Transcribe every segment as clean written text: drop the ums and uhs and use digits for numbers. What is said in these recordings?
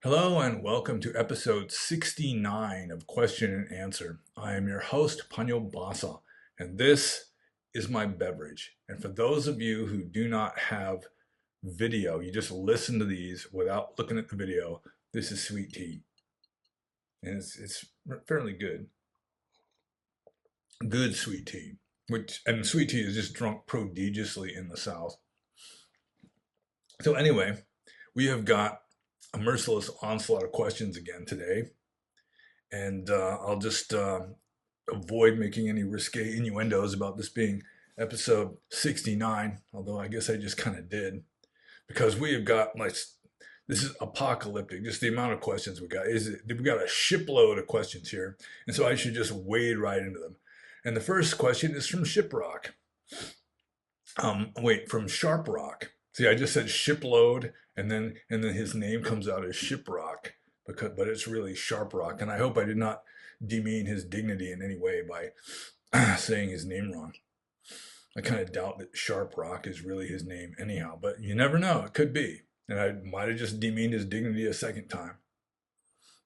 Hello and welcome to episode 69 of Question and Answer. I am your host, Panyo Basa, and this is my beverage. And for those of you who do not have video, you just listen to these without looking at the video, this is sweet tea. And it's fairly good. Good sweet tea. And sweet tea is just drunk prodigiously in the South. So anyway, we have got a merciless onslaught of questions again today. And I'll just avoid making any risque innuendos about this being episode 69, although I guess I just kind of did, because we have got like, this is apocalyptic, just the amount of questions we got. We've got a shipload of questions here, and so I should just wade right into them. And the first question is from Shiprock. From Sharp Rock. See, I just said shipload, and then his name comes out as Shiprock, but it's really Sharp Rock. And I hope I did not demean his dignity in any way by saying his name wrong. I kind of doubt that Sharp Rock is really his name anyhow, but you never know. It could be. And I might have just demeaned his dignity a second time,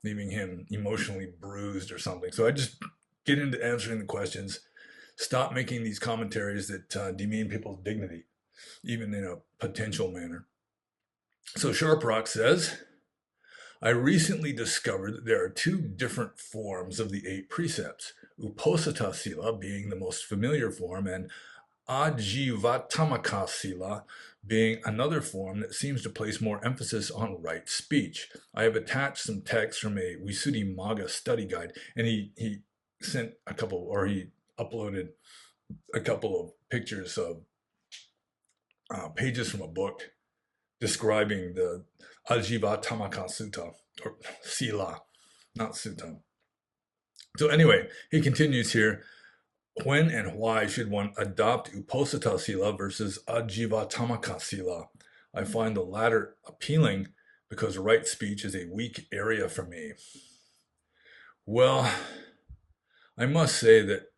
leaving him emotionally bruised or something. So I just get into answering the questions. Stop making these commentaries that demean people's dignity, even in a potential manner. So Sharp Rock says, I recently discovered that there are two different forms of the 8 precepts, Uposatha Sila being the most familiar form, and Ajivatamaka Sila being another form that seems to place more emphasis on right speech. I have attached some text from a Visuddhimagga study guide, and he sent a couple, or he uploaded a couple of pictures of pages from a book describing the Ajivatamaka Sutta, or Sila, not Sutta. So anyway, he continues here. When and why should one adopt Uposatha Sila versus Ajivatamaka Sila? I find the latter appealing because right speech is a weak area for me. Well, I must say that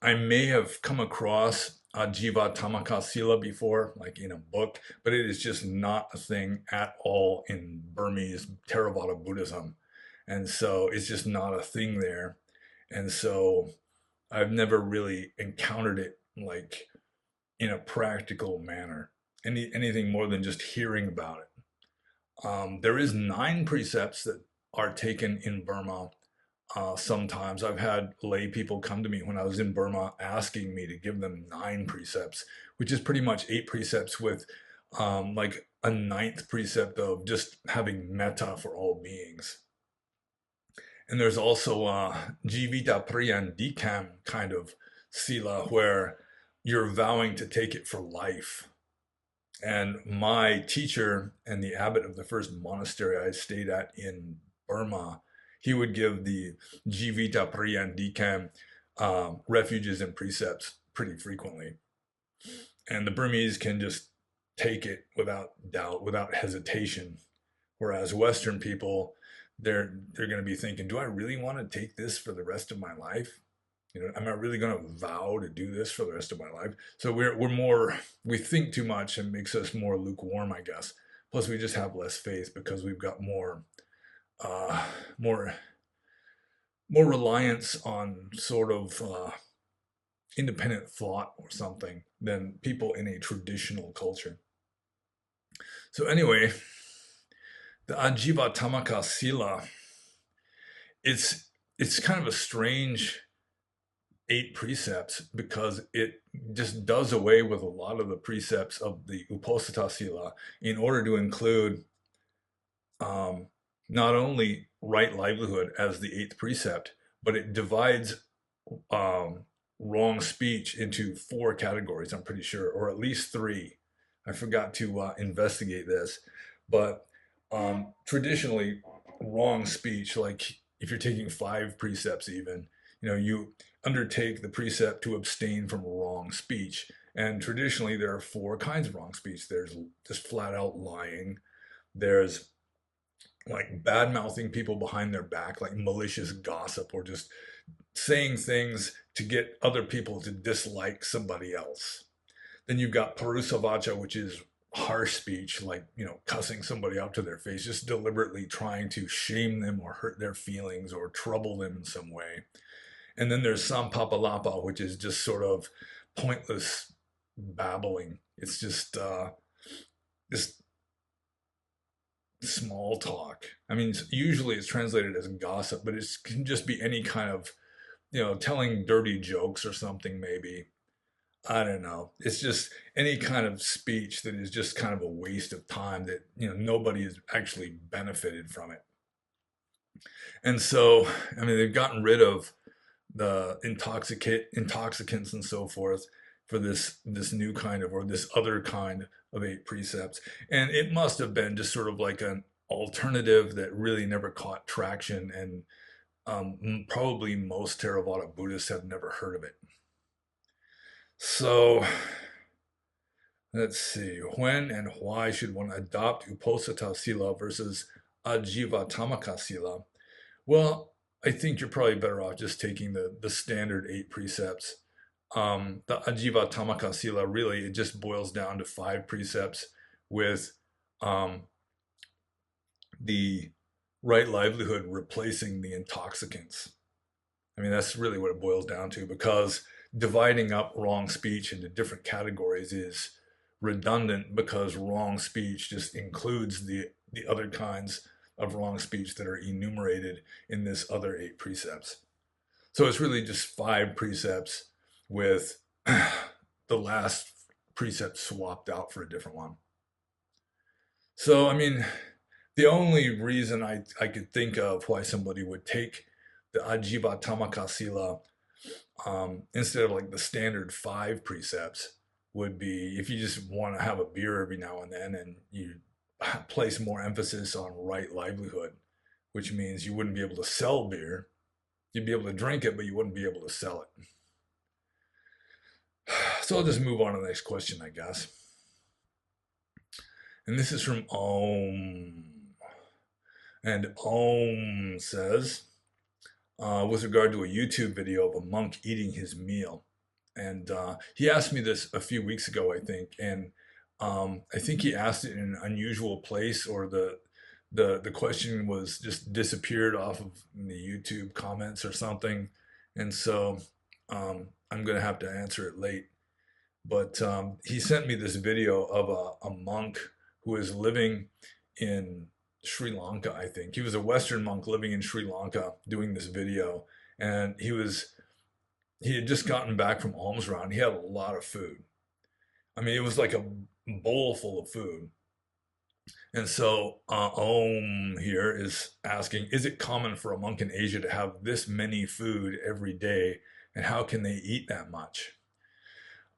I may have come across Ajivatamaka Sila before, like in a book, but it is just not a thing at all in Burmese Theravada Buddhism. And so it's just not a thing there. And so I've never really encountered it like in a practical manner, anything more than just hearing about it. There is 9 precepts that are taken in Burma. Sometimes I've had lay people come to me when I was in Burma asking me to give them 9 precepts, which is pretty much 8 precepts with like a 9th precept of just having metta for all beings. And there's also Jivita Priyandikam kind of sila where you're vowing to take it for life. And my teacher and the abbot of the first monastery I stayed at in Burma, he would give the Jivita Priyandikam refuges and precepts pretty frequently. And the Burmese can just take it without doubt, without hesitation. Whereas Western people, they're going to be thinking, do I really want to take this for the rest of my life? You know, am I really going to vow to do this for the rest of my life? So we think too much and makes us more lukewarm, I guess. Plus, we just have less faith because we've got more uh, more reliance on sort of independent thought or something than people in a traditional culture. So anyway, the Ajivatamaka Sila, it's kind of a strange 8 precepts because it just does away with a lot of the precepts of the Uposatha Sila in order to include not only right livelihood as the 8th precept, but it divides wrong speech into 4 categories, I'm pretty sure, or at least 3. I forgot to investigate this, but traditionally, wrong speech, like if you're taking 5 precepts even, you know, you undertake the precept to abstain from wrong speech. And traditionally, there are 4 kinds of wrong speech. There's just flat out lying. There's like bad mouthing people behind their back, like malicious gossip, or just saying things to get other people to dislike somebody else. Then you've got Parusavacha, which is harsh speech, like, cussing somebody out to their face, just deliberately trying to shame them or hurt their feelings or trouble them in some way. And then there's some papalapa, which is just sort of pointless babbling. It's just small talk. I mean, usually it's translated as gossip, but it can just be any kind of, telling dirty jokes or something, maybe. I don't know. It's just any kind of speech that is just kind of a waste of time that, nobody has actually benefited from it. And so, I mean, they've gotten rid of the intoxicants and so forth for this new kind of, or this other kind of eight precepts. And it must have been just sort of like an alternative that really never caught traction, and probably most Theravada Buddhists have never heard of it. So let's see. When and why should one adopt Uposatha Sila versus Ajivatamaka Sila? Well, I think you're probably better off just taking the standard eight precepts. The Ajivatamaka Sila, really, it just boils down to five precepts with um, the right livelihood replacing the intoxicants. I mean, that's really what it boils down to, because dividing up wrong speech into different categories is redundant, because wrong speech just includes the other kinds of wrong speech that are enumerated in this other eight precepts. So it's really just five precepts with the last precept swapped out for a different one. So, I mean, the only reason I could think of why somebody would take the Ajivatamaka Sila instead of like the standard five precepts would be if you just want to have a beer every now and then, and you place more emphasis on right livelihood, which means you wouldn't be able to sell beer. You'd be able to drink it, but you wouldn't be able to sell it. So I'll just move on to the next question, I guess. And this is from Om. And Om says, with regard to a YouTube video of a monk eating his meal. And he asked me this a few weeks ago, I think. And I think he asked it in an unusual place, or the question was just disappeared off of the YouTube comments or something. And so I'm going to have to answer it late. But he sent me this video of a monk who is living in Sri Lanka, I think. He was a Western monk living in Sri Lanka doing this video. And he had just gotten back from alms round. He had a lot of food. I mean, it was like a bowl full of food. And so Om here is asking, is it common for a monk in Asia to have this many food every day? And how can they eat that much?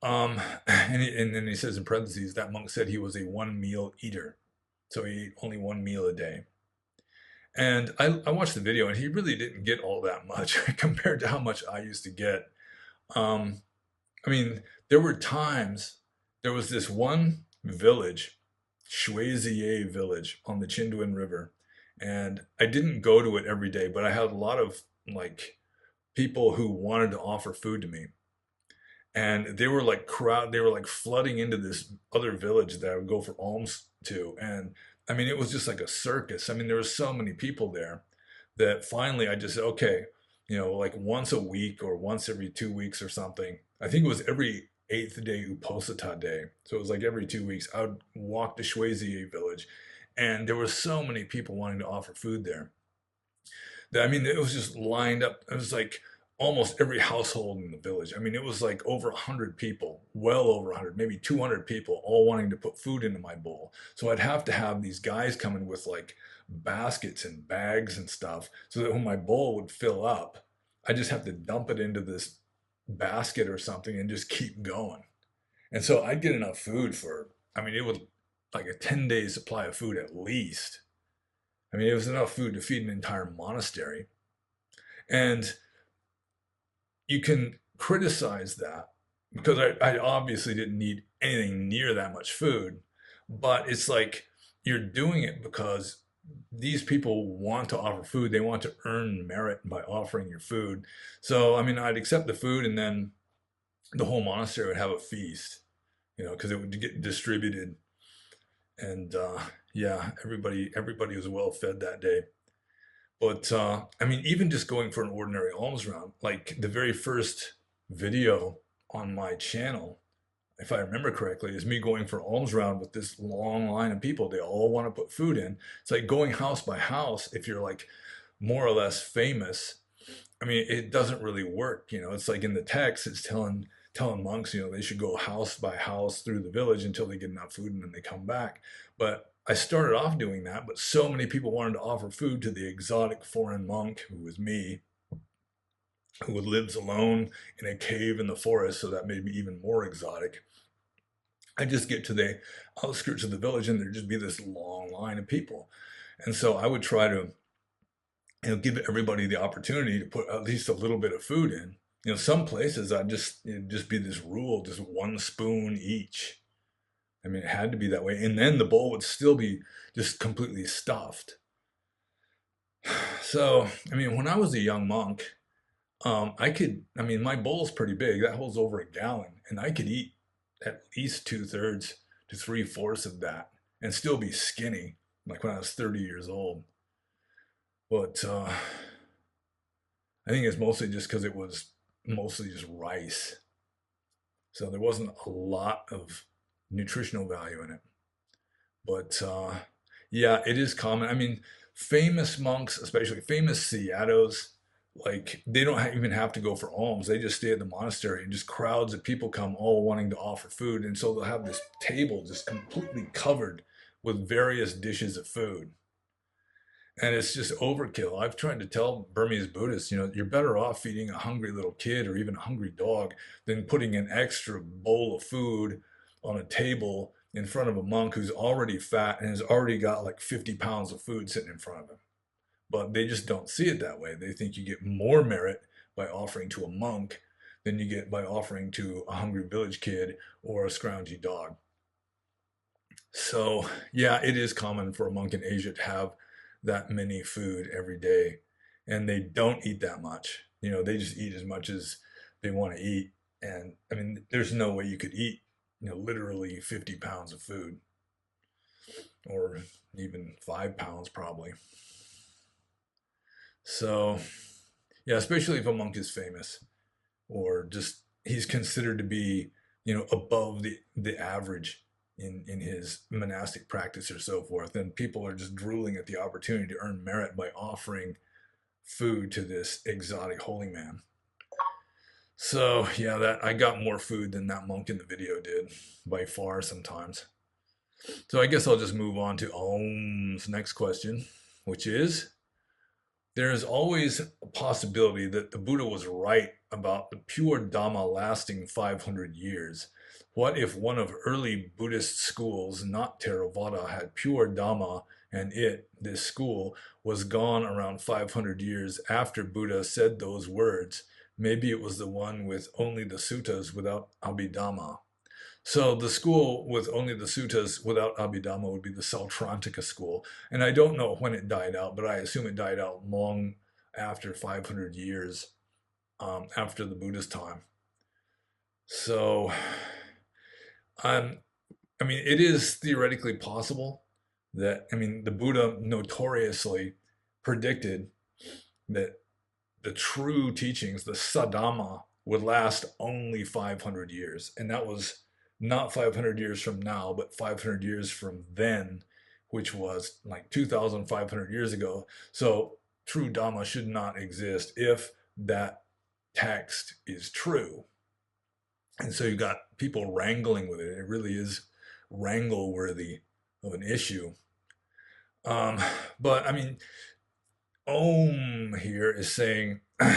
And then he says in parentheses, that monk said he was a one meal eater. So he ate only one meal a day. And I watched the video, and he really didn't get all that much compared to how much I used to get. I mean, there were times, there was this one village, Shuiziye village on the Chinduan River. And I didn't go to it every day, but I had a lot of like people who wanted to offer food to me. And they were like they were like flooding into this other village that I would go for alms to. And I mean, it was just like a circus. I mean, there were so many people there that finally I just said, okay, like once a week or once every 2 weeks or something. I think it was every eighth day Uposatha day. So it was like every 2 weeks I would walk to Shweziye village. And there were so many people wanting to offer food there. I mean, it was just lined up. It was like almost every household in the village. I mean, it was like over 100 people, well over 100, maybe 200 people, all wanting to put food into my bowl. So I'd have to have these guys come in with like baskets and bags and stuff, so that when my bowl would fill up, I just have to dump it into this basket or something and just keep going. And so I'd get enough food for, I mean, it was like a 10-day supply of food at least. I mean, it was enough food to feed an entire monastery. And you can criticize that, because I obviously didn't need anything near that much food, but it's like you're doing it because these people want to offer food. They want to earn merit by offering your food. So, I mean, I'd accept the food, and then the whole monastery would have a feast, because it would get distributed And yeah, everybody was well fed that day. But I mean, even just going for an ordinary alms round, like the very first video on my channel, if I remember correctly, is me going for alms round with this long line of people. They all want to put food in. It's like going house by house. If you're like more or less famous, I mean, it doesn't really work. You know, it's like in the text, it's telling monks, you know, they should go house by house through the village until they get enough food and then they come back. But I started off doing that, but so many people wanted to offer food to the exotic foreign monk, who was me, who lives alone in a cave in the forest, so that made me even more exotic. I just get to the outskirts of the village and there'd just be this long line of people. And so I would try to, you know, give everybody the opportunity to put at least a little bit of food in. You know, some places I'd just, it'd just be this rule, just one spoon each. I mean, it had to be that way. And then the bowl would still be just completely stuffed. So, I mean, when I was a young monk, I mean, my bowl's pretty big. That holds over a gallon, and I could eat at least two-thirds to three-fourths of that and still be skinny, like when I was 30 years old. But I think it's mostly just because it was mostly just rice. So there wasn't a lot of nutritional value in it. But yeah, it is common. I mean, famous monks, especially famous Seatos, like they don't even have to go for alms. They just stay at the monastery and just crowds of people come all wanting to offer food. And so they'll have this table just completely covered with various dishes of food. And it's just overkill. I've tried to tell Burmese Buddhists, you know, you're better off feeding a hungry little kid or even a hungry dog than putting an extra bowl of food on a table in front of a monk who's already fat and has already got like 50 pounds of food sitting in front of him. But they just don't see it that way. They think you get more merit by offering to a monk than you get by offering to a hungry village kid or a scroungy dog. So, yeah, it is common for a monk in Asia to have that many food every day, and they don't eat that much. You know, they just eat as much as they want to eat. And I mean, there's no way you could eat, you know, literally 50 pounds of food or even 5 pounds probably. So, yeah, especially if a monk is famous or just he's considered to be, you know, above the average in his monastic practice or so forth, and people are just drooling at the opportunity to earn merit by offering food to this exotic holy man. So yeah, that I got more food than that monk in the video did by far sometimes. So I guess I'll just move on to Om's next question, which is there is always a possibility that the Buddha was right about the pure Dhamma lasting 500 years. What if one of early Buddhist schools, not Theravada, had pure Dhamma and it, this school, was gone around 500 years after Buddha said those words? Maybe it was the one with only the suttas without Abhidhamma. So the school with only the suttas without Abhidhamma would be the Sautrantika school. And I don't know when it died out, but I assume it died out long after 500 years after the Buddha's time. So, um, I mean, it is theoretically possible that, I mean, the Buddha notoriously predicted that the true teachings, the Saddhamma, would last only 500 years. And that was not 500 years from now, but 500 years from then, which was like 2,500 years ago. So true Dhamma should not exist if that text is true. And so you got people wrangling with it. It really is wrangle worthy of an issue. Um, but I mean, Om here is saying, you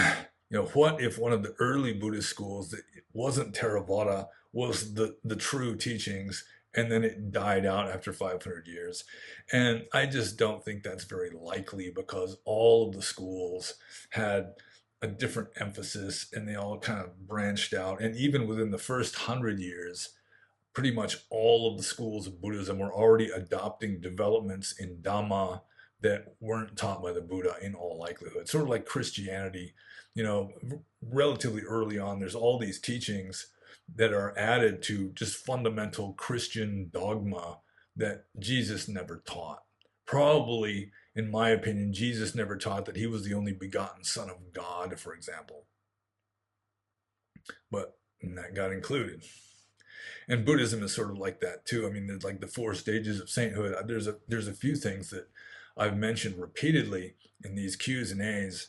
know, what if one of the early Buddhist schools that wasn't Theravada was the true teachings and then it died out after 500 years? And I just don't think that's very likely because all of the schools had a different emphasis and they all kind of branched out. And even within the first 100 years, pretty much all of the schools of Buddhism were already adopting developments in Dhamma that weren't taught by the Buddha in all likelihood. Sort of like Christianity, you know, relatively early on, there's all these teachings that are added to just fundamental Christian dogma that Jesus never taught. Probably, in my opinion, Jesus never taught that he was the only begotten Son of God, for example, but that got included. And Buddhism is sort of like that too. I mean, there's like the four stages of sainthood. There's a few things that I've mentioned repeatedly in these Q's and A's,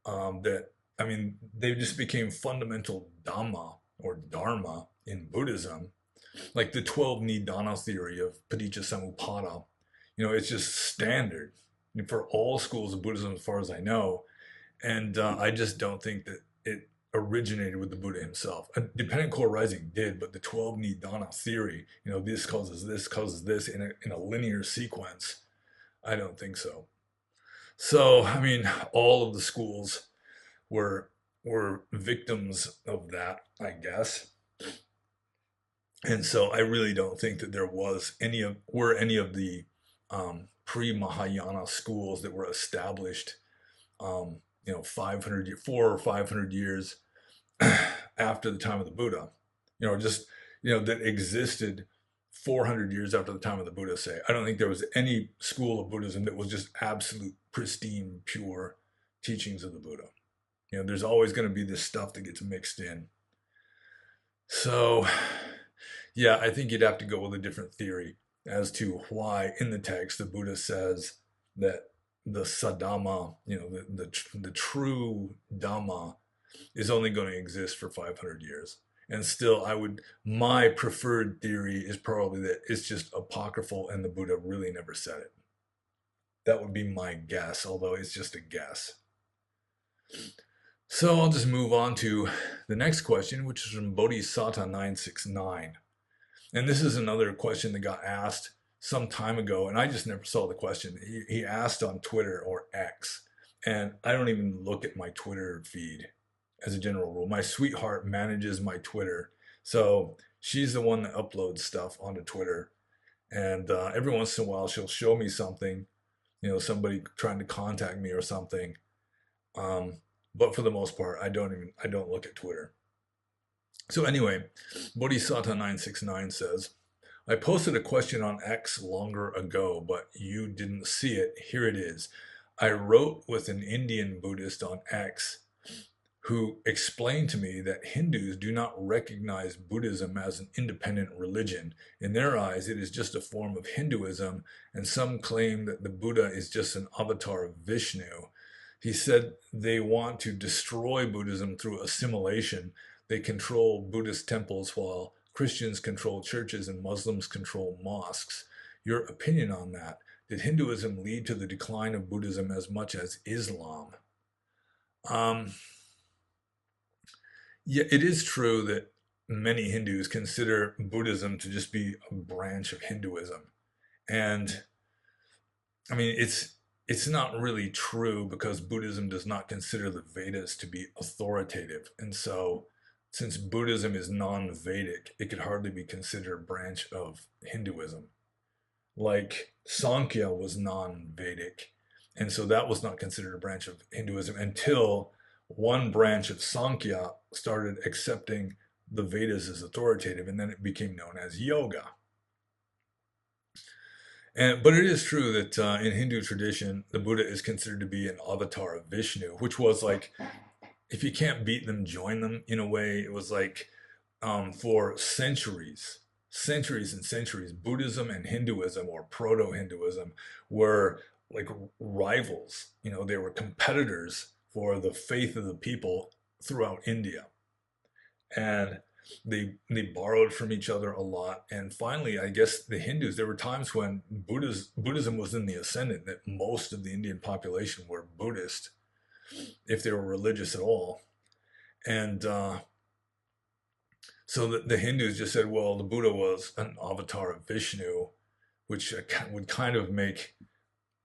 that, I mean, they just became fundamental Dhamma or Dharma in Buddhism, like the 12 Nidana theory of Paticca Samuppada. It's just standard for all schools of Buddhism, as far as I know. And I just don't think that it originated with the Buddha himself. Dependent core rising did, but the 12 Nidana theory, this causes this in a linear sequence, I don't think so. So, I mean, all of the schools were victims of that, I guess. And so I really don't think that there was any of the pre-Mahayana schools that were established, 4 or 500 years after the time of the Buddha, just, that existed 400 years after the time of the Buddha, say. I don't think there was any school of Buddhism that was just absolute, pristine, pure teachings of the Buddha. There's always going to be this stuff that gets mixed in. So, yeah, I think you'd have to go with a different theory as to why in the text the Buddha says that the Saddhamma, the true Dhamma is only going to exist for 500 years. And still, my preferred theory is probably that it's just apocryphal and the Buddha really never said it. That would be my guess, although it's just a guess. So I'll just move on to the next question, which is from Bodhisatta 969. And this is another question that got asked some time ago, and I just never saw the question. He asked on Twitter or X, and I don't even look at my Twitter feed as a general rule. My sweetheart manages my Twitter, so she's the one that uploads stuff onto Twitter. And every once in a while, she'll show me something, somebody trying to contact me or something. But for the most part, I don't look at Twitter. So anyway, Bodhisatta 969 says, I posted a question on X longer ago, but you didn't see it. Here it is. I wrote with an Indian Buddhist on X who explained to me that Hindus do not recognize Buddhism as an independent religion. In their eyes, it is just a form of Hinduism, and some claim that the Buddha is just an avatar of Vishnu. He said they want to destroy Buddhism through assimilation. They control Buddhist temples while Christians control churches and Muslims control mosques. Your opinion on that? Did Hinduism lead to the decline of Buddhism as much as Islam? Yeah, it is true that many Hindus consider Buddhism to just be a branch of Hinduism. And I mean, it's not really true because Buddhism does not consider the Vedas to be authoritative. And so, since Buddhism is non-Vedic, it could hardly be considered a branch of Hinduism. Like Sankhya was non-Vedic, and so that was not considered a branch of Hinduism until one branch of Sankhya started accepting the Vedas as authoritative, and then it became known as yoga. But it is true that in Hindu tradition, the Buddha is considered to be an avatar of Vishnu, which was like, if you can't beat them, join them, in a way. It was like, for centuries and centuries, Buddhism and Hinduism, or proto-Hinduism, were like rivals. They were competitors for the faith of the people throughout India. And they borrowed from each other a lot. And finally, I guess the Hindus, there were times when Buddhism was in the ascendant, that most of the Indian population were Buddhist, if they were religious at all. And so the Hindus just said, well, the Buddha was an avatar of Vishnu, which would kind of make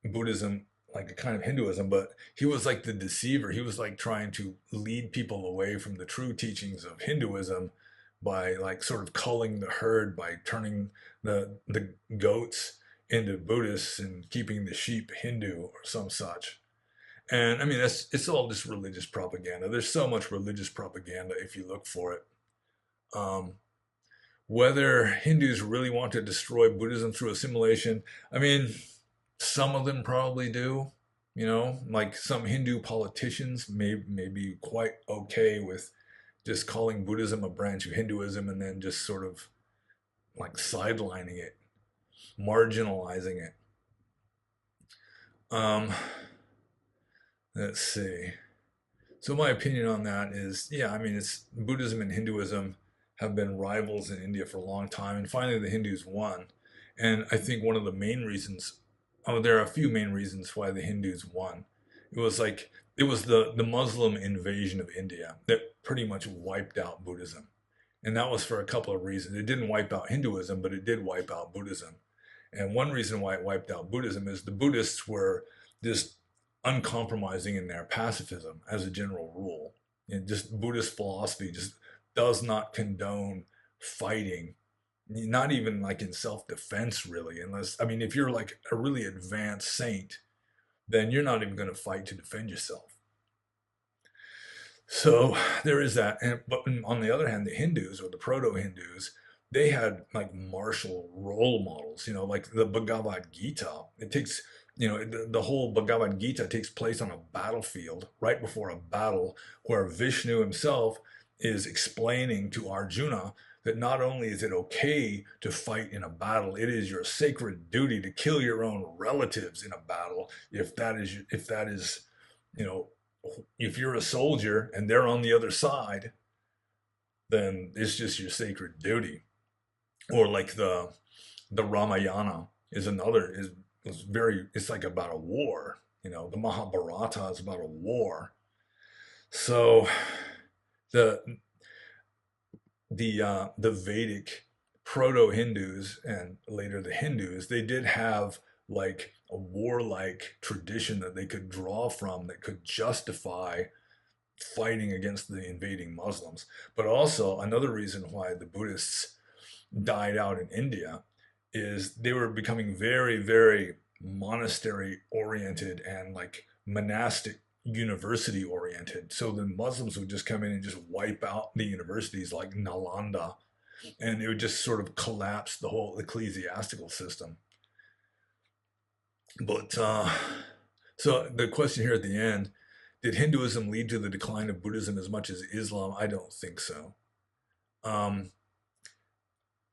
Buddhism like a kind of Hinduism, but he was like the deceiver. He was like trying to lead people away from the true teachings of Hinduism by like sort of culling the herd, by turning the goats into Buddhists and keeping the sheep Hindu or some such. And I mean, it's all just religious propaganda. There's so much religious propaganda if you look for it. Whether Hindus really want to destroy Buddhism through assimilation, I mean, some of them probably do. Like some Hindu politicians may be quite okay with just calling Buddhism a branch of Hinduism and then just sort of like sidelining it, marginalizing it. Um, let's see. So my opinion on that is, yeah, I mean, it's Buddhism and Hinduism have been rivals in India for a long time, and finally the Hindus won. And I think one of the main reasons, oh, there are a few main reasons why the Hindus won. It was like it was the Muslim invasion of India that pretty much wiped out Buddhism. And that was for a couple of reasons. It didn't wipe out Hinduism, but it did wipe out Buddhism. And one reason why it wiped out Buddhism is the Buddhists were just uncompromising in their pacifism as a general rule. And just Buddhist philosophy just does not condone fighting, not even like in self-defense, really. Unless, I mean, if you're like a really advanced saint, then you're not even going to fight to defend yourself. So there is that. But on the other hand, the Hindus or the proto-Hindus, they had like martial role models, like the Bhagavad Gita. It takes, the whole Bhagavad Gita takes place on a battlefield right before a battle where Vishnu himself is explaining to Arjuna that not only is it okay to fight in a battle, it is your sacred duty to kill your own relatives in a battle if that is, you know, if you're a soldier and they're on the other side, then it's just your sacred duty. Or like the Ramayana is another is very it's like about a war. The Mahabharata is about a war. So the the Vedic proto-Hindus and later the Hindus, they did have like a warlike tradition that they could draw from that could justify fighting against the invading Muslims. But also another reason why the Buddhists died out in India is they were becoming very, very monastery oriented and like monastic university oriented. So the Muslims would just come in and just wipe out the universities like Nalanda, and it would just sort of collapse the whole ecclesiastical system. But so the question here at the end, did Hinduism lead to the decline of Buddhism as much as Islam? I don't think so. Um,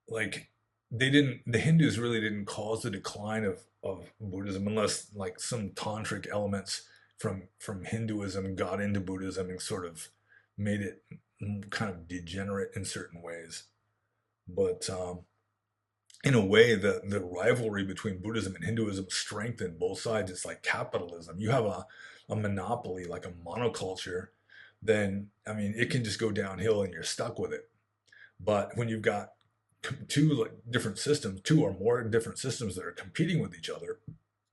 like the Hindus really didn't cause the decline of Buddhism unless like some tantric elements from Hinduism got into Buddhism and sort of made it kind of degenerate in certain ways. But in a way, the rivalry between Buddhism and Hinduism strengthened both sides. It's like capitalism. You have a monopoly, like a monoculture, then I mean it can just go downhill and you're stuck with it. But when you've got two like different systems, two or more different systems that are competing with each other,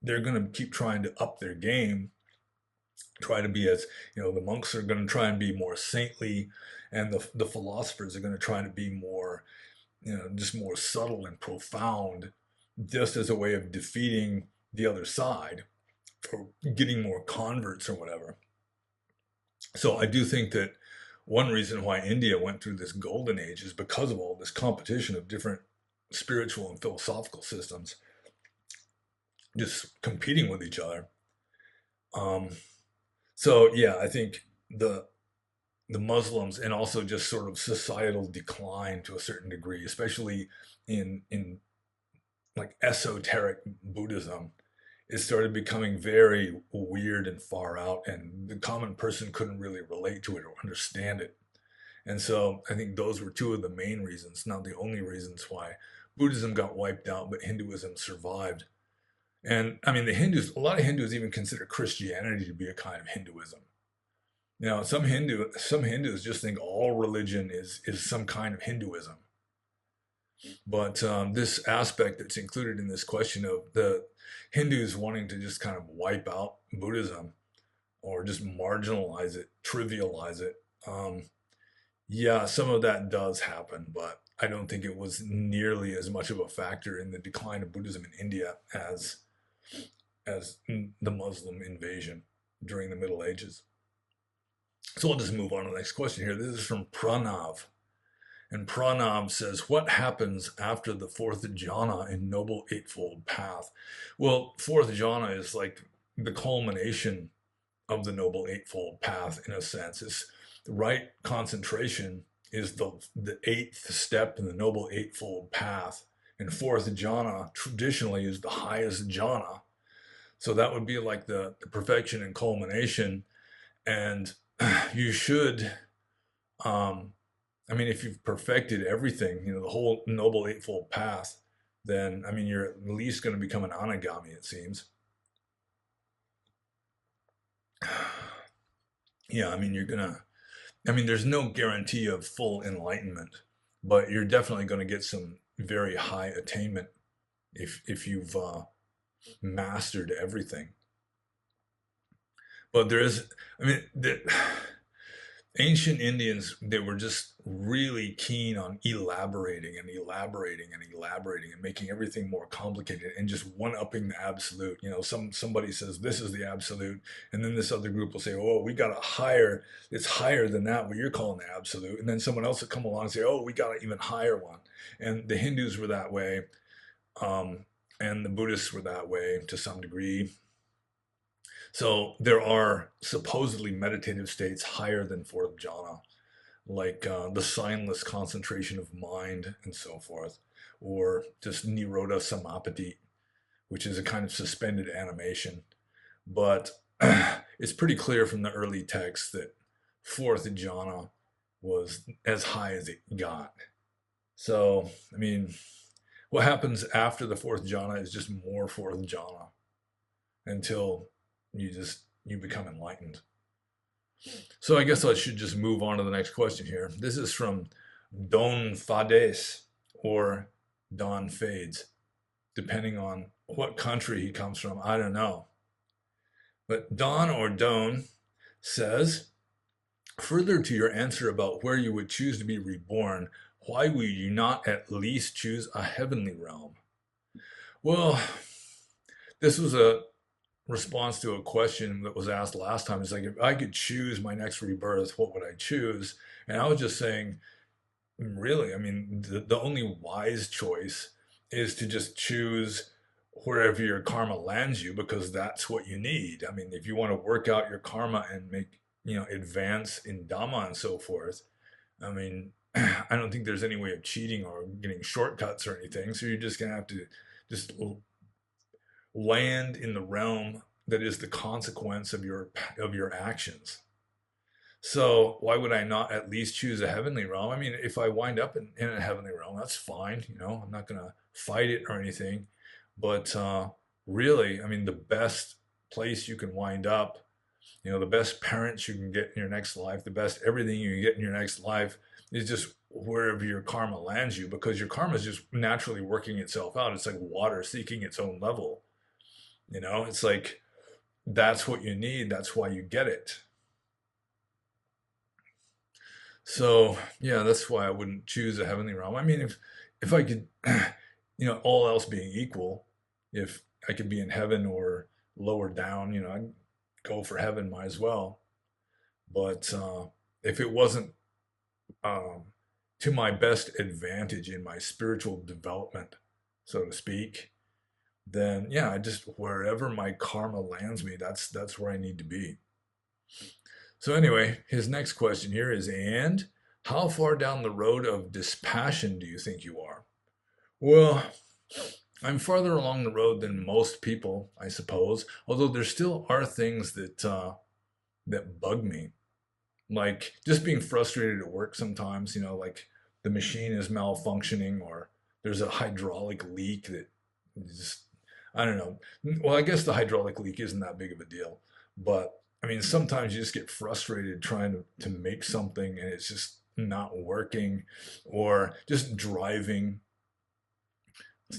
they're going to keep trying to up their game, try to be as, the monks are going to try and be more saintly, and the philosophers are going to try to be more, just more subtle and profound, just as a way of defeating the other side or getting more converts or whatever. So I do think that one reason why India went through this golden age is because of all this competition of different spiritual and philosophical systems just competing with each other. Um, so yeah, I think the Muslims and also just sort of societal decline to a certain degree, especially in like esoteric Buddhism, it started becoming very weird and far out, and the common person couldn't really relate to it or understand it. And so I think those were two of the main reasons, not the only reasons why Buddhism got wiped out, but Hinduism survived. And I mean, a lot of Hindus even consider Christianity to be a kind of Hinduism. Some Hindus just think all religion is some kind of Hinduism. But this aspect that's included in this question of the Hindus wanting to just kind of wipe out Buddhism or just marginalize it, trivialize it. Yeah, some of that does happen, but I don't think it was nearly as much of a factor in the decline of Buddhism in India as the Muslim invasion during the Middle Ages. So I'll just move on to the next question here. This is from Pranav. And Pranav says, what happens after the fourth jhana in Noble Eightfold Path? Well, fourth jhana is like the culmination of the Noble Eightfold Path in a sense. It's the right concentration is the eighth step in the Noble Eightfold Path. And fourth jhana traditionally is the highest jhana. So that would be like the perfection and culmination. And you should, I mean, if you've perfected everything, the whole Noble Eightfold Path, then, I mean, you're at least going to become an Anagami, it seems. Yeah, I mean, there's no guarantee of full enlightenment, but you're definitely going to get some very high attainment if you've mastered everything. But there is, I mean, ancient Indians, they were just really keen on elaborating and elaborating and elaborating and making everything more complicated and just one-upping the absolute. Somebody says this is the absolute, and then this other group will say, "Oh, we got a higher. It's higher than that. What you're calling the absolute." And then someone else will come along and say, "Oh, we got an even higher one." And the Hindus were that way, and the Buddhists were that way to some degree. So there are supposedly meditative states higher than fourth jhana, like the signless concentration of mind and so forth, or just Nirodha Samapati, which is a kind of suspended animation. But it's pretty clear from the early texts that fourth jhana was as high as it got. So, I mean, what happens after the fourth jhana is just more fourth jhana until you become enlightened. So I guess I should just move on to the next question here. This is from Don Fades or Don Fades, depending on what country he comes from. I don't know. But Don or Don says, further to your answer about where you would choose to be reborn, why would you not at least choose a heavenly realm? Well, this was a response to a question that was asked last time. It's like, if I could choose my next rebirth, what would I choose? And I was just saying, really, I mean, the only wise choice is to just choose wherever your karma lands you, because that's what you need. I mean, if you want to work out your karma and make, advance in Dhamma and so forth, I mean, I don't think there's any way of cheating or getting shortcuts or anything. So you're just going to have to just land in the realm that is the consequence of your actions. So why would I not at least choose a heavenly realm? I mean, if I wind up in a heavenly realm, that's fine. I'm not going to fight it or anything. But really, I mean, the best place you can wind up, the best parents you can get in your next life, the best everything you can get in your next life is just wherever your karma lands you, because your karma is just naturally working itself out. It's like water seeking its own level. It's like, that's what you need. That's why you get it. So yeah, that's why I wouldn't choose a heavenly realm. I mean, if I could, all else being equal, if I could be in heaven or lower down, I'd go for heaven, might as well. But if it wasn't to my best advantage in my spiritual development, so to speak, then yeah, just wherever my karma lands me, that's where I need to be. So anyway, his next question here is, and how far down the road of dispassion do you think you are? Well, I'm farther along the road than most people, I suppose, although there still are things that bug me. Like just being frustrated at work sometimes, like the machine is malfunctioning, or there's a hydraulic leak that just, I don't know. Well, I guess the hydraulic leak isn't that big of a deal, but I mean, sometimes you just get frustrated trying to make something and it's just not working, or just driving.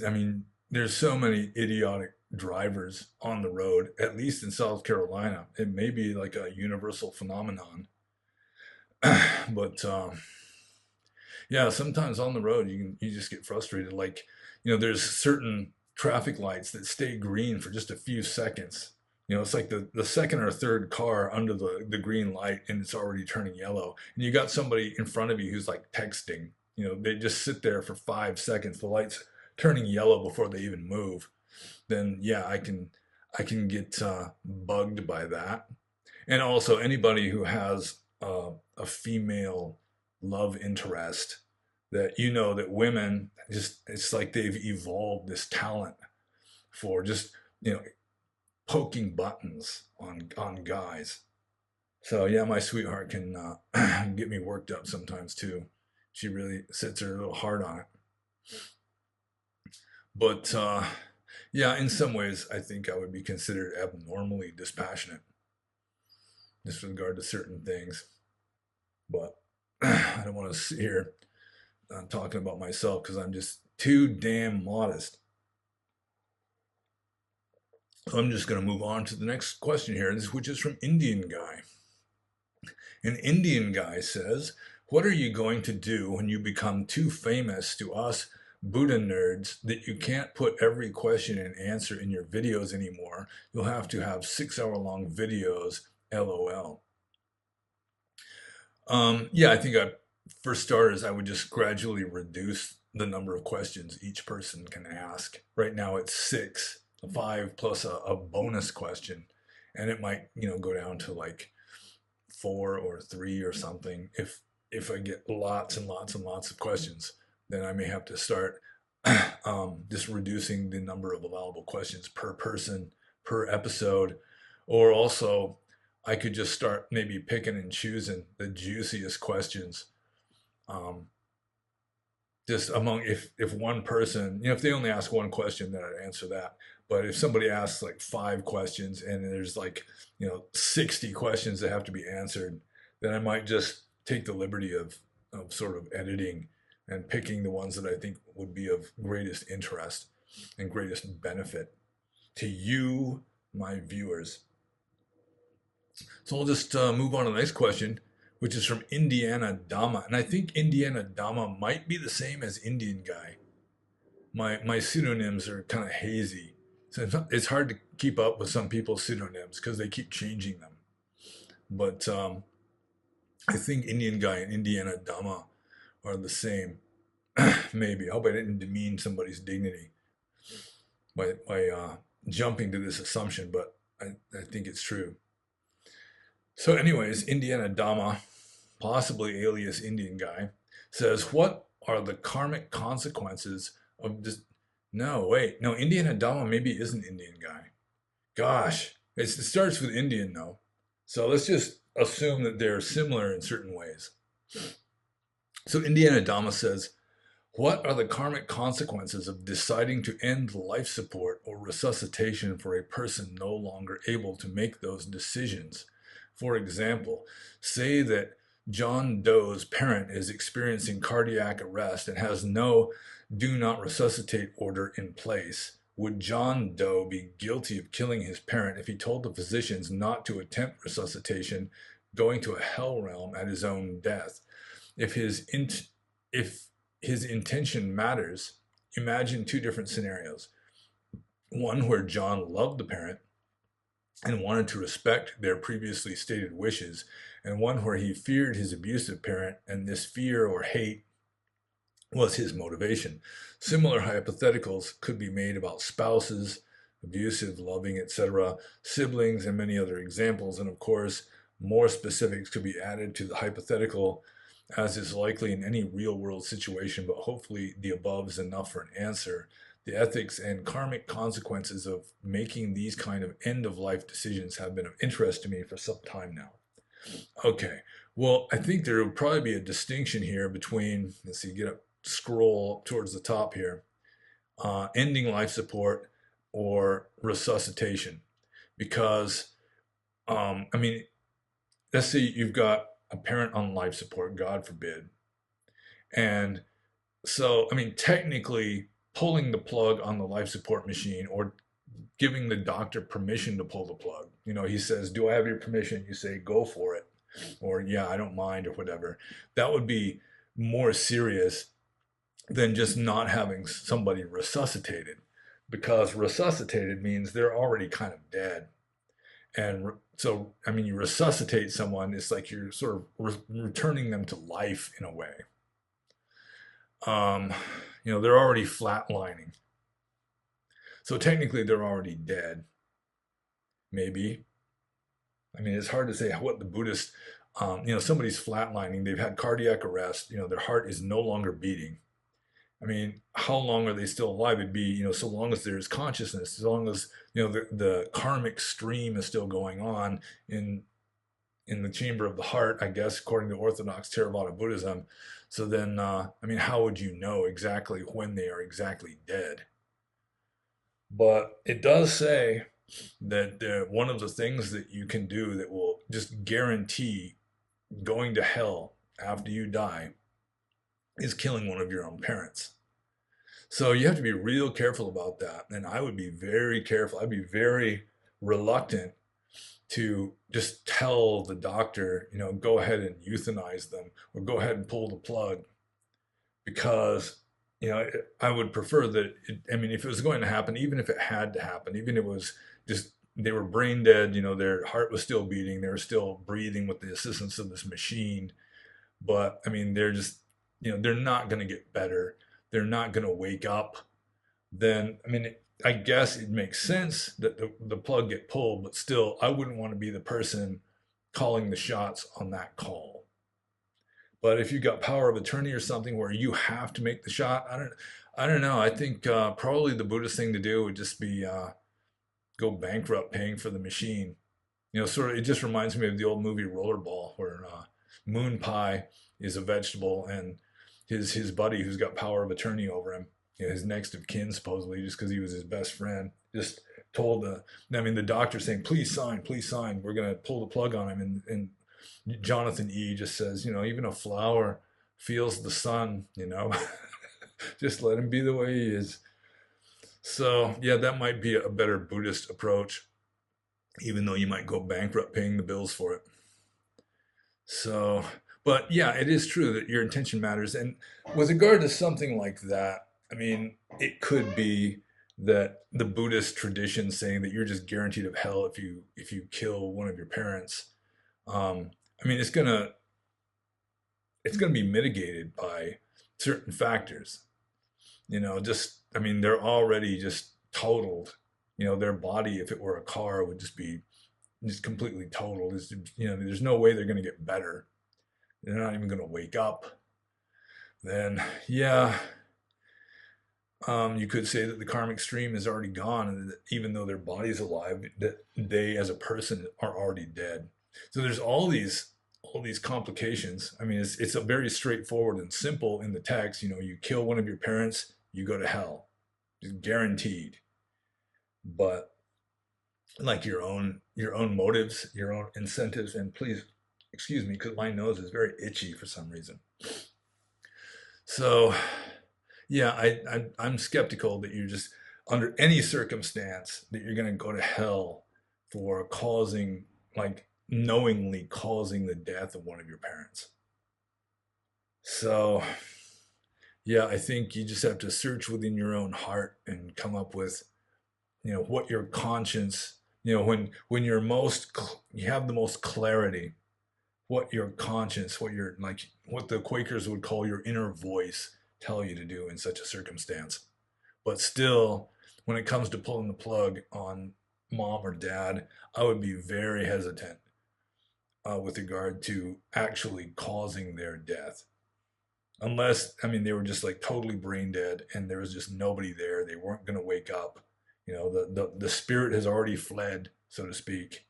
I mean, there's so many idiotic drivers on the road, at least in South Carolina. It may be like a universal phenomenon. But yeah, sometimes on the road you just get frustrated. Like, there's certain traffic lights that stay green for just a few seconds. It's like the second or third car under the green light and it's already turning yellow. And you got somebody in front of you who's like texting, they just sit there for 5 seconds, the light's turning yellow before they even move, then yeah, I can get bugged by that. And also anybody who has a female love interest, that that women just, it's like they've evolved this talent for just you know poking buttons on guys. So yeah, my sweetheart can get me worked up sometimes too. She really sits her little heart on it. But yeah, in some ways, I think I would be considered abnormally dispassionate with regard to certain things. But I don't want to sit here talking about myself because I'm just too damn modest. So I'm just going to move on to the next question here, which is from Indian Guy. An Indian guy says, "What are you going to do when you become too famous to us Buddha nerds that you can't put every question and answer in your videos anymore? You'll have to have 6 hour long videos, lol." Yeah, I think for starters, I would just gradually reduce the number of questions each person can ask. Right now it's six, five plus a bonus question, and it might, go down to like four or three or something. If I get lots and lots and lots of questions, then I may have to start just reducing the number of allowable questions per person per episode, or also I could just start maybe picking and choosing the juiciest questions. Um, just among if one person, if they only ask one question, then I'd answer that. But if somebody asks like 5 questions and there's like 60 questions that have to be answered, then I might just take the liberty of sort of editing and picking the ones that I think would be of greatest interest and greatest benefit to you, my viewers. So I'll just move on to the next question, which is from Indiana Dama. And I think Indiana Dama might be the same as Indian Guy. My pseudonyms are kind of hazy. So it's hard to keep up with some people's pseudonyms because they keep changing them. But I think Indian Guy and Indiana Dama are the same. Maybe. I hope I didn't demean somebody's dignity by jumping to this assumption, but I think it's true. So, anyways, Indiana Dama, possibly alias Indian Guy, says, "What are the karmic consequences of this?" No, wait, no, Indiana Dama maybe isn't Indian Guy. Gosh, it starts with Indian though. So let's just assume that they're similar in certain ways. So Indiana Dama says, "What are the karmic consequences of deciding to end life support or resuscitation for a person no longer able to make those decisions? For example, say that John Doe's parent is experiencing cardiac arrest and has no do not resuscitate order in place. Would John Doe be guilty of killing his parent if he told the physicians not to attempt resuscitation, going to a hell realm at his own death? If his intention matters, imagine two different scenarios. One where John loved the parent and wanted to respect their previously stated wishes, and one where he feared his abusive parent, and this fear or hate was his motivation. Similar hypotheticals could be made about spouses, abusive, loving, etc., siblings, and many other examples. And of course, more specifics could be added to the hypothetical, as is likely in any real world situation, but hopefully the above is enough for an answer. The ethics and karmic consequences of making these kind of end of life decisions have been of interest to me for some time now." Okay, well, I think there would probably be a distinction here between, let's see, scroll up towards the top here, ending life support or resuscitation. Because, I mean, let's say you've got a parent on life support, God forbid. And so, I mean, technically, pulling the plug on the life support machine or giving the doctor permission to pull the plug. He says, "Do I have your permission?" You say, "Go for it." Or, "Yeah, I don't mind," or whatever. That would be more serious than just not having somebody resuscitated, because resuscitated means they're already kind of dead. And so, I mean, you resuscitate someone, it's like you're sort of returning them to life in a way. um, they're already flatlining. So technically they're already dead, maybe. I mean, it's hard to say what the Buddhist, somebody's flatlining, they've had cardiac arrest, their heart is no longer beating. I mean, how long are they still alive? It'd be, so long as there's consciousness, as long as, the karmic stream is still going on in in the chamber of the heart, I guess, according to Orthodox Theravada Buddhism. So then, I mean, how would you know exactly when they are exactly dead? But it does say that one of the things that you can do that will just guarantee going to hell after you die is killing one of your own parents. So you have to be real careful about that. And I would be very careful. I'd be very reluctant to just tell the doctor, go ahead and euthanize them or go ahead and pull the plug because, I would prefer that, I mean, if it was going to happen, even if it had to happen, even if it was just they were brain dead, their heart was still beating, they were still breathing with the assistance of this machine. But I mean, they're just, they're not going to get better. They're not going to wake up. Then, I mean, I guess it makes sense that the plug get pulled, but still, I wouldn't want to be the person calling the shots on that call. But if you got power of attorney or something where you have to make the shot, I don't know. I think probably the Buddhist thing to do would just be go bankrupt paying for the machine. Sort of. It just reminds me of the old movie Rollerball, where Moon Pie is a vegetable, and his buddy, who's got power of attorney over him, his next of kin supposedly, just because he was his best friend, just told the doctor saying, please sign, we're gonna pull the plug on him, and Jonathan E just says, even a flower feels the sun, just let him be the way he is. So yeah, that might be a better Buddhist approach, even though you might go bankrupt paying the bills for it. So, but yeah, it is true that your intention matters. And with regard to something like that, I mean, it could be that the Buddhist tradition saying that you're just guaranteed of hell if you kill one of your parents. I mean, it's gonna be mitigated by certain factors. Just I mean, they're already just totaled. Their body, if it were a car, would just be just completely totaled. There's no way they're going to get better. They're not even going to wake up. Then, yeah, you could say that the karmic stream is already gone, and that even though their body's alive, that they as a person are already dead. So there's all these complications. I mean, it's a very straightforward and simple in the text. You kill one of your parents, you go to hell, it's guaranteed. But like your own motives, your own incentives, and please excuse me because my nose is very itchy for some reason. So yeah, I'm skeptical that you're just under any circumstance that you're going to go to hell for causing, like, knowingly causing the death of one of your parents. So yeah, I think you just have to search within your own heart and come up with, what your conscience, when you're you have the most clarity, what your conscience, what the Quakers would call your inner voice tell you to do in such a circumstance. But still, when it comes to pulling the plug on mom or dad, I would be very hesitant with regard to actually causing their death. Unless, I mean, they were just like totally brain dead and there was just nobody there. They weren't going to wake up. The spirit has already fled, so to speak.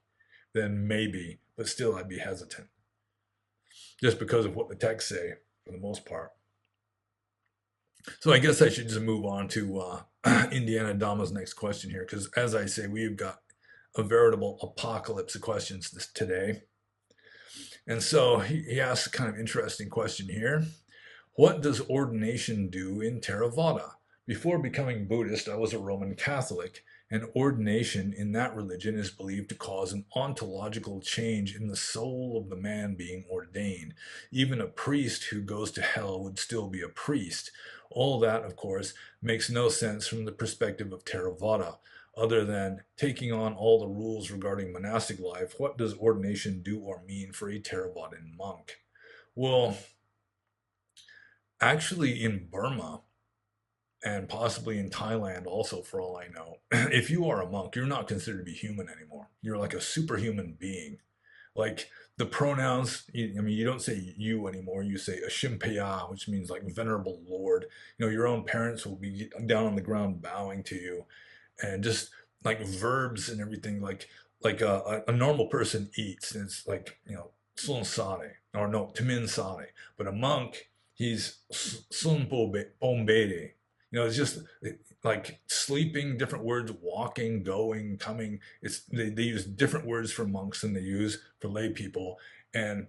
Then maybe, but still, I'd be hesitant just because of what the texts say for the most part. So I guess I should just move on to Indiana Dama's next question here, because as I say, we've got a veritable apocalypse of questions today. And so he asks a kind of interesting question here. What does ordination do in Theravada? Before becoming Buddhist, I was a Roman Catholic, and ordination in that religion is believed to cause an ontological change in the soul of the man being ordained. Even a priest who goes to hell would still be a priest. All that, of course, makes no sense from the perspective of Theravada. Other than taking on all the rules regarding monastic life, what does ordination do or mean for a Theravadan monk? Well, Actually, in Burma and possibly in Thailand, also, for all I know, if you are a monk, you're not considered to be human anymore. You're like a superhuman being. Like the pronouns, I mean, you don't say you anymore. You say Ashimpaya, which means like venerable Lord. You know, your own parents will be down on the ground bowing to you, and just like verbs and everything, like a normal person eats, and it's like, you know, sun sare, or no, timin sare. But a monk, he's sun bombere. You know, it's just like sleeping, different words, walking, going, coming. They use different words for monks than they use for lay people. And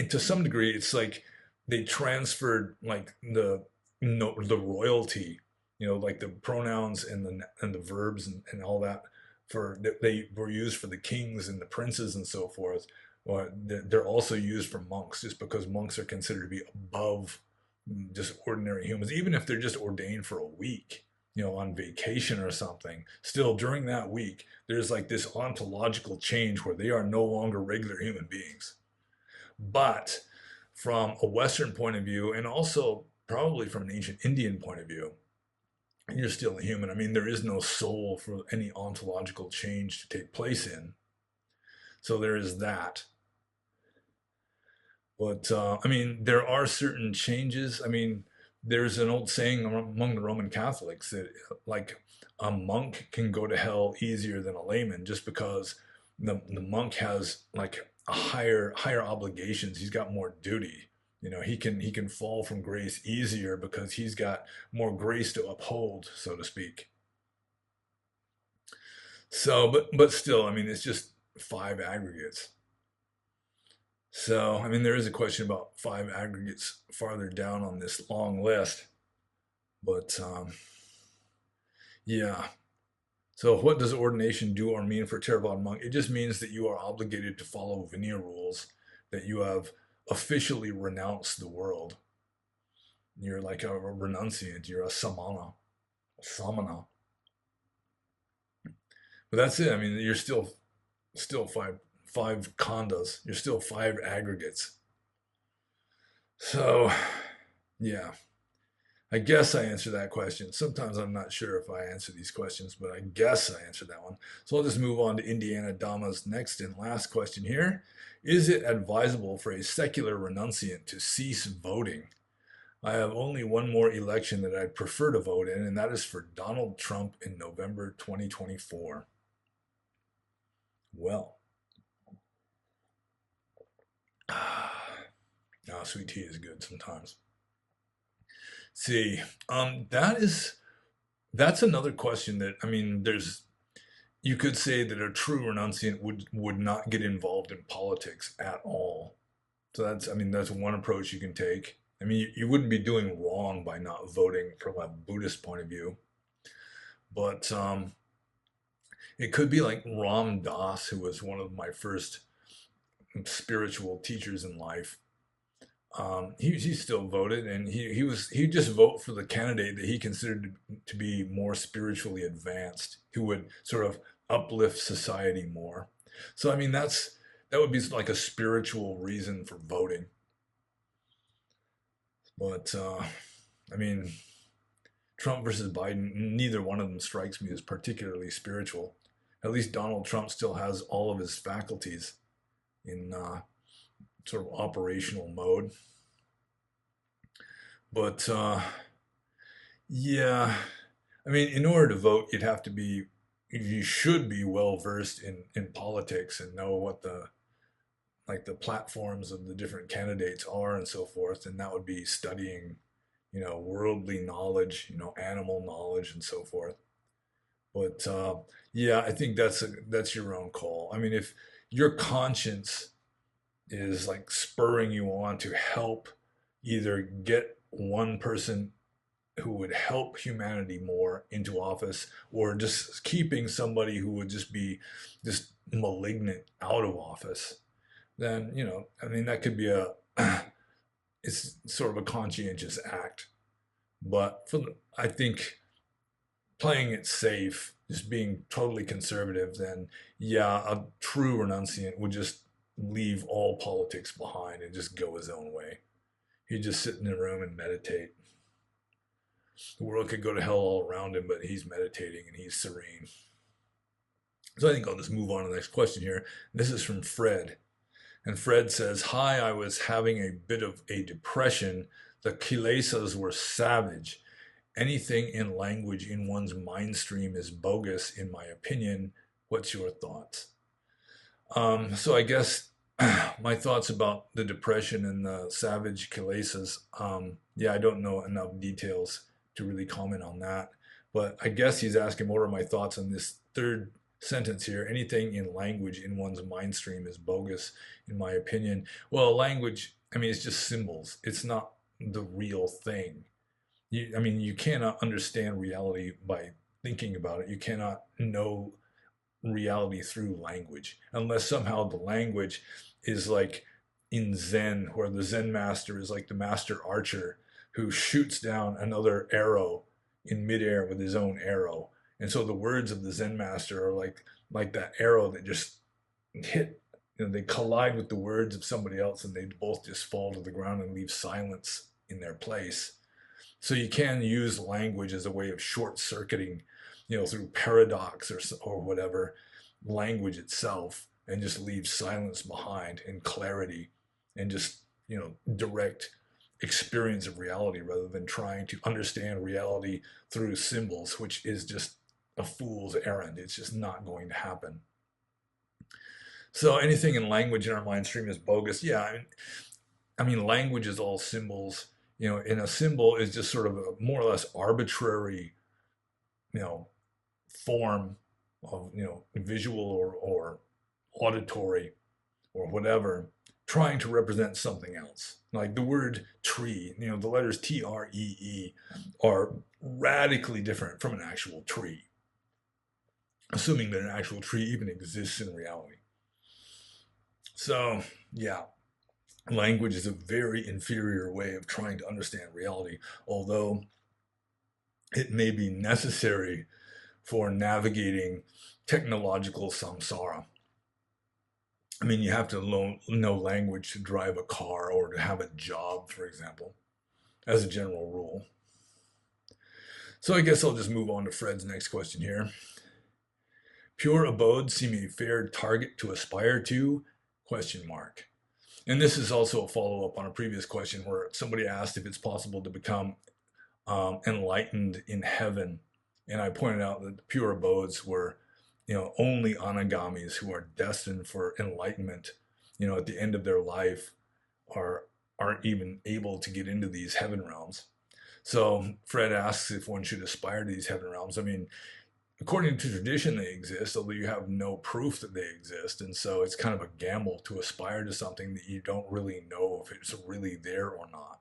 to some degree, it's like they transferred like the, no, the royalty, you know, like the pronouns and the verbs and all that, for that they were used for the kings and the princes and so forth. Or they're also used for monks, just because monks are considered to be above just ordinary humans, even if they're just ordained for a week, you know, on vacation or something. Still, during that week, there's like this ontological change where they are no longer regular human beings. But from a Western point of view, and also probably from an ancient Indian point of view, you're still a human. I mean, there is no soul for any ontological change to take place in. So there is that. But I mean, there are certain changes. I mean, there's an old saying among the Roman Catholics that like a monk can go to hell easier than a layman, just because the monk has like a higher obligations. He's got more duty. You know, he can fall from grace easier because he's got more grace to uphold, so to speak. So, but still, I mean, it's just five aggregates. So, I mean, there is a question about five aggregates farther down on this long list, but yeah. So, what does ordination do or mean for Theravada monk? It just means that you are obligated to follow Vinaya rules, that you have officially renounced the world. You're like a renunciant. You're a samana. But that's it. I mean, you're still five khandas. You're still five aggregates. So, yeah. I guess I answered that question. Sometimes I'm not sure if I answer these questions, but I guess I answered that one. So I'll just move on to Indiana Dama's next and last question here. Is it advisable for a secular renunciant to cease voting? I have only one more election that I'd prefer to vote in, and that is for Donald Trump in November 2024. Well, sweet tea is good sometimes. See, that is that's another question that, I mean, there's, you could say that a true renunciant would not get involved in politics at all. So that's, I mean, that's one approach you can take. I mean, you wouldn't be doing wrong by not voting from a Buddhist point of view, but it could be like Ram Dass, who was one of my first spiritual teachers in life. He still voted, and he just vote for the candidate that he considered to be more spiritually advanced, who would sort of uplift society more. So I mean, that would be like a spiritual reason for voting. But I mean, Trump versus Biden, neither one of them strikes me as particularly spiritual. At least Donald Trump still has all of his faculties in sort of operational mode. But yeah, I mean, in order to vote, you should be well versed in politics and know what the like the platforms of the different candidates are and so forth. And that would be studying, you know, worldly knowledge, you know, animal knowledge and so forth. But yeah, I think that's your own call. I mean, if your conscience is like spurring you on to help either get one person who would help humanity more into office, or just keeping somebody who would just be just malignant out of office, then, you know, I mean, that could be a it's sort of a conscientious act. But I think playing it safe, just being totally conservative, then yeah, a true renunciant would just leave all politics behind and just go his own way. He'd just sit in a room and meditate. The world could go to hell all around him, but he's meditating and he's serene. So I think I'll just move on to the next question here. This is from Fred. And Fred says, hi, I was having a bit of a depression. The kilesas were savage. Anything in language in one's mind stream is bogus, in my opinion. What's your thoughts? So I guess my thoughts about the depression and the savage kilesas, yeah, I don't know enough details to really comment on that. But I guess he's asking what are my thoughts on this third sentence here. Anything in language in one's mind stream is bogus, in my opinion. Well, language, I mean, it's just symbols. It's not the real thing. I mean, you cannot understand reality by thinking about it. You cannot know reality through language unless somehow the language is like in Zen, where the Zen master is like the master archer who shoots down another arrow in midair with his own arrow. And so the words of the Zen master are like that arrow that just hit, they collide with the words of somebody else and they both just fall to the ground and leave silence in their place. So you can use language as a way of short-circuiting, through paradox or whatever, language itself, and just leave silence behind and clarity and just, direct experience of reality rather than trying to understand reality through symbols, which is just a fool's errand. It's just not going to happen. So anything in language in our mind stream is bogus. Yeah, I mean language is all symbols. And a symbol is just sort of a more or less arbitrary, form of, visual or auditory or whatever, trying to represent something else. Like the word tree, the letters T-R-E-E are radically different from an actual tree, assuming that an actual tree even exists in reality. So, yeah, language is a very inferior way of trying to understand reality, although it may be necessary for navigating technological samsara. I mean, you have to know language to drive a car or to have a job, for example, as a general rule. So I guess I'll just move on to Fred's next question here. Pure abodes seem a fair target to aspire to? ? And this is also a follow-up on a previous question where somebody asked if it's possible to become enlightened in heaven. And I pointed out that the pure abodes were, only anagamis who are destined for enlightenment, at the end of their life aren't even able to get into these heaven realms. So Fred asks if one should aspire to these heaven realms. I mean, according to tradition, they exist, although you have no proof that they exist. And so it's kind of a gamble to aspire to something that you don't really know if it's really there or not.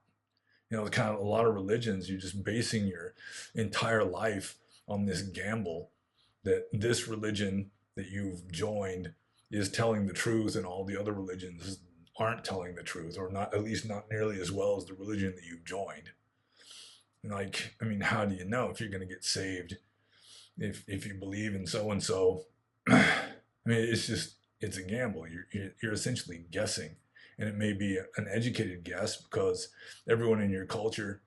Kind of a lot of religions, you're just basing your entire life on this gamble that this religion that you've joined is telling the truth and all the other religions aren't telling the truth, or not, at least not nearly as well as the religion that you've joined. Like, I mean, how do you know if you're going to get saved if you believe in so and so? I mean, it's a gamble. You're essentially guessing, and it may be an educated guess because everyone in your culture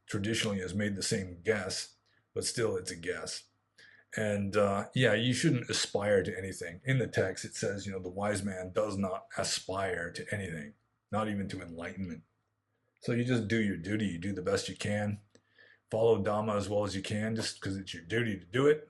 traditionally has made the same guess, but still it's a guess. And yeah, you shouldn't aspire to anything. In the text, it says, the wise man does not aspire to anything, not even to enlightenment. So you just do your duty. You do the best you can. Follow Dhamma as well as you can, just because it's your duty to do it.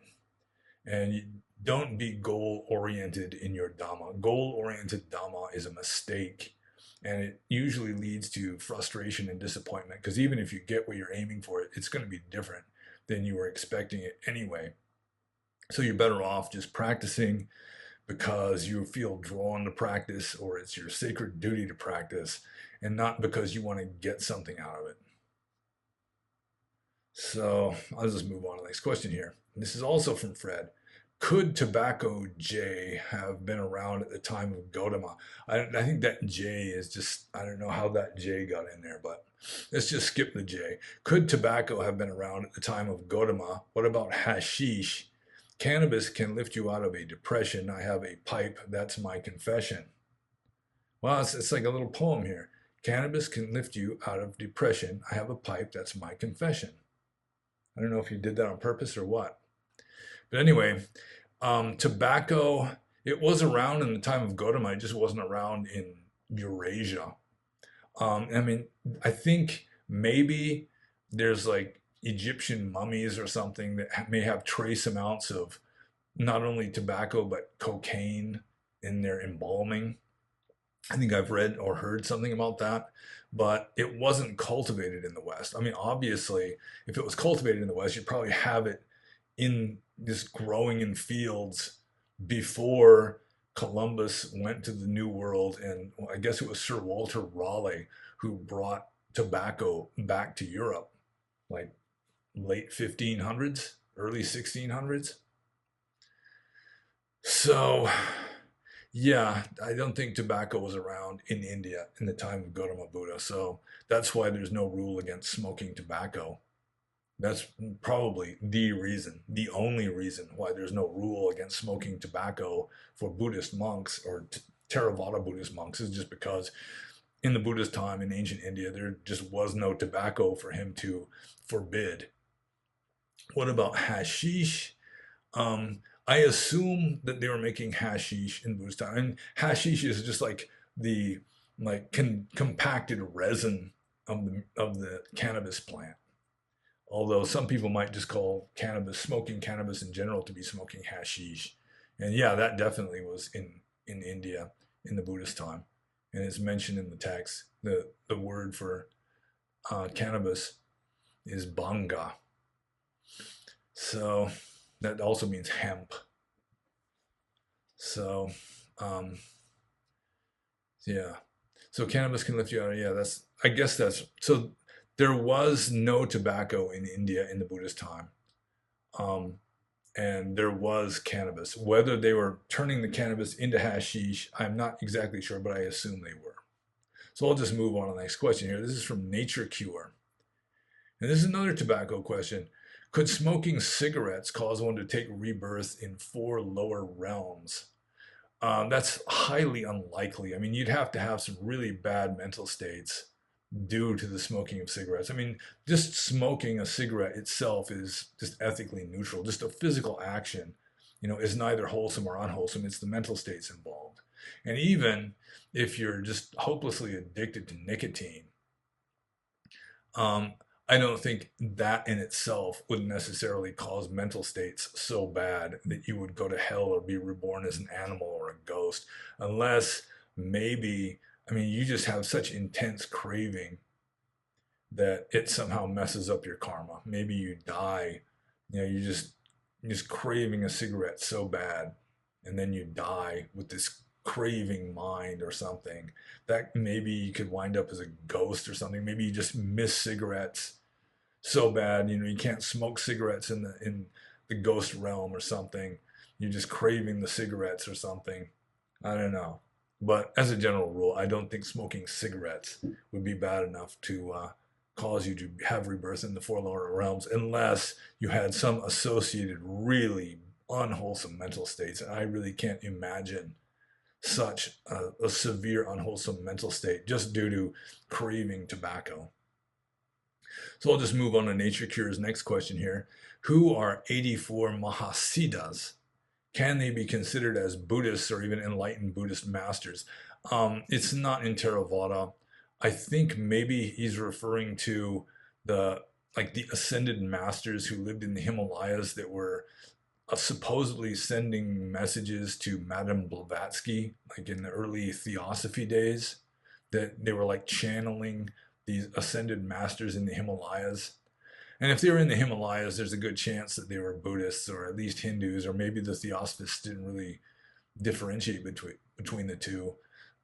And you don't be goal-oriented in your Dhamma. Goal-oriented Dhamma is a mistake. And it usually leads to frustration and disappointment, because even if you get what you're aiming for, it's going to be different than you were expecting it anyway. So you're better off just practicing because you feel drawn to practice, or it's your sacred duty to practice, and not because you want to get something out of it. So I'll just move on to the next question here. This is also from Fred. Could tobacco J have been around at the time of Gautama? I think that J is just, I don't know how that J got in there, but let's just skip the J. Could tobacco have been around at the time of Gautama? What about hashish? Cannabis can lift you out of a depression. I have a pipe. That's my confession. Well, it's like a little poem here. Cannabis can lift you out of depression. I have a pipe, that's my confession. I don't know if you did that on purpose or what. But anyway, tobacco, it was around in the time of Gotama, it just wasn't around in Eurasia. I mean, I think maybe there's like Egyptian mummies or something that may have trace amounts of not only tobacco but cocaine in their embalming. I think I've read or heard something about that, but it wasn't cultivated in the West. I mean, obviously, if it was cultivated in the West, you'd probably have it in this growing in fields before Columbus went to the New World. And I guess it was Sir Walter Raleigh who brought tobacco back to Europe, like late 1500s, early 1600s. So, yeah, I don't think tobacco was around in India in the time of Gautama Buddha. So that's why there's no rule against smoking tobacco. That's probably the reason, the only reason why there's no rule against smoking tobacco for Buddhist monks or Theravada Buddhist monks is just because in the Buddhist time in ancient India, there just was no tobacco for him to forbid. What about hashish? I assume that they were making hashish in Buddhist time. And hashish is just like the compacted resin of the cannabis plant. Although some people might just call cannabis, smoking cannabis in general, to be smoking hashish. And yeah, that definitely was in India in the Buddhist time. And it's mentioned in the text. The word for cannabis is banga. So that also means hemp. So, um, yeah. So cannabis can lift you out. Yeah, I guess that's, so there was no tobacco in India in the Buddhist time. Um, and there was cannabis. Whether they were turning the cannabis into hashish, I'm not exactly sure, but I assume they were. So I'll just move on to the next question here. This is from Nature Cure. And this is another tobacco question. Could smoking cigarettes cause one to take rebirth in four lower realms? That's highly unlikely. I mean, you'd have to have some really bad mental states due to the smoking of cigarettes. I mean, just smoking a cigarette itself is just ethically neutral. Just a physical action, is neither wholesome or unwholesome. It's the mental states involved. And even if you're just hopelessly addicted to nicotine, um, I don't think that in itself would necessarily cause mental states so bad that you would go to hell or be reborn as an animal or a ghost, unless maybe, I mean, you just have such intense craving that it somehow messes up your karma. Maybe you die, you're just craving a cigarette so bad, and then you die with this craving mind or something. That maybe you could wind up as a ghost or something. Maybe you just miss cigarettes so bad, you can't smoke cigarettes in the ghost realm or something. You're just craving the cigarettes or something. I don't know. But as a general rule, I don't think smoking cigarettes would be bad enough to cause you to have rebirth in the four lower realms unless you had some associated really unwholesome mental states. And I really can't imagine such a severe unwholesome mental state just due to craving tobacco. So I'll just move on to Nature Cure's next question here. Who are 84 Mahasiddhas? Can they be considered as Buddhists or even enlightened Buddhist masters? It's not in Theravada. I think maybe he's referring to the ascended masters who lived in the Himalayas that were supposedly sending messages to Madame Blavatsky, like in the early Theosophy days, that they were like channeling these ascended masters in the Himalayas. And if they were in the Himalayas, there's a good chance that they were Buddhists or at least Hindus, or maybe the Theosophists didn't really differentiate between the two.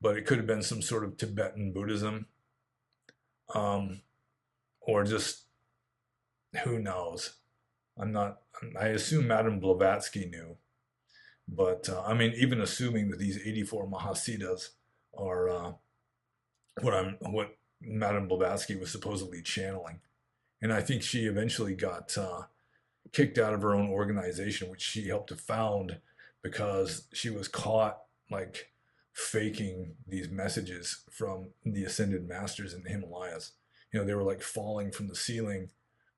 But it could have been some sort of Tibetan Buddhism, um, or just who knows. I'm not. I assume Madame Blavatsky knew, but I mean, even assuming that these 84 Mahasiddhas are what Madame Blavatsky was supposedly channeling. And I think she eventually got kicked out of her own organization, which she helped to found because she was caught like faking these messages from the ascended masters in the Himalayas. They were like falling from the ceiling,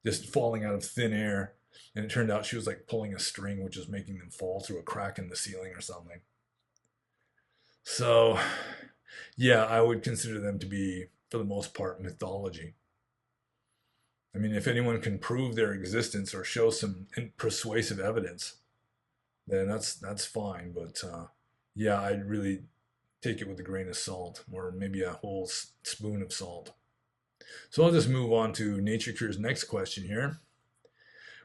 just falling out of thin air. And it turned out she was like pulling a string, which was making them fall through a crack in the ceiling or something. So, yeah, I would consider them to be, for the most part, mythology. I mean, if anyone can prove their existence or show some persuasive evidence, then that's fine. But yeah, I'd really take it with a grain of salt, or maybe a whole spoon of salt. So I'll just move on to Nature Cure's next question here.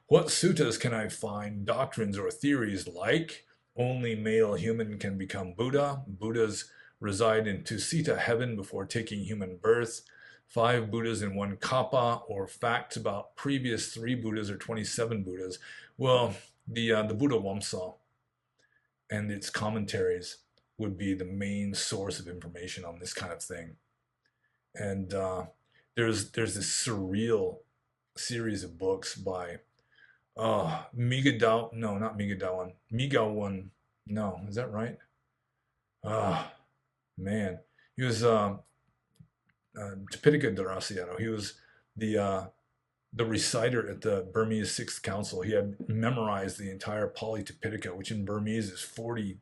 What suttas can I find doctrines or theories like only male human can become Buddha, Buddhas reside in Tusita heaven before taking human birth, 5 Buddhas in 1 kappa, or facts about previous 3 Buddhas or 27 Buddhas? Well, the Buddha Wamsa and its commentaries would be the main source of information on this kind of thing. And there's this surreal series of books by Miga no, not Miga Dawan, Migawan, no, is that right? Ah, man, he was Tipitaka Dharasayano. He was the reciter at the Burmese Sixth Council. He had memorized the entire Pali Tipitaka, which in Burmese is 40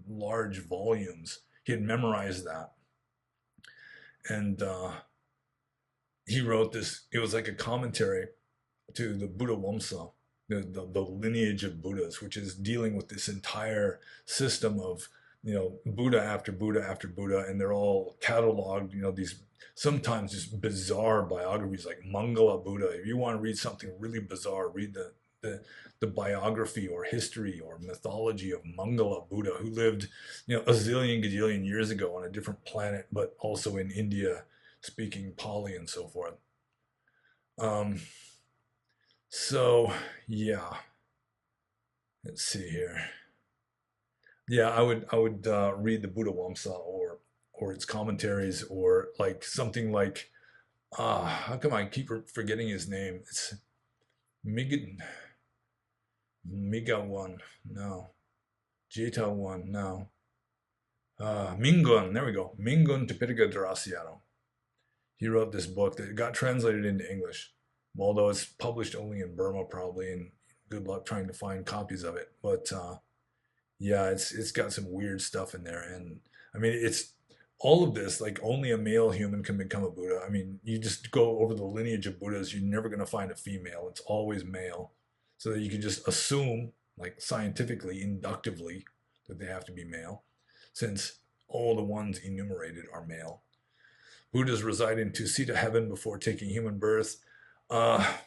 large volumes. He had memorized that, and he wrote this. It was like a commentary to the Buddha Wamsa, the lineage of Buddhas, which is dealing with this entire system of Buddha after Buddha after Buddha, and they're all cataloged. These sometimes just bizarre biographies like Mangala Buddha. If you want to read something really bizarre, read the biography or history or mythology of Mangala Buddha, who lived a zillion gajillion years ago on a different planet, but also in India, speaking Pali and so forth. So yeah, let's see here. Yeah, I would read the Buddha Wamsa or its commentaries, or like something like how come I keep forgetting his name? It's Mig Miga one, no. Jeta one, no. Mingun, there we go. Mingun Tipitaka Dharasayano. He wrote this book that got translated into English, although it's published only in Burma probably, and good luck trying to find copies of it. But yeah, it's got some weird stuff in there, and I mean it's all of this like only a male human can become a Buddha. I mean, you just go over the lineage of Buddhas, you're never going to find a female. It's always male, so that you can just assume, like scientifically, inductively, that they have to be male, since all the ones enumerated are male. Buddhas reside in Tusita heaven before taking human birth. I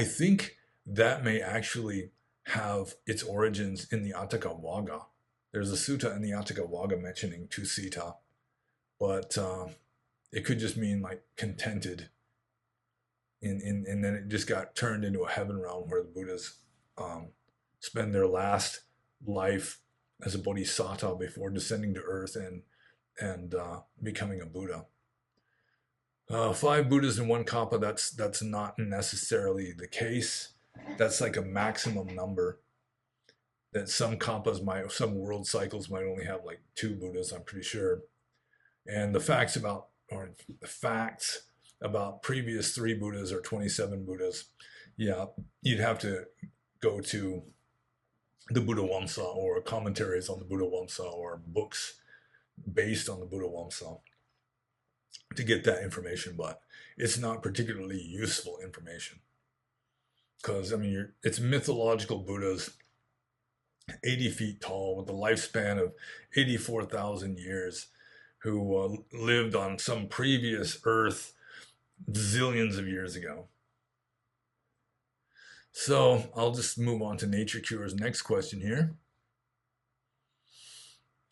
think that may actually have its origins in the Atthaka Vagga. There's a sutta in the Atthaka Vagga mentioning Tusita, but it could just mean like contented, and then it just got turned into a heaven realm where the Buddhas spend their last life as a bodhisattva before descending to earth and becoming a Buddha. 5 Buddhas in 1 kappa, that's not necessarily the case. That's like a maximum number. That some world cycles might only have like 2 Buddhas, I'm pretty sure. And the facts about previous 3 Buddhas or 27 Buddhas, yeah, you'd have to go to the Buddha Wamsa or commentaries on the Buddha Wamsa or books based on the Buddha Wamsa to get that information, but it's not particularly useful information, because I mean it's mythological Buddhas 80 feet tall with a lifespan of 84,000 years who lived on some previous earth zillions of years ago. So I'll just move on to Nature Cure's next question here.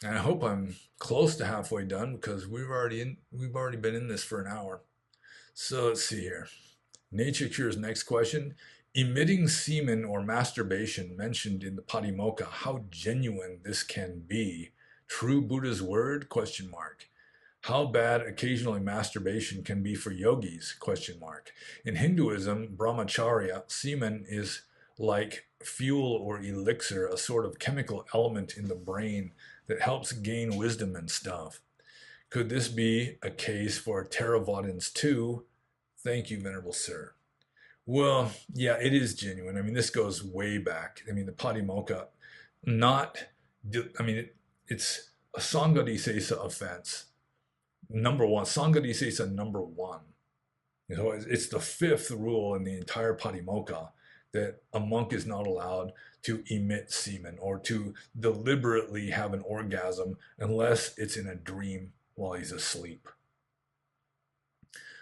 And I hope I'm close to halfway done, because we've already been in this for an hour. So let's see here. Nature Cure's next question. Emitting semen or masturbation mentioned in the Patimokkha, how genuine this can be. True Buddha's word? Question mark. How bad occasionally masturbation can be for yogis? Question mark. In Hinduism, brahmacharya, semen is like fuel or elixir, a sort of chemical element in the brain that helps gain wisdom and stuff. Could this be a case for Theravadins too? Thank you, Venerable Sir. Well, yeah, it is genuine. I mean, this goes way back. I mean, the Patimokkha, not, I mean, it's a Sanghadisesa offense. Number one, Sanghadisesa number one. You know, it's the fifth rule in the entire Patimokkha that a monk is not allowed to emit semen or to deliberately have an orgasm unless it's in a dream while he's asleep.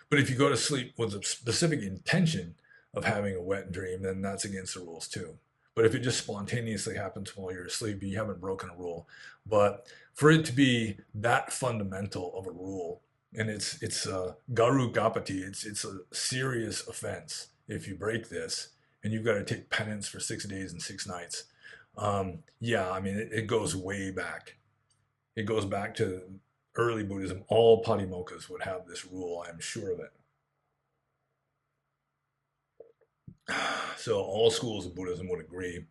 But if you go to sleep with a specific intention of having a wet dream, then that's against the rules too. But if it just spontaneously happens while you're asleep, you haven't broken a rule. But for it to be that fundamental of a rule, and it's garu gapati, it's a serious offense if you break this, and you've got to take penance for 6 days and 6 nights. Yeah, I mean it goes way back. It goes back to early Buddhism. All Patimokkha's would have this rule. I'm sure of it. So all schools of Buddhism would agree.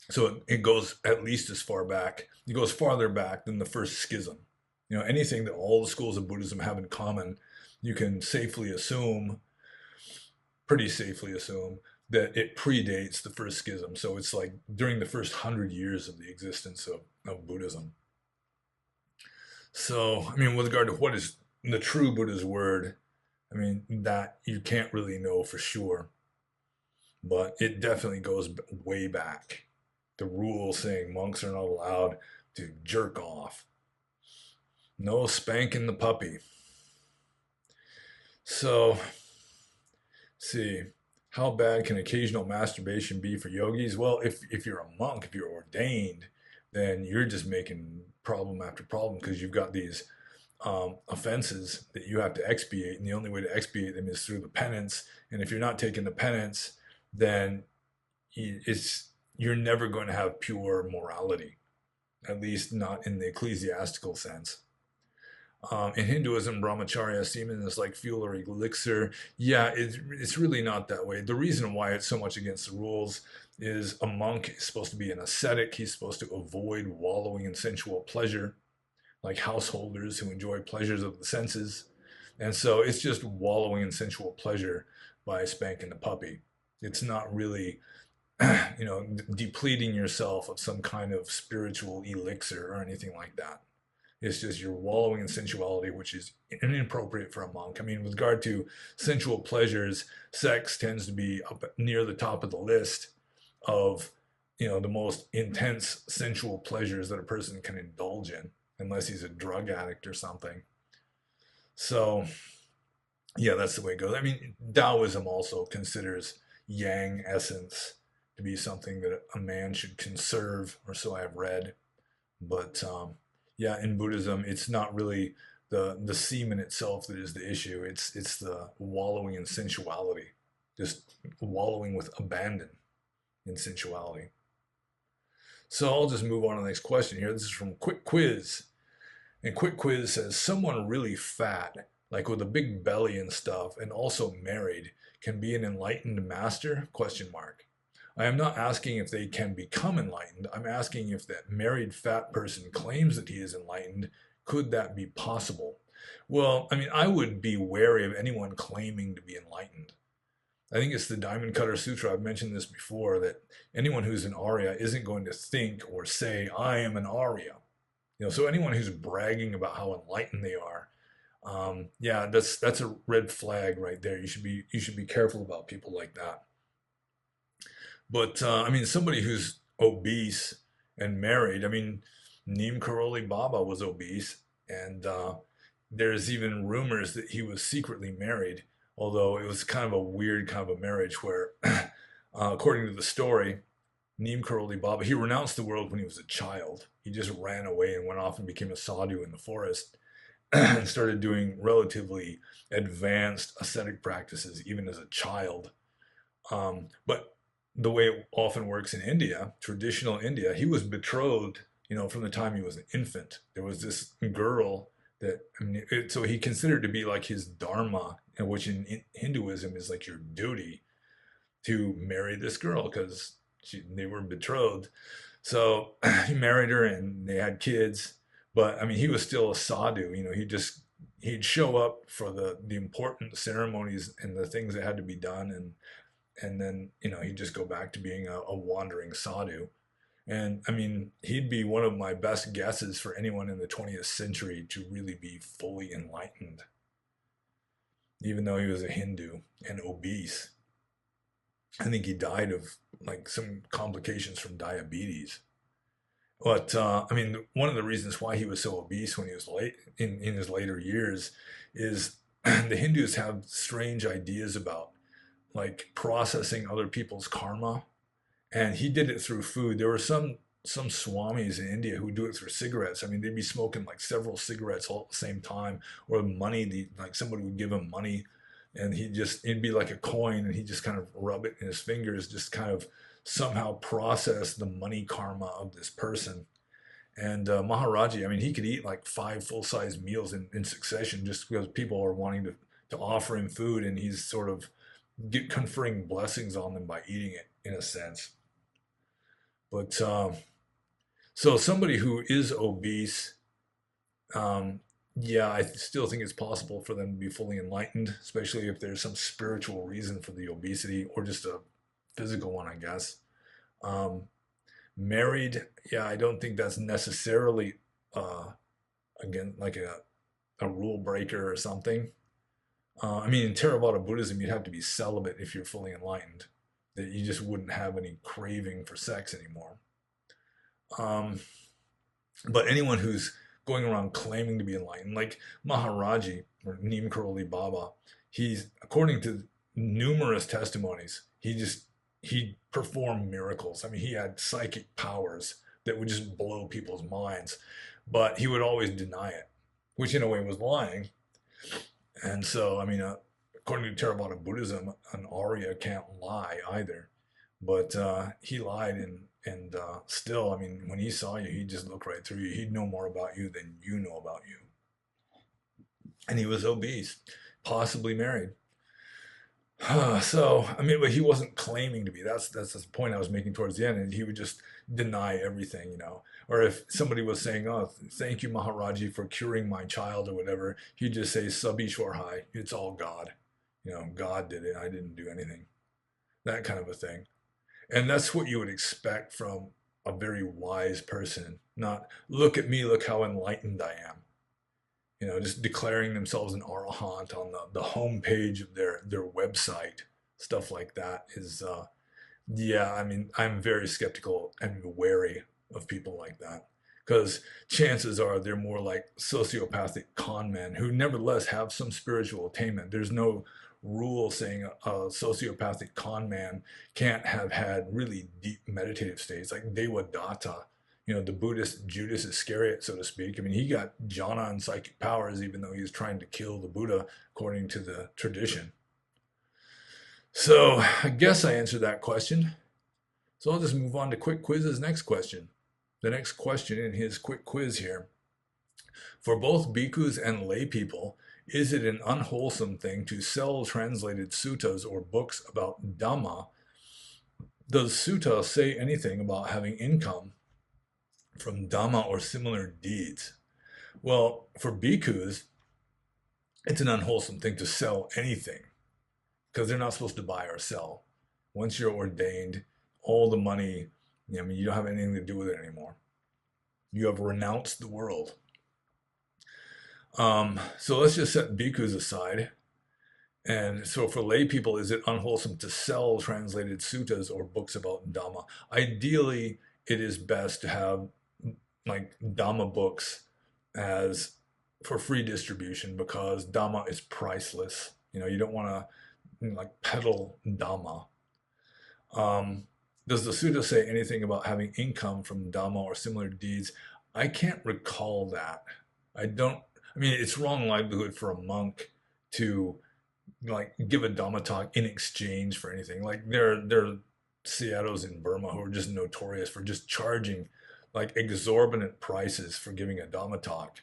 So it goes at least as far back. It goes farther back than the first schism. You know, anything that all the schools of Buddhism have in common, you can safely assume, pretty safely assume, that it predates the first schism. So it's like during the first 100 years of the existence of Buddhism. So, I mean, with regard to what is the true Buddha's word, I mean, that you can't really know for sure. But it definitely goes way back. The rule saying monks are not allowed to jerk off. No spanking the puppy. So, see, how bad can occasional masturbation be for yogis? Well, if you're a monk, if you're ordained, then you're just making problem after problem because you've got these offenses that you have to expiate, and the only way to expiate them is through the penance. And if you're not taking the penance, then you're never going to have pure morality, at least not in the ecclesiastical sense. In Hinduism, brahmacharya semen is like fuel or elixir. Yeah, it's really not that way. The reason why it's so much against the rules is a monk is supposed to be an ascetic. He's supposed to avoid wallowing in sensual pleasure, like householders who enjoy pleasures of the senses. And so it's just wallowing in sensual pleasure by spanking the puppy. It's not really, depleting yourself of some kind of spiritual elixir or anything like that. It's just you're wallowing in sensuality, which is inappropriate for a monk. I mean, with regard to sensual pleasures, sex tends to be up near the top of the list of, the most intense sensual pleasures that a person can indulge in, unless he's a drug addict or something. So, yeah, that's the way it goes. I mean, Taoism also considers yang essence to be something that a man should conserve, or so I've read. But yeah, in Buddhism, it's not really the semen itself that is the issue. It's the wallowing in sensuality, just wallowing with abandon in sensuality. So I'll just move on to the next question here. This is from Quick Quiz. And Quick Quiz says, someone really fat, like with a big belly and stuff, and also married, can be an enlightened master? Question mark. I am not asking if they can become enlightened. I'm asking if that married fat person claims that he is enlightened. Could that be possible? Well, I mean, I would be wary of anyone claiming to be enlightened. I think it's the Diamond Cutter Sutra. I've mentioned this before, that anyone who's an Arya isn't going to think or say, I am an Arya. So anyone who's bragging about how enlightened they are, yeah, that's a red flag right there. You should be careful about people like that. But I mean, somebody who's obese and married. I mean, Neem Karoli Baba was obese, and there's even rumors that he was secretly married. Although it was kind of a weird kind of a marriage where, according to the story, Neem Karoli Baba, he renounced the world when he was a child. He just ran away and went off and became a sadhu in the forest and started doing relatively advanced ascetic practices even as a child. But the way it often works in India, traditional India, he was betrothed, from the time he was an infant. There was this girl that, I mean, so he considered to be like his dharma, which in Hinduism is like your duty to marry this girl because they were betrothed. So he married her and they had kids. But I mean, he was still a sadhu. He'd show up for the important ceremonies and the things that had to be done, and then he'd just go back to being a wandering sadhu. And I mean, he'd be one of my best guesses for anyone in the 20th century to really be fully enlightened, even though he was a Hindu and obese. I think he died of like some complications from diabetes. But I mean, one of the reasons why he was so obese when he was late in his later years is the Hindus have strange ideas about like processing other people's karma, and he did it through food. There were some swamis in India who do it through cigarettes. I mean, they'd be smoking like several cigarettes all at the same time, or money. Like somebody would give him money, and it'd be like a coin, and he just kind of rub it in his fingers, just kind of somehow process the money karma of this person. And Maharaji, I mean, he could eat like five full-size meals in succession just because people are wanting to offer him food, and he's sort of conferring blessings on them by eating it in a sense. But so somebody who is obese, um, yeah, I still think it's possible for them to be fully enlightened, especially if there's some spiritual reason for the obesity or just a physical one, I guess. Um, Married, yeah, I don't think that's necessarily uh, again like a rule breaker or something. I mean, in Theravada Buddhism, you'd have to be celibate if you're fully enlightened. That you just wouldn't have any craving for sex anymore. Um, but anyone who's going around claiming to be enlightened, like Maharaji or Neem Karoli Baba, he's according to numerous testimonies, he performed miracles. I mean, he had psychic powers that would just blow people's minds, but he would always deny it, which in a way was lying. And so, I mean, according to Theravada Buddhism, an Arya can't lie either. But he lied, and still, I mean, when he saw you, he'd just look right through you. He'd know more about you than you know about you. And he was obese, possibly married. So, I mean, but he wasn't claiming to be. That's the point I was making towards the end. And he would just deny everything, Or if somebody was saying, "Oh, thank you, Maharaji, for curing my child," or whatever, he'd just say, "Sabishwar Hai, it's all God. God did it. I didn't do anything." That kind of a thing. And that's what you would expect from a very wise person. Not, "Look at me, look how enlightened I am." Just declaring themselves an arahant on the homepage of their website. Stuff like that is, yeah, I mean, I'm very skeptical and wary of people like that. Because chances are they're more like sociopathic con men who nevertheless have some spiritual attainment. There's no rule saying a sociopathic con man can't have had really deep meditative states like Devadatta, the Buddhist Judas Iscariot, so to speak. I mean, he got jhana and psychic powers even though he was trying to kill the Buddha, according to the tradition. So I guess I answered that question. So I'll just move on to Quick Quiz's next question. The next question in his quick quiz here. For both bhikkhus and lay people, is it an unwholesome thing to sell translated suttas or books about Dhamma? Does sutta say anything about having income from Dhamma or similar deeds? Well, for bhikkhus, it's an unwholesome thing to sell anything because they're not supposed to buy or sell. Once you're ordained, all the money, I mean, you don't have anything to do with it anymore. You have renounced the world. So let's just set bhikkhus aside. And so for lay people, is it unwholesome to sell translated suttas or books about Dhamma? Ideally, it is best to have like Dhamma books as for free distribution because Dhamma is priceless. You don't want to like peddle Dhamma. Does the sutta say anything about having income from Dhamma or similar deeds? I can't recall that. I don't. I mean, it's wrong livelihood for a monk to like give a Dhamma talk in exchange for anything. Like there are Seatos in Burma who are just notorious for just charging like exorbitant prices for giving a Dhamma talk.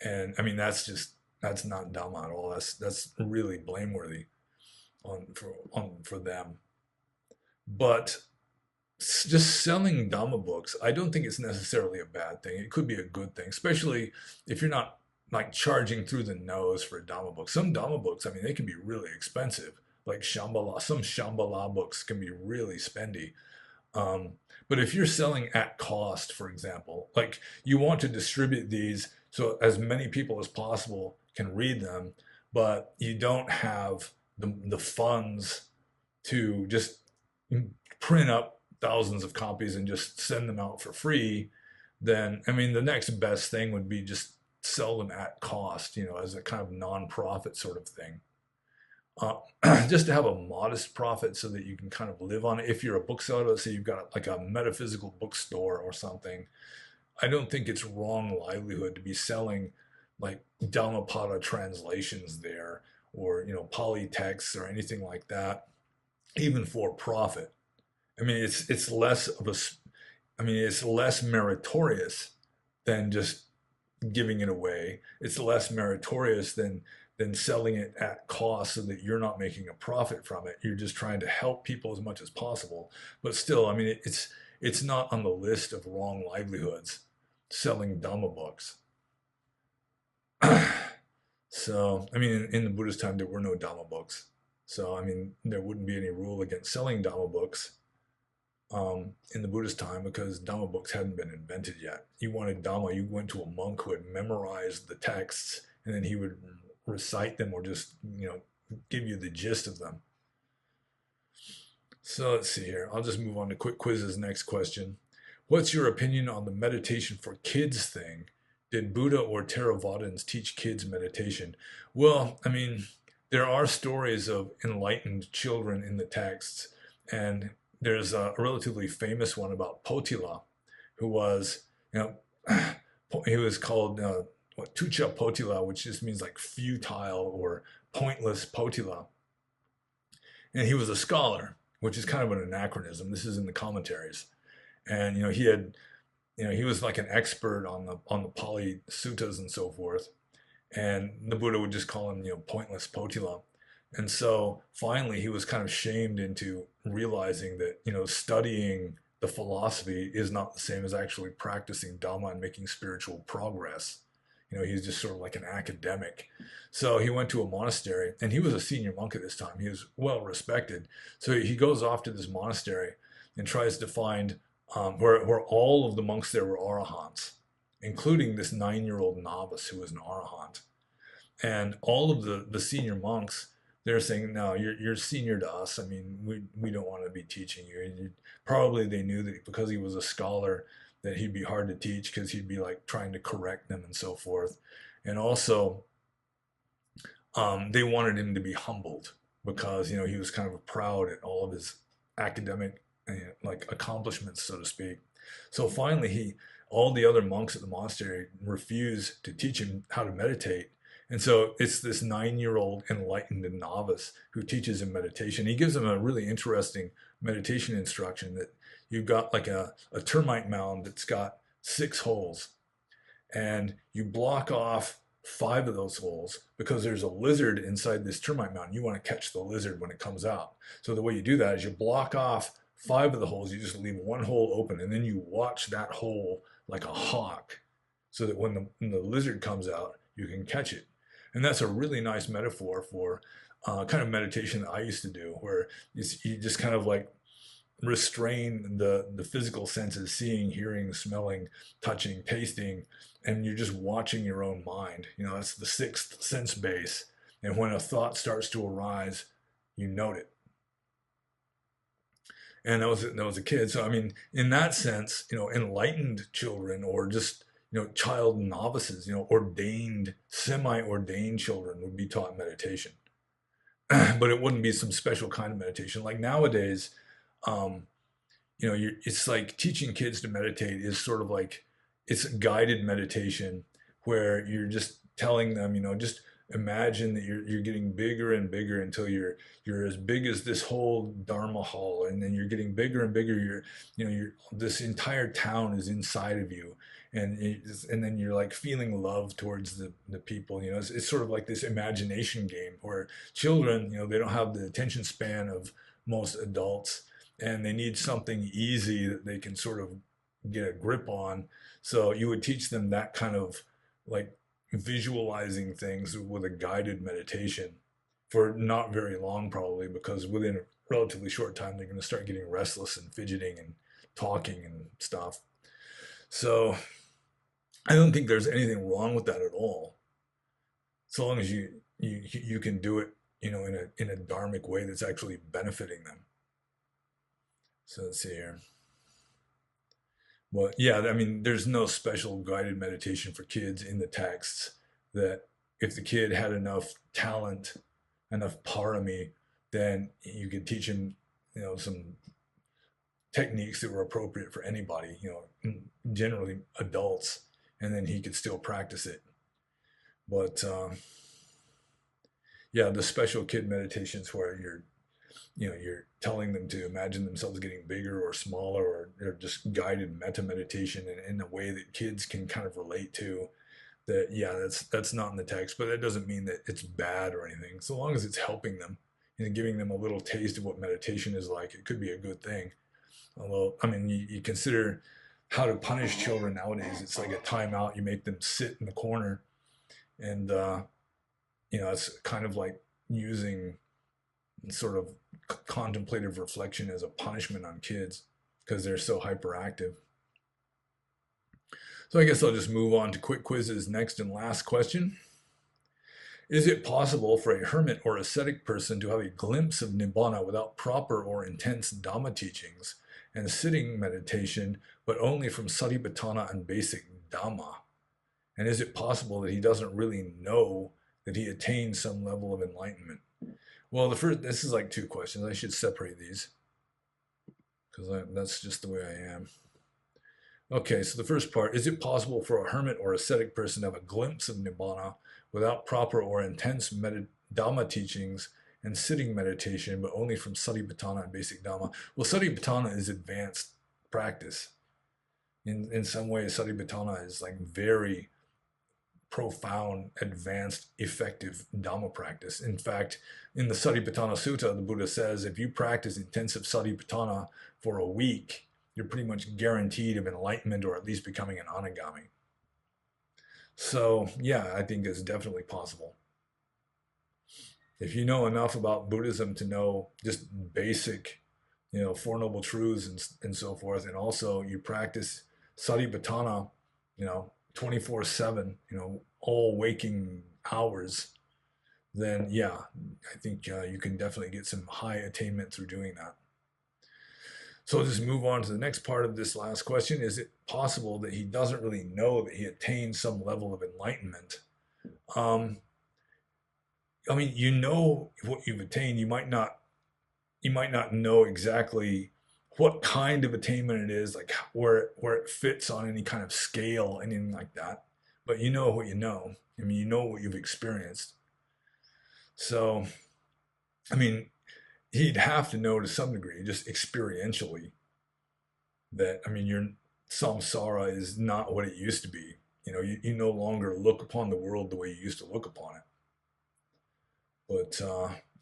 And I mean that's not Dhamma at all. That's really blameworthy for them. But just selling Dhamma books, I don't think it's necessarily a bad thing. It could be a good thing, especially if you're not like charging through the nose for a Dhamma book. Some Dhamma books, I mean, they can be really expensive. Like Shambhala, some Shambhala books can be really spendy. Um, but if you're selling at cost, for example, like you want to distribute these so as many people as possible can read them, but you don't have the funds to just print up thousands of copies and just send them out for free, then I mean the next best thing would be just sell them at cost, as a kind of non-profit sort of thing. Just to have a modest profit so that you can kind of live on it. If you're a bookseller, let's say you've got like a metaphysical bookstore or something, I don't think it's wrong livelihood to be selling like Dhammapada translations there, or Pali texts or anything like that, even for profit. I mean, it's less of a, I mean, it's less meritorious than just giving it away. It's less meritorious than selling it at cost so that you're not making a profit from it. You're just trying to help people as much as possible. But still, I mean, it's not on the list of wrong livelihoods selling Dhamma books. So, I mean, in the Buddhist time, there were no Dhamma books. So, I mean, there wouldn't be any rule against selling Dhamma books in the Buddhist time because Dhamma books hadn't been invented yet. You wanted Dhamma, you went to a monk who had memorized the texts, and then he would recite them or just, give you the gist of them. So let's see here. I'll just move on to quick quizzes. Next question. What's your opinion on the meditation for kids thing? Did Buddha or Theravadins teach kids meditation? Well, I mean, there are stories of enlightened children in the texts, and there's a relatively famous one about Potila, who was, he was called Tucha Potila, which just means like futile or pointless Potila. And he was a scholar, which is kind of an anachronism. This is in the commentaries. And, he was like an expert on the Pali suttas and so forth. And the Buddha would just call him, pointless Potila. And so finally, he was kind of shamed into realizing that, studying the philosophy is not the same as actually practicing Dhamma and making spiritual progress. He's just sort of like an academic. So he went to a monastery, and he was a senior monk at this time. He was well respected. So he goes off to this monastery and tries to find where all of the monks there were arahants, including this 9-year-old novice who was an arahant. And all of the senior monks, they're saying, no, you're senior to us. I mean, we don't want to be teaching you. Probably they knew that because he was a scholar, that he'd be hard to teach because he'd be like trying to correct them and so forth. And also, they wanted him to be humbled because he was kind of proud at all of his academic like accomplishments, so to speak. So finally, all the other monks at the monastery refuse to teach him how to meditate. And so it's this 9-year-old enlightened novice who teaches him meditation. He gives him a really interesting meditation instruction that you've got like a termite mound that's got 6 holes, and you block off 5 of those holes because there's a lizard inside this termite mound. You want to catch the lizard when it comes out. So the way you do that is you block off 5 of the holes, you just leave 1 hole open, and then you watch that hole like a hawk so that when the lizard comes out, you can catch it. And that's a really nice metaphor for kind of meditation that I used to do, where you just kind of like restrain the physical senses, seeing, hearing, smelling, touching, tasting, and you're just watching your own mind. That's the 6th sense base. And when a thought starts to arise, you note it. And that was a kid. So I mean, in that sense, enlightened children or just child novices, ordained, semi-ordained children would be taught meditation, but it wouldn't be some special kind of meditation like nowadays. um, it's like teaching kids to meditate is sort of like it's guided meditation where you're just telling them, just imagine that you're getting bigger and bigger until you're as big as this whole Dharma hall, and then you're getting bigger and bigger. You're this entire town is inside of you, and then you're like feeling love towards the people. It's sort of like this imagination game where children, they don't have the attention span of most adults, and they need something easy that they can sort of get a grip on. So you would teach them that kind of like visualizing things with a guided meditation for not very long, probably, because within a relatively short time, they're going to start getting restless and fidgeting and talking and stuff. So I don't think there's anything wrong with that at all, so long as you can do it, in a dharmic way that's actually benefiting them. So let's see here. Well, yeah, I mean, there's no special guided meditation for kids in the texts. That if the kid had enough talent, enough parami, then you could teach him, some techniques that were appropriate for anybody, generally adults, and then he could still practice it. But yeah, the special kid meditations where you're telling them to imagine themselves getting bigger or smaller, or they're just guided meta meditation in a way that kids can kind of relate to. That, yeah, that's not in the text, but that doesn't mean that it's bad or anything. So long as it's helping them and giving them a little taste of what meditation is like, it could be a good thing. Although, I mean, you consider how to punish children nowadays. It's like a timeout. You make them sit in the corner, and it's kind of like using sort of contemplative reflection as a punishment on kids because they're so hyperactive. So I guess I'll just move on to quick quizzes next and last question. Is it possible for a hermit or ascetic person to have a glimpse of Nibbana without proper or intense Dhamma teachings and sitting meditation, but only from Satipatthana and basic Dhamma? And is it possible that he doesn't really know that he attained some level of enlightenment? Well, this is like two questions. I should separate these because that's just the way I am. Okay, so the first part, is it possible for a hermit or ascetic person to have a glimpse of Nibbana without proper or intense Dhamma teachings and sitting meditation, but only from Satipatthana and basic Dhamma? Well, Satipatthana is advanced practice. In some ways, Satipatthana is like very profound, advanced, effective Dhamma practice. In fact, in the Satipatthana Sutta, the Buddha says if you practice intensive Satipatthana for a week, you're pretty much guaranteed of enlightenment or at least becoming an anagami. So, yeah, I think it's definitely possible. If you know enough about Buddhism to know just basic, Four Noble Truths and so forth, and also you practice Satipatthana, 24/7, all waking hours, then yeah, I think you can definitely get some high attainment through doing that. So I'll just move on to the next part of this last question. Is it possible that he doesn't really know that he attained some level of enlightenment? I mean, you know what you've attained. You might not know exactly what kind of attainment it is, like where it fits on any kind of scale, anything like that. But you know what you know. I mean, you know what you've experienced. So, I mean, he'd have to know to some degree, just experientially, that, I mean, your samsara is not what it used to be. You no longer look upon the world the way you used to look upon it. But,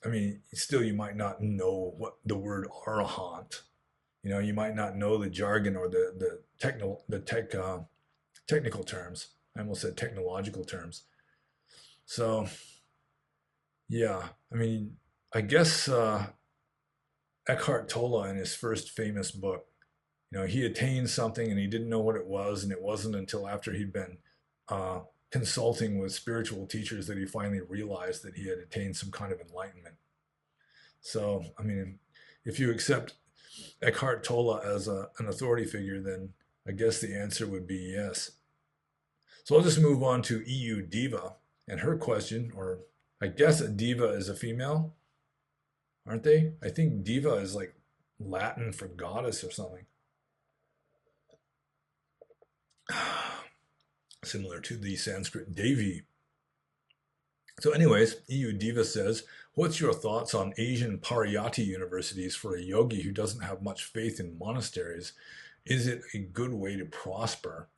I mean, still, you might not know what the word arahant, you might not know the jargon or the technical terms. I almost said technological terms. So, yeah, I mean, I guess Eckhart Tolle in his first famous book, he attained something and he didn't know what it was, and it wasn't until after he'd been consulting with spiritual teachers that he finally realized that he had attained some kind of enlightenment. So, I mean, if you accept Eckhart Tolle as an authority figure, then I guess the answer would be yes. So I'll just move on to EU Diva and her question, or I guess a diva is a female, aren't they? I think diva is like Latin for goddess or something. Similar to the Sanskrit Devi. So anyways, EU Diva says, what's your thoughts on Asian Pariyatti universities for a yogi who doesn't have much faith in monasteries? Is it a good way to prosper?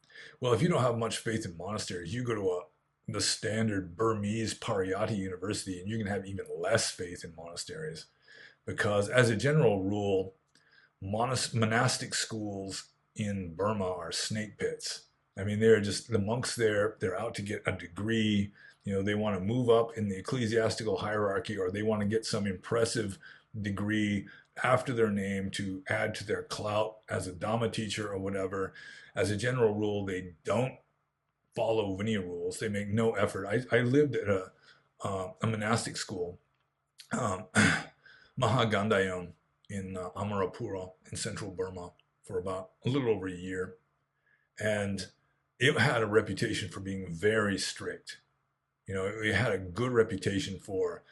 Well, if you don't have much faith in monasteries, you go to the standard Burmese Pariyatti university and you can have even less faith in monasteries. Because as a general rule, monastic schools in Burma are snake pits. I mean, they're just the monks there, they're out to get a degree. You know, they want to move up in the ecclesiastical hierarchy, or they want to get some impressive degree after their name to add to their clout as a Dhamma teacher or whatever. As a general rule, they don't follow Vinaya rules. They make no effort. I lived at a monastic school, um, Mahagandhayon in Amarapura in central Burma for about a little over a year. And it had a reputation for being very strict. You know, it had a good reputation for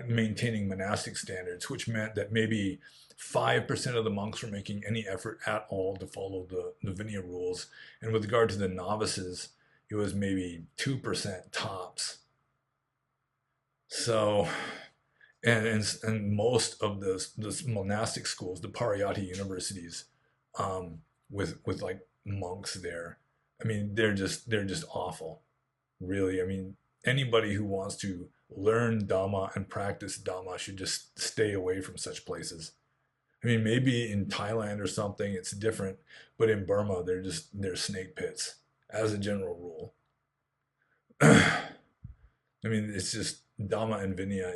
maintaining monastic standards, which meant that maybe 5% of the monks were making any effort at all to follow the Vinaya rules. And with regard to the novices, it was maybe 2% tops. So, and most of the monastic schools, the Pariyatti universities, with like monks there, I mean, they're just awful, really. I mean, anybody who wants to learn Dhamma and practice Dhamma should just stay away from such places. I mean, maybe in Thailand or something it's different, but in Burma they're snake pits as a general rule. I mean, it's just Dhamma and Vinaya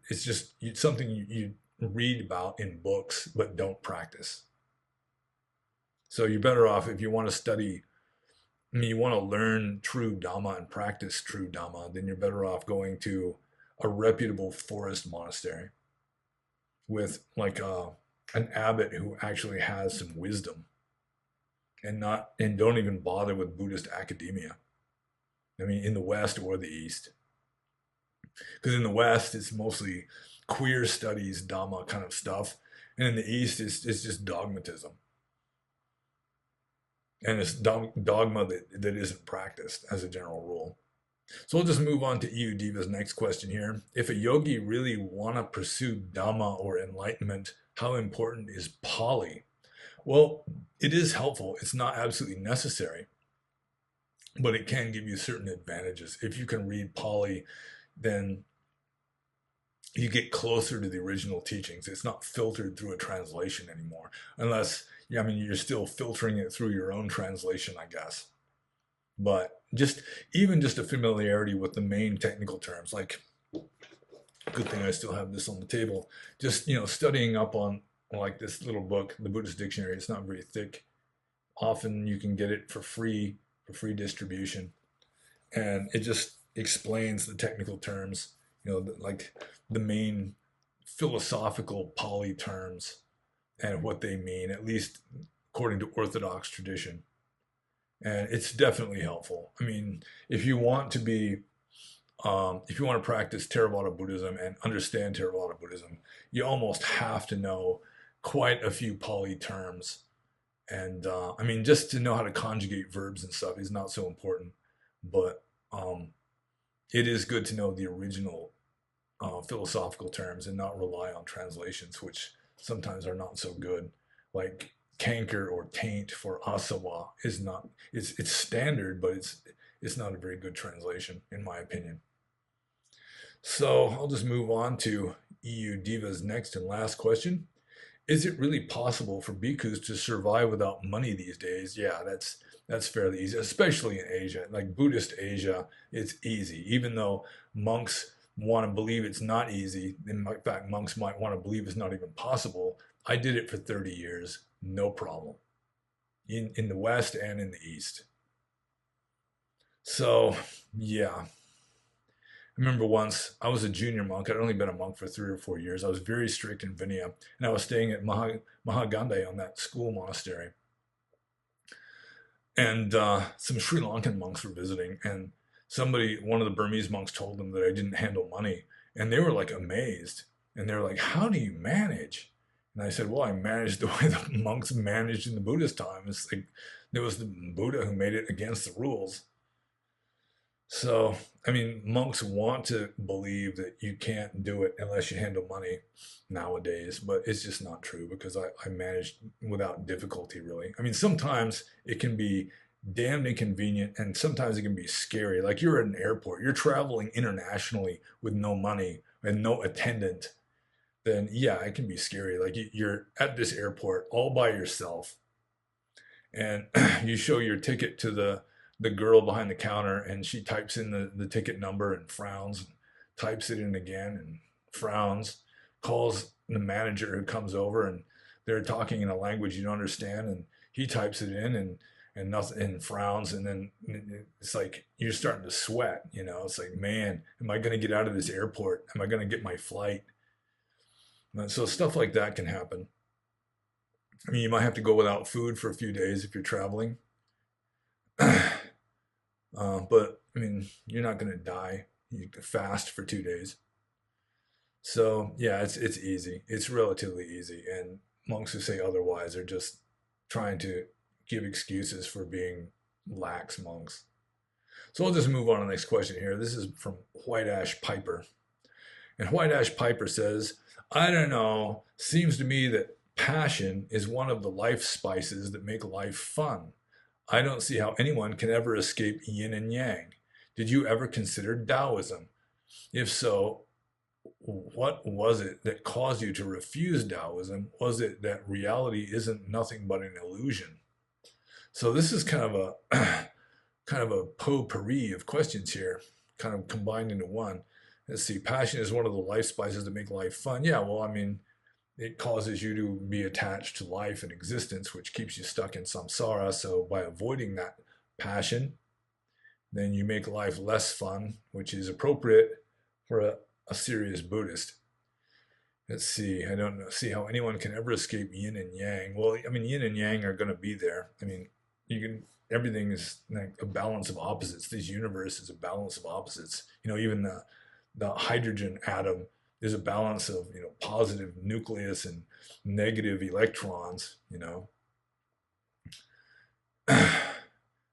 it's just something you read about in books but don't practice. So you're better off if you want to study. I mean, you want to learn true Dhamma and practice true Dhamma, then you're better off going to a reputable forest monastery with like an abbot who actually has some wisdom, and don't even bother with Buddhist academia. I mean, in the West or the East, because in the West it's mostly queer studies, Dhamma kind of stuff, and in the East it's just dogmatism, and it's dogma that isn't practiced as a general rule. So we'll just move on to EU Diva's next question here. If a yogi really want to pursue Dhamma or enlightenment, how important is Pali? Well, it is helpful. It's not absolutely necessary, but it can give you certain advantages. If you can read Pali, then you get closer to the original teachings. It's not filtered through a translation anymore, unless, yeah, I mean, you're still filtering it through your own translation, I guess. But even just a familiarity with the main technical terms, like, good thing I still have this on the table. Just, studying up on like this little book, the Buddhist Dictionary. It's not very thick. Often you can get it for free distribution, and it just explains the technical terms, like the main philosophical Pali terms and what they mean, at least according to Orthodox tradition. And it's definitely helpful. I mean, if you want to practice Theravada Buddhism and understand Theravada Buddhism, you almost have to know quite a few Pali terms. And I mean, just to know how to conjugate verbs and stuff is not so important, but it is good to know the original philosophical terms and not rely on translations, which sometimes are not so good. Like canker or taint for asawa is not, it's standard, but it's not a very good translation in my opinion. So I'll just move on to EU Diva's next and last question. Is it really possible for bhikkhus to survive without money these days? Yeah, that's fairly easy, especially in Asia. Like Buddhist Asia, it's easy. Even though monks want to believe it's not easy, in fact, monks might want to believe it's not even possible. I did it for 30 years, no problem, in the West and in the East. So, yeah. I remember once I was a junior monk. I'd only been a monk for 3 or 4 years. I was very strict in Vinaya, and I was staying at Mahagandhayon, that school monastery. And some Sri Lankan monks were visiting, and one of the Burmese monks told them that I didn't handle money, and they were like amazed, and they were like, "How do you manage?" And I said, "Well, I managed the way the monks managed in the Buddhist time. It's like there was the Buddha who made it against the rules." So, I mean, monks want to believe that you can't do it unless you handle money nowadays, but it's just not true because I managed without difficulty, really. I mean, sometimes it can be damned inconvenient and sometimes it can be scary. Like you're at an airport, you're traveling internationally with no money and no attendant then yeah, it can be scary. Like you're at this airport all by yourself, and you show your ticket to the girl behind the counter, and she types in the ticket number and frowns, and types it in again and frowns, calls the manager who comes over, and they're talking in a language you don't understand, and he types it in and nothing, and frowns, and then it's like you're starting to sweat. It's like, man, am I going to get out of this airport? Am I going to get my flight? And so stuff like that can happen. I mean, you might have to go without food for a few days if you're traveling. But I mean, you're not going to die. You can fast for 2 days. So yeah, it's easy. It's relatively easy. And monks who say otherwise are just trying to give excuses for being lax monks. So I'll just move on to the next question here. This is from White Ash Piper. And White Ash Piper says, I don't know, seems to me that passion is one of the life spices that make life fun. I don't see how anyone can ever escape yin and yang. Did you ever consider Taoism? If so, what was it that caused you to refuse Taoism? Was it that reality isn't nothing but an illusion? So this is kind of a kind of a potpourri of questions here, kind of combined into one. Let's see, passion is one of the life spices that make life fun. Yeah, well, I mean, it causes you to be attached to life and existence, which keeps you stuck in samsara. So by avoiding that passion, then you make life less fun, which is appropriate for a serious Buddhist. Let's see, I don't see how anyone can ever escape yin and yang. Well, I mean, yin and yang are going to be there. I mean, everything is like a balance of opposites. This universe is a balance of opposites. Even the hydrogen atom is a balance of positive nucleus and negative electrons.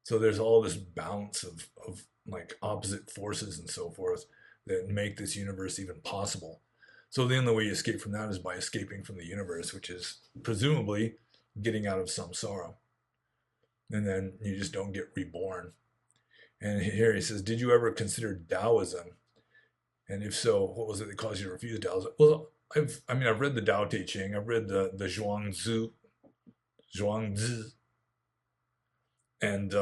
So there's all this balance of like opposite forces and so forth that make this universe even possible. So the only way you escape from that is by escaping from the universe, which is presumably getting out of samsara. And then you just don't get reborn. And here he says, did you ever consider Taoism? And if so, what was it that caused you to refuse Taoism? Well, I've read the Tao Te Ching. I've read the Zhuangzi, and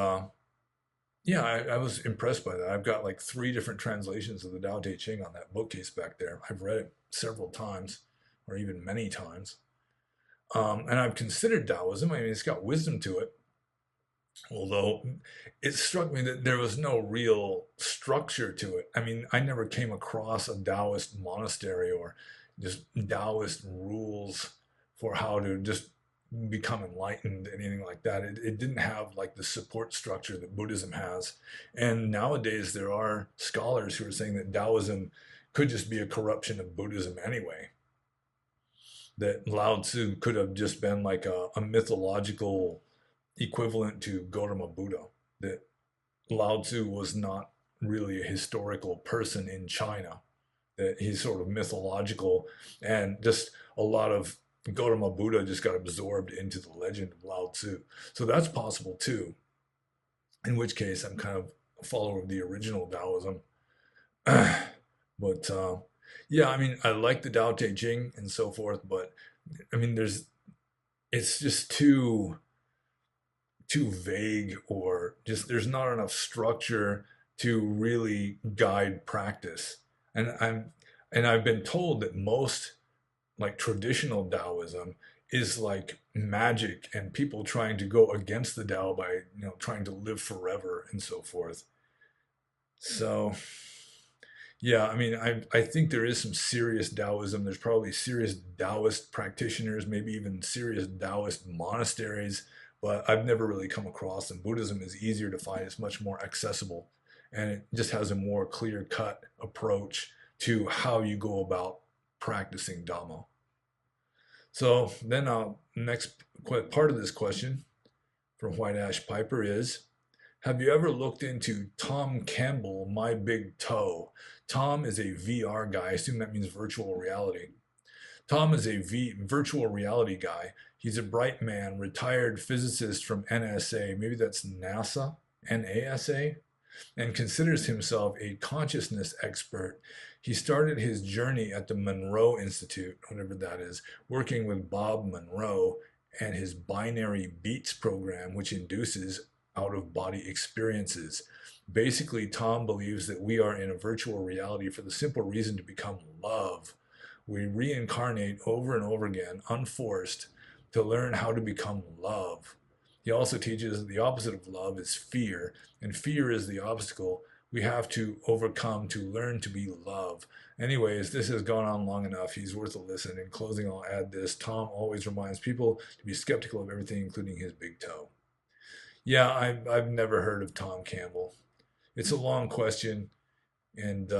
yeah, I was impressed by that. I've got like 3 different translations of the Tao Te Ching on that bookcase back there. I've read it several times, or even many times. And I've considered Taoism. I mean, it's got wisdom to it. Although it struck me that there was no real structure to it. I mean, I never came across a Taoist monastery or just Taoist rules for how to just become enlightened, anything like that. It didn't have like the support structure that Buddhism has. And nowadays there are scholars who are saying that Taoism could just be a corruption of Buddhism anyway. That Lao Tzu could have just been like a mythological equivalent to Gautama Buddha, that Lao Tzu was not really a historical person in China, that he's sort of mythological, and just a lot of Gautama Buddha just got absorbed into the legend of Lao Tzu. So that's possible too, in which case I'm kind of a follower of the original Taoism. But yeah, I mean, I like the Tao Te Ching and so forth, but I mean, it's just too vague, or just there's not enough structure to really guide practice. And I've been told that most like traditional Taoism is like magic and people trying to go against the Tao by trying to live forever and so forth. So yeah, I mean, I think there is some serious Taoism. There's probably serious Taoist practitioners, maybe even serious Taoist monasteries, but I've never really come across them. Buddhism is easier to find. It's much more accessible, and it just has a more clear-cut approach to how you go about practicing Dhamma. So then next part of this question from White Ash Piper is, have you ever looked into Tom Campbell, My Big Toe? Tom is a VR guy. I assume that means virtual reality. Tom is a virtual reality guy. He's a bright man, retired physicist from NSA. Maybe that's NASA, NASA. and considers himself a consciousness expert. He started his journey at the Monroe Institute, whatever that is, working with Bob Monroe and his binary beats program, which induces out of body experiences. Basically, Tom believes that we are in a virtual reality for the simple reason to become love. We reincarnate over and over again, unforced, to learn how to become love. He also teaches that the opposite of love is fear, and fear is the obstacle we have to overcome to learn to be love. Anyways, this has gone on long enough. He's worth a listen. In closing, I'll add this. Tom always reminds people to be skeptical of everything, including his big toe. Yeah, I've never heard of Tom Campbell. It's a long question, and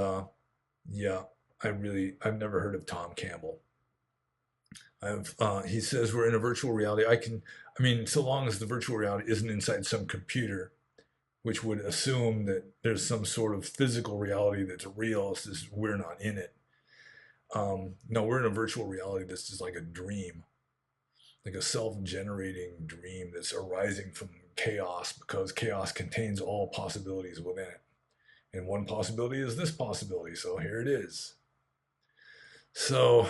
yeah, I've never heard of Tom Campbell. He says we're in a virtual reality. I mean, so long as the virtual reality isn't inside some computer, which would assume that there's some sort of physical reality that's real, it's just we're not in it. No, we're in a virtual reality that's just like a dream, like a self-generating dream that's arising from chaos because chaos contains all possibilities within it. And one possibility is this possibility, so here it is. So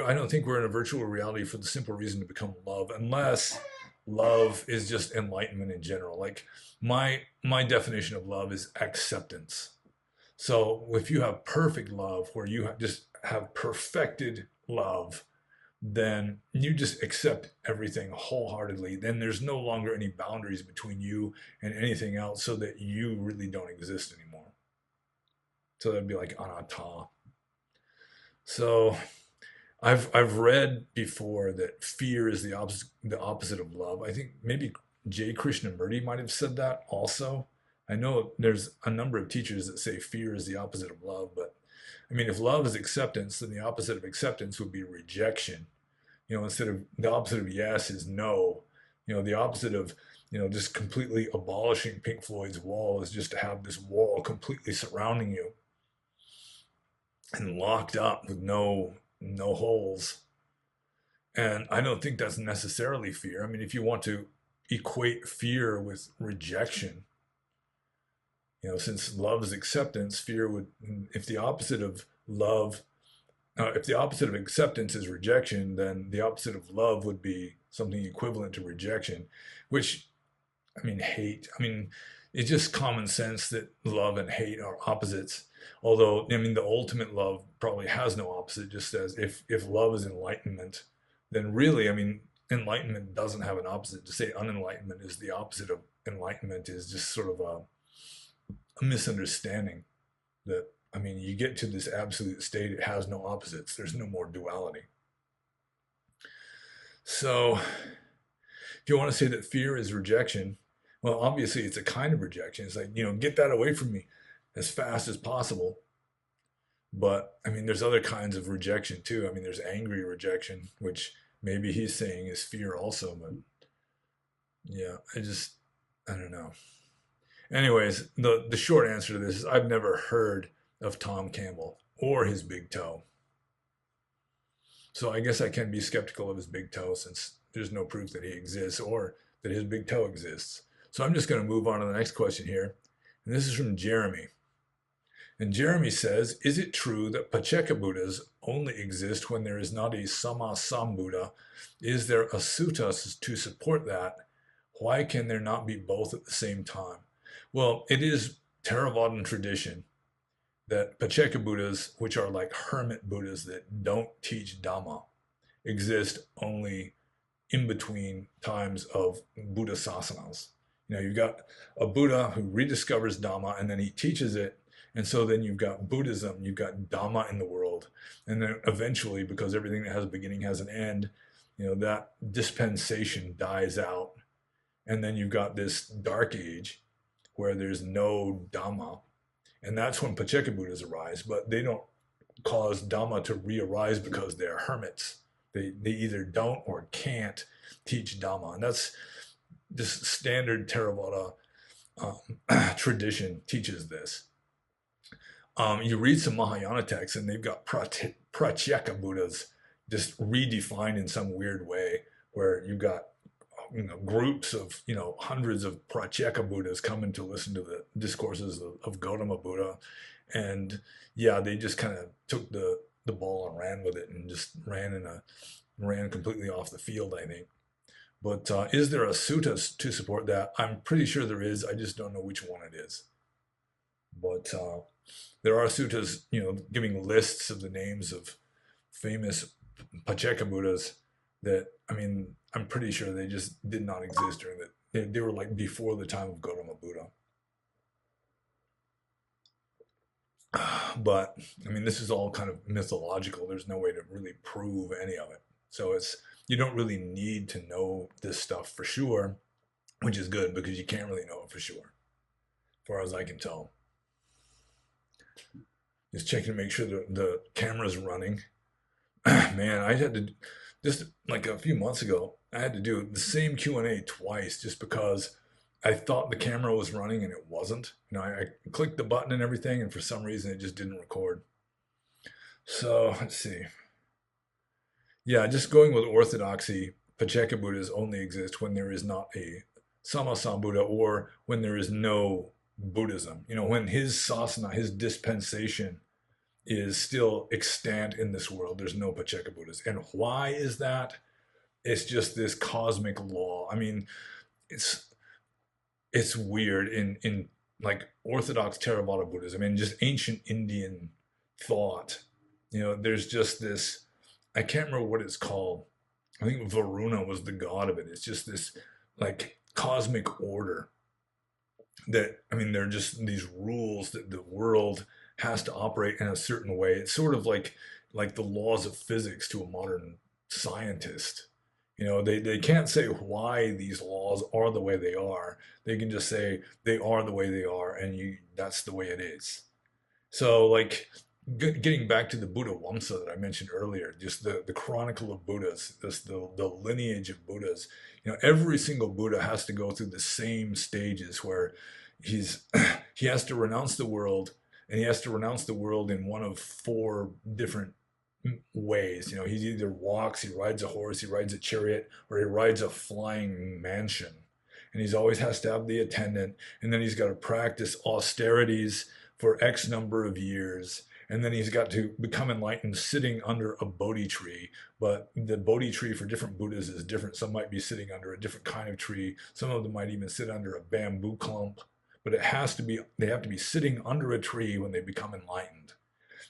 I don't think we're in a virtual reality for the simple reason to become love, unless love is just enlightenment in general. Like my definition of love is acceptance. So if you have perfect love, where you just have perfected love, then you just accept everything wholeheartedly. Then there's no longer any boundaries between you and anything else, so that you really don't exist anymore. So that'd be like anatta. So I've read before that fear is the opposite of love. I think maybe J. Krishnamurti might have said that also. I know there's a number of teachers that say fear is the opposite of love, but I mean, if love is acceptance, then the opposite of acceptance would be rejection. You know, instead of the opposite of yes is no. You know, the opposite of, you know, just completely abolishing Pink Floyd's wall is just to have this wall completely surrounding you and locked up with no holes. And I don't think that's necessarily fear. I mean, if you want to equate fear with rejection, you know, since love is acceptance, fear would, if the opposite of love, if the opposite of acceptance is rejection, then the opposite of love would be something equivalent to rejection, which, I mean, hate. I mean, it's just common sense that love and hate are opposites. Although, I mean, the ultimate love probably has no opposite, just as if love is enlightenment, then really, I mean, enlightenment doesn't have an opposite. To say unenlightenment is the opposite of enlightenment is just sort of a misunderstanding. That, I mean, you get to this absolute state, it has no opposites. There's no more duality. So, if you want to say that fear is rejection, well, obviously it's a kind of rejection. It's like, you know, get that away from me as fast as possible. But I mean, there's other kinds of rejection too. I mean, there's angry rejection, which maybe he's saying is fear also. But yeah, I don't know. Anyways, the short answer to this is I've never heard of Tom Campbell or his big toe. So I guess I can be skeptical of his big toe since there's no proof that he exists or that his big toe exists. So I'm just going to move on to the next question here. And this is from Jeremy. And Jeremy says, is it true that Pacceka Buddhas only exist when there is not a Sama Sambuddha? Is there a sutta to support that? Why can there not be both at the same time? Well, it is Theravadan tradition that Pacceka Buddhas, which are like hermit Buddhas that don't teach Dhamma, exist only in between times of Buddha sasanas. You know, you've got a Buddha who rediscovers Dhamma and then he teaches it. And so then you've got Buddhism, you've got Dhamma in the world. And then eventually, because everything that has a beginning has an end, you know, that dispensation dies out. And then you've got this dark age where there's no Dhamma. And that's when Pacceka Buddhas arise, but they don't cause Dhamma to re-arise because they're hermits. They either don't or can't teach Dhamma. And that's this standard Theravada tradition teaches this. You read some Mahayana texts and they've got Pratyeka Buddhas just redefined in some weird way where you've got groups of hundreds of Pratyeka Buddhas coming to listen to the discourses of Gautama Buddha, and yeah, they just kind of took the ball and ran with it, and just ran completely off the field, I think. But is there a sutta to support that? I'm pretty sure there is. I just don't know which one it is. But there are suttas, giving lists of the names of famous Pacceka Buddhas that, I mean, I'm pretty sure they just did not exist during that. They were like before the time of Gautama Buddha. But I mean, this is all kind of mythological. There's no way to really prove any of it. So you don't really need to know this stuff for sure, which is good because you can't really know it for sure, as far as I can tell. Just checking to make sure the camera's running. Man, I had to just like a few months ago, I had to do the same Q&A twice just because I thought the camera was running and it wasn't. I clicked the button and everything, and for some reason it just didn't record. So let's see. Yeah, just going with orthodoxy, Pacceka Buddhas only exist when there is not a Sammasambuddha, or when there is no Buddhism. When his sasana, his dispensation is still extant in this world, there's no Pacceka Buddhas. And why is that? It's just this cosmic law. I mean, it's weird in like Orthodox Theravada Buddhism and just ancient Indian thought. There's just this, I can't remember what it's called. I think Varuna was the god of it. It's just this like cosmic order that, I mean, they're just these rules that the world has to operate in a certain way. It's sort of like the laws of physics to a modern scientist. They can't say why these laws are the way they are. They can just say they are the way they are, and that's the way it is. So, like, getting back to the Buddha Wamsa that I mentioned earlier, just the chronicle of Buddhas, the lineage of Buddhas. Every single Buddha has to go through the same stages where he has to renounce the world, and he has to renounce the world in one of four different ways. He either walks, he rides a horse, he rides a chariot, or he rides a flying mansion. And he's always has to have the attendant, and then he's got to practice austerities for X number of years, and then he's got to become enlightened sitting under a Bodhi tree. But the Bodhi tree for different Buddhas is different. Some might be sitting under a different kind of tree. Some of them might even sit under a bamboo clump. But they have to be sitting under a tree when they become enlightened.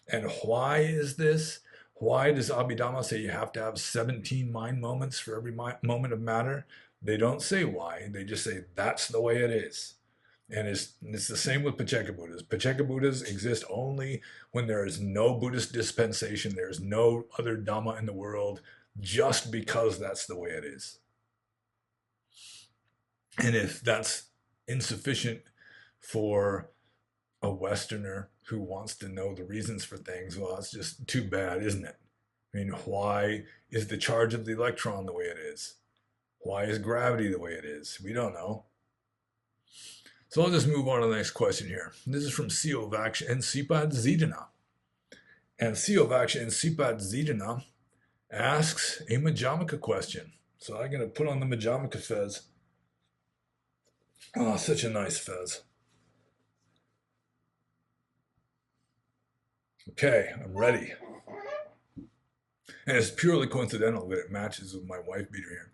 And why is this? Why does Abhidhamma say you have to have 17 mind moments for every moment of matter? They don't say why. They just say that's the way it is. And it's the same with Pacceka Buddhas. Pacceka Buddhas exist only when there is no Buddhist dispensation. There is no other Dhamma in the world, just because that's the way it is. And if that's insufficient for a Westerner who wants to know the reasons for things, well, it's just too bad, isn't it? I mean, why is the charge of the electron the way it is? Why is gravity the way it is? We don't know. So I'll just move on to the next question here. This is from Siovaksh and Sipad Zidana. And Siovaksh and Sipad Zidana asks a Majjhimaka question. So I'm going to put on the Majjhimaka fez. Oh, such a nice fez. Okay, I'm ready. And it's purely coincidental that it matches with my wife beater here.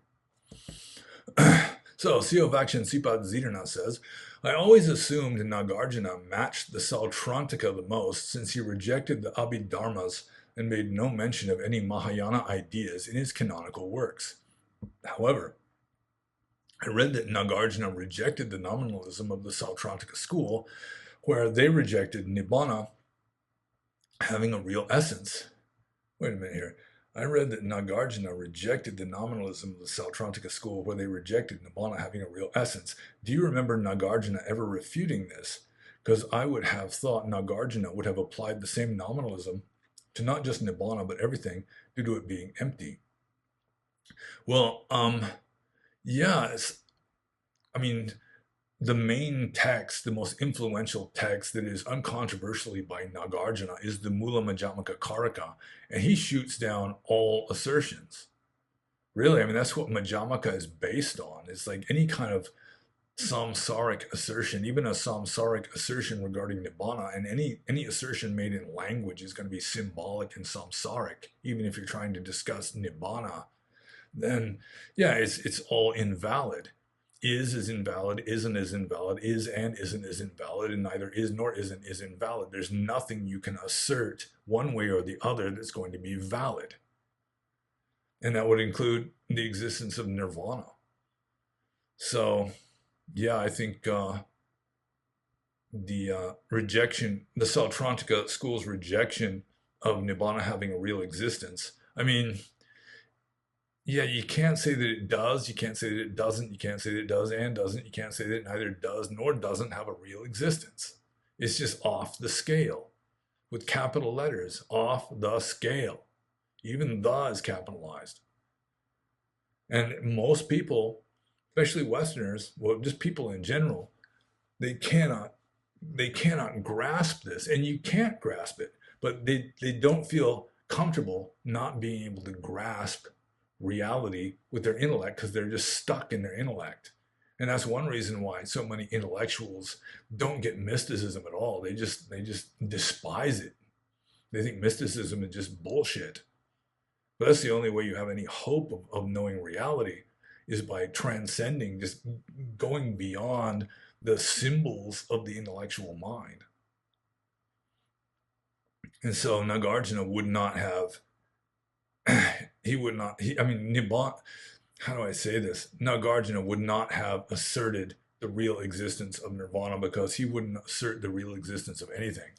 So Siovaksh and Sipad Zidana says, I always assumed Nagarjuna matched the Sautrantika the most, since he rejected the Abhidharmas and made no mention of any Mahayana ideas in his canonical works. However, I read that Nagarjuna rejected the nominalism of the Sautrantika school, where they rejected Nibbana having a real essence. Wait a minute here. I read that Nagarjuna rejected the nominalism of the Sautrantika school, where they rejected Nibbana having a real essence. Do you remember Nagarjuna ever refuting this? Because I would have thought Nagarjuna would have applied the same nominalism to not just Nibbana, but everything, due to it being empty. Well, yeah, I mean, the main text, the most influential text that is uncontroversially by Nagarjuna is the Mula Majjhimaka Karika, and he shoots down all assertions. Really, I mean, that's what Majamaka is based on. It's like any kind of samsaric assertion, even a samsaric assertion regarding nibbana, and any assertion made in language is going to be symbolic and samsaric. Even if you're trying to discuss nibbana, then yeah, it's all invalid. Is invalid, isn't is invalid, is and isn't is invalid, and neither is nor isn't is invalid. There's nothing you can assert one way or the other that's going to be valid. And that would include the existence of nirvana. So, yeah, I think the rejection, the Sautrantika school's rejection of Nibbana having a real existence. I mean, yeah, you can't say that it does, you can't say that it doesn't, you can't say that it does and doesn't, you can't say that it neither does nor doesn't have a real existence. It's just off the scale with capital letters, off the scale. Even the is capitalized. And most people, especially Westerners, well, just people in general, they cannot grasp this, and you can't grasp it, but they don't feel comfortable not being able to grasp reality with their intellect because they're just stuck in their intellect. And that's one reason why so many intellectuals don't get mysticism at all. They just despise it. They think mysticism is just bullshit. But that's the only way you have any hope of knowing reality, is by transcending, just going beyond the symbols of the intellectual mind. And so Nagarjuna would not have, he would not, I mean, Nibbana, how do I say this? Nagarjuna would not have asserted the real existence of nirvana because he wouldn't assert the real existence of anything.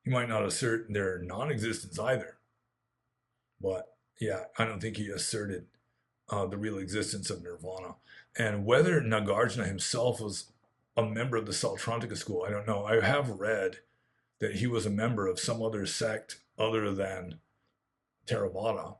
He might not assert their non-existence either. But yeah, I don't think he asserted the real existence of nirvana. And whether Nagarjuna himself was a member of the Sautrantika school, I don't know. I have read that he was a member of some other sect other than Theravada,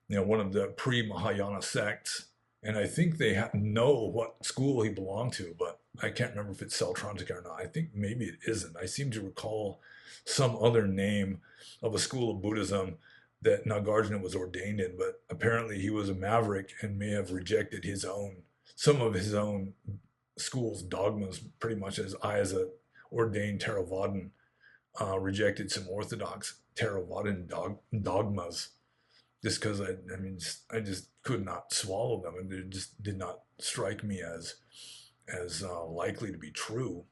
one of the pre-Mahayana sects. And I think they know what school he belonged to, but I can't remember if it's Sautrantika or not. I think maybe it isn't. I seem to recall some other name of a school of Buddhism that Nagarjuna was ordained in, but apparently he was a maverick and may have rejected some of his own school's dogmas, pretty much as I, as a ordained Theravadan, rejected some orthodox Theravadan dogmas just because I just could not swallow them, and it just did not strike me as likely to be true.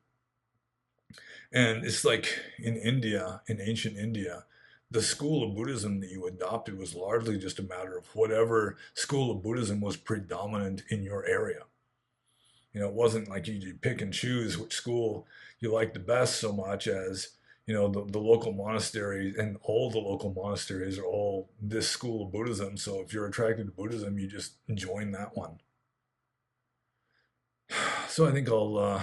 And it's like in India, in ancient India, the school of Buddhism that you adopted was largely just a matter of whatever school of Buddhism was predominant in your area. It wasn't like you pick and choose which school you liked the best so much as, the local monastery, and all the local monasteries are all this school of Buddhism. So if you're attracted to Buddhism, you just join that one. So I think I'll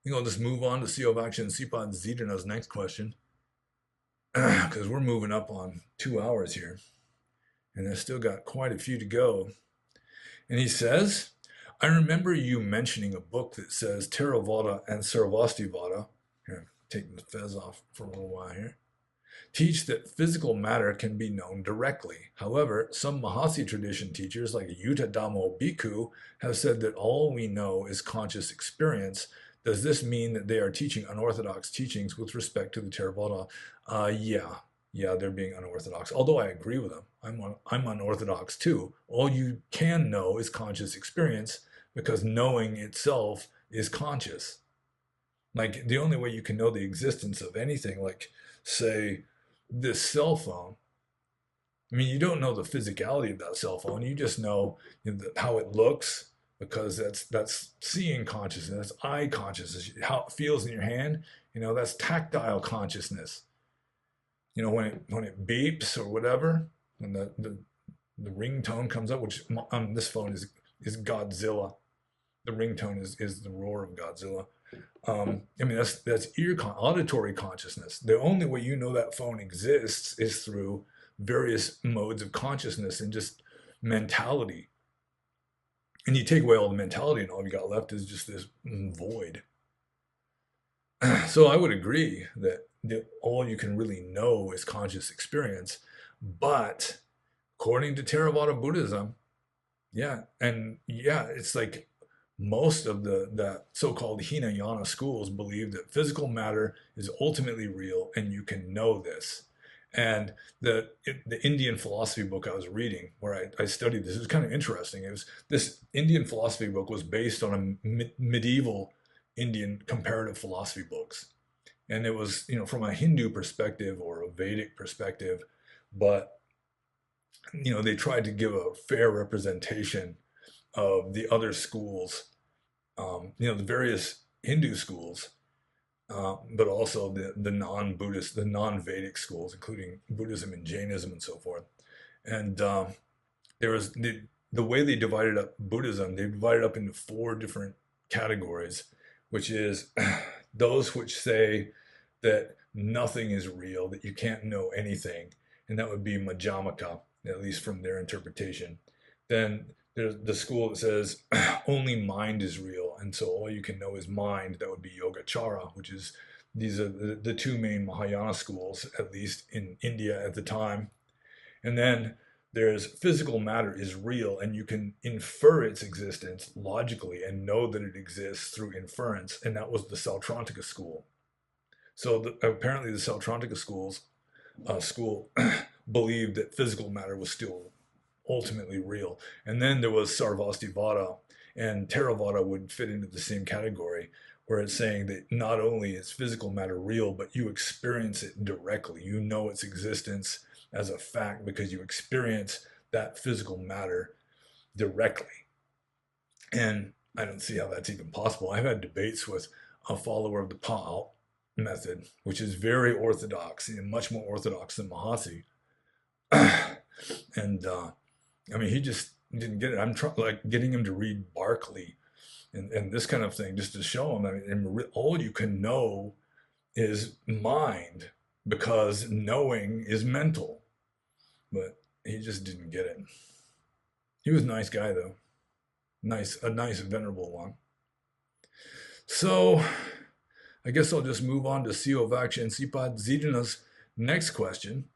just move on to Siavaksha and Sipad Zidana's next question, because we're moving up on 2 hours here, and I've still got quite a few to go. And he says, I remember you mentioning a book that says Theravada and Sarvastivada, here, taking the fez off for a little while here, teach that physical matter can be known directly. However, some Mahasi tradition teachers like Yuta Dhammo Bhikkhu have said that all we know is conscious experience. Does this mean that they are teaching unorthodox teachings with respect to the Theravada? Yeah, they're being unorthodox. Although I agree with them, I'm unorthodox too. All you can know is conscious experience, because knowing itself is conscious. Like the only way you can know the existence of anything, like say this cell phone, I mean, you don't know the physicality of that cell phone. You just know, how it looks, because that's seeing consciousness, that's eye consciousness, how it feels in your hand. That's tactile consciousness. When it beeps or whatever, when the ringtone comes up, which on this phone is Godzilla. The ringtone is the roar of Godzilla. That's auditory consciousness. The only way you know that phone exists is through various modes of consciousness and just mentality. And you take away all the mentality, and all you got left is just this void. So I would agree that all you can really know is conscious experience, but according to Theravada Buddhism, yeah, and yeah, it's like most of the so-called Hinayana schools believe that physical matter is ultimately real, and you can know this. And the Indian philosophy book I was reading, where I studied this, is kind of interesting. It was this Indian philosophy book was based on a medieval Indian comparative philosophy books, and it was from a Hindu perspective or a Vedic perspective, but they tried to give a fair representation of the other schools, the various Hindu schools, but also the non-Buddhist, the non-Vedic schools, including Buddhism and Jainism and so forth. And there was the way they divided up Buddhism, they divided up into four different categories, which is those which say that nothing is real, that you can't know anything, and that would be Majjhimaka, at least from their interpretation. Then there's the school that says only mind is real, and so all you can know is mind. That would be Yogacara, which is these are the two main Mahayana schools, at least in India at the time. And then there's physical matter is real, and you can infer its existence logically and know that it exists through inference, and that was the Sautrantika school. So apparently the Sautrantika school believed that physical matter was still ultimately real. And then there was Sarvastivada, and Theravada would fit into the same category, where it's saying that not only is physical matter real, but you experience it directly. You know its existence as a fact because you experience that physical matter directly. And I don't see how that's even possible. I've had debates with a follower of the Pa'alt method, which is very orthodox and much more orthodox than Mahasi. And I mean, he just didn't get it. I'm like getting him to read Berkeley and this kind of thing just to show him. I mean, all you can know is mind because knowing is mental. But he just didn't get it. He was a nice guy though, a nice venerable one. So I guess I'll just move on to Siavaksha and Sipad Zidana's next question.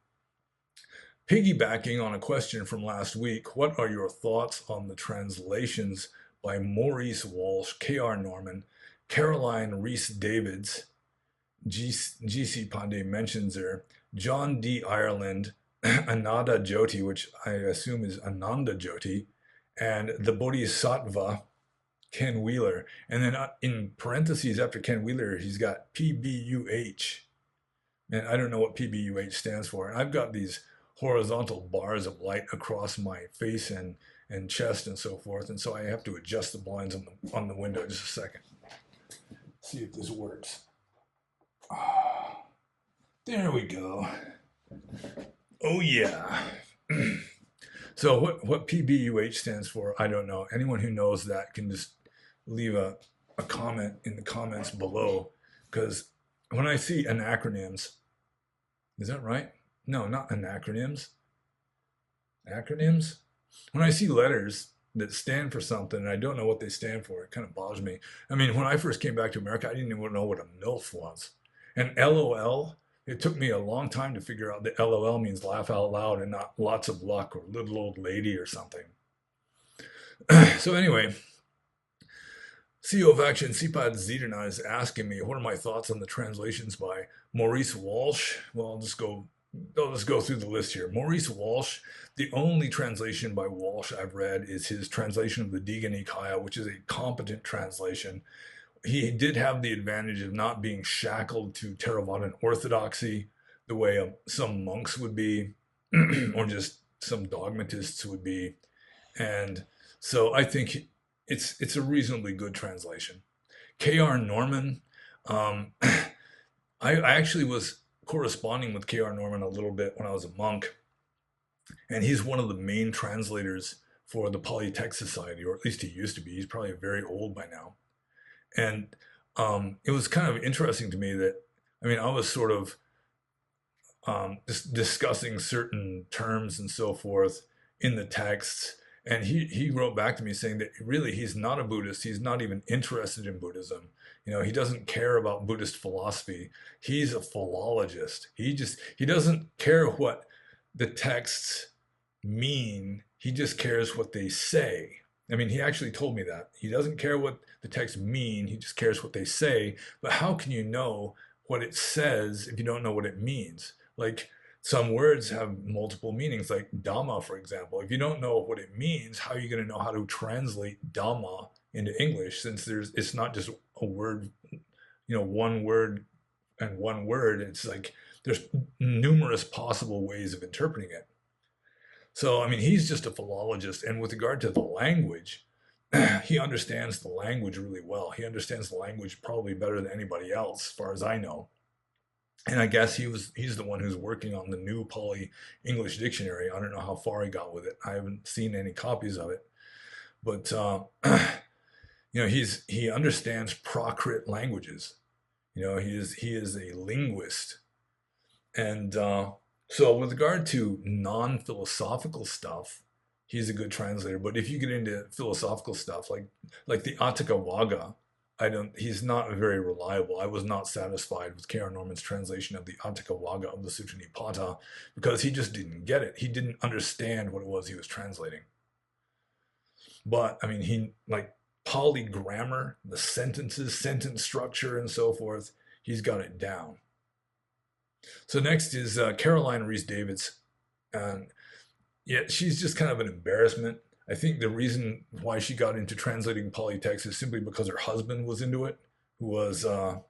Piggybacking on a question from last week, what are your thoughts on the translations by Maurice Walsh, K.R. Norman, Caroline Reese Davids, G.C. Pandey mentions there, John D. Ireland, Ananda Jyoti, which I assume is Ananda Jyoti, and the Bodhisattva, Ken Wheeler. And then in parentheses after Ken Wheeler, he's got PBUH. And I don't know what PBUH stands for. And I've got these horizontal bars of light across my face and chest and so forth. And so I have to adjust the blinds on the window. Just a second. See if this works. There we go. Oh yeah. So what PBUH stands for, I don't know. Anyone who knows that can just leave a comment in the comments below. Because when I see acronyms, is that right? No, not acronyms. Acronyms? When I see letters that stand for something and I don't know what they stand for, it kind of bothers me. I mean, when I first came back to America, I didn't even know what a MILF was. And LOL, it took me a long time to figure out that LOL means laugh out loud and not lots of luck or little old lady or something. So anyway, CEO of Action Sipad Zidana is asking me, what are my thoughts on the translations by Maurice Walsh? Well, I'll just go through the list here. Maurice Walsh, the only translation by Walsh I've read is his translation of the Digha Nikaya, which is a competent translation. He did have the advantage of not being shackled to Theravadan orthodoxy the way some monks would be, or just some dogmatists would be. And so I think it's a reasonably good translation. K.R. Norman, I actually was corresponding with K.R. Norman a little bit when I was a monk, and he's one of the main translators for the Polytext Society, or at least he used to be. He's probably very old by now. And it was kind of interesting to me that, I mean, I was sort of just discussing certain terms and so forth in the texts, and he wrote back to me saying that really he's not a Buddhist. He's not even interested in Buddhism. You know, he doesn't care about Buddhist philosophy. He's a philologist. He doesn't care what the texts mean. He just cares what they say. I mean, he actually told me that. He doesn't care what the text mean, he just cares what they say. But how can you know what it says if you don't know what it means? Like, some words have multiple meanings, like Dhamma, for example. If you don't know what it means, how are you going to know how to translate Dhamma into English, since it's not just a word, one word and one word. It's like there's numerous possible ways of interpreting it. So, I mean, he's just a philologist. And with regard to the language, he understands the language really well. He understands the language probably better than anybody else, as far as I know. And I guess he's the one who's working on the new Pali English dictionary. I don't know how far he got with it. I haven't seen any copies of it. But he understands Prakrit languages. He is a linguist. And so, with regard to non-philosophical stuff, he's a good translator. But if you get into philosophical stuff, like the Atthakavagga, I don't. He's not very reliable. I was not satisfied with K.R. Norman's translation of the Atthakavagga of the Sutta Nipata because he just didn't get it. He didn't understand what it was he was translating. But I mean, he like Pali grammar, the sentences, sentence structure, and so forth. He's got it down. So next is Caroline Reese Davids. And yeah, she's just kind of an embarrassment. I think the reason why she got into translating Pali text is simply because her husband was into it, who was, I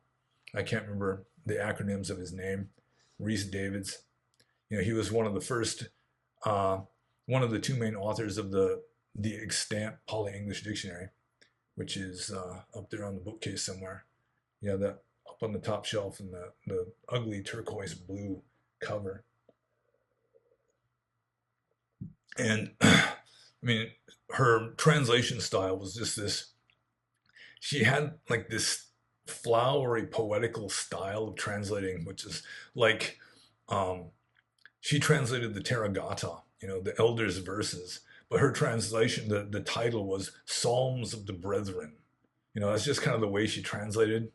can't remember the acronyms of his name, Reese Davids. He was one of the first, one of the two main authors of the extant Pali English Dictionary, which is up there on the bookcase somewhere. That up on the top shelf in the ugly turquoise blue cover. And I mean, her translation style was just this. She had like this flowery, poetical style of translating, which is like she translated the Therigatha, the elders' verses, but her translation, the title was Psalms of the Brethren. That's just kind of the way she translated.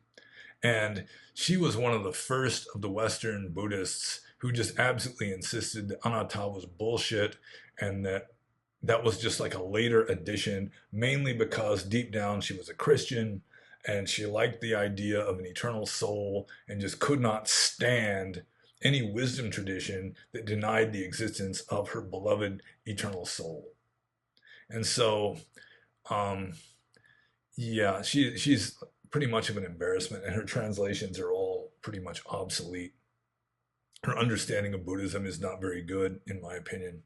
And she was one of the first of the Western Buddhists who just absolutely insisted that anatta was bullshit and that was just like a later addition, mainly because deep down she was a Christian and she liked the idea of an eternal soul and just could not stand any wisdom tradition that denied the existence of her beloved eternal soul. And so, yeah, she's pretty much of an embarrassment, and her translations are all pretty much obsolete. Her understanding of Buddhism is not very good, in my opinion.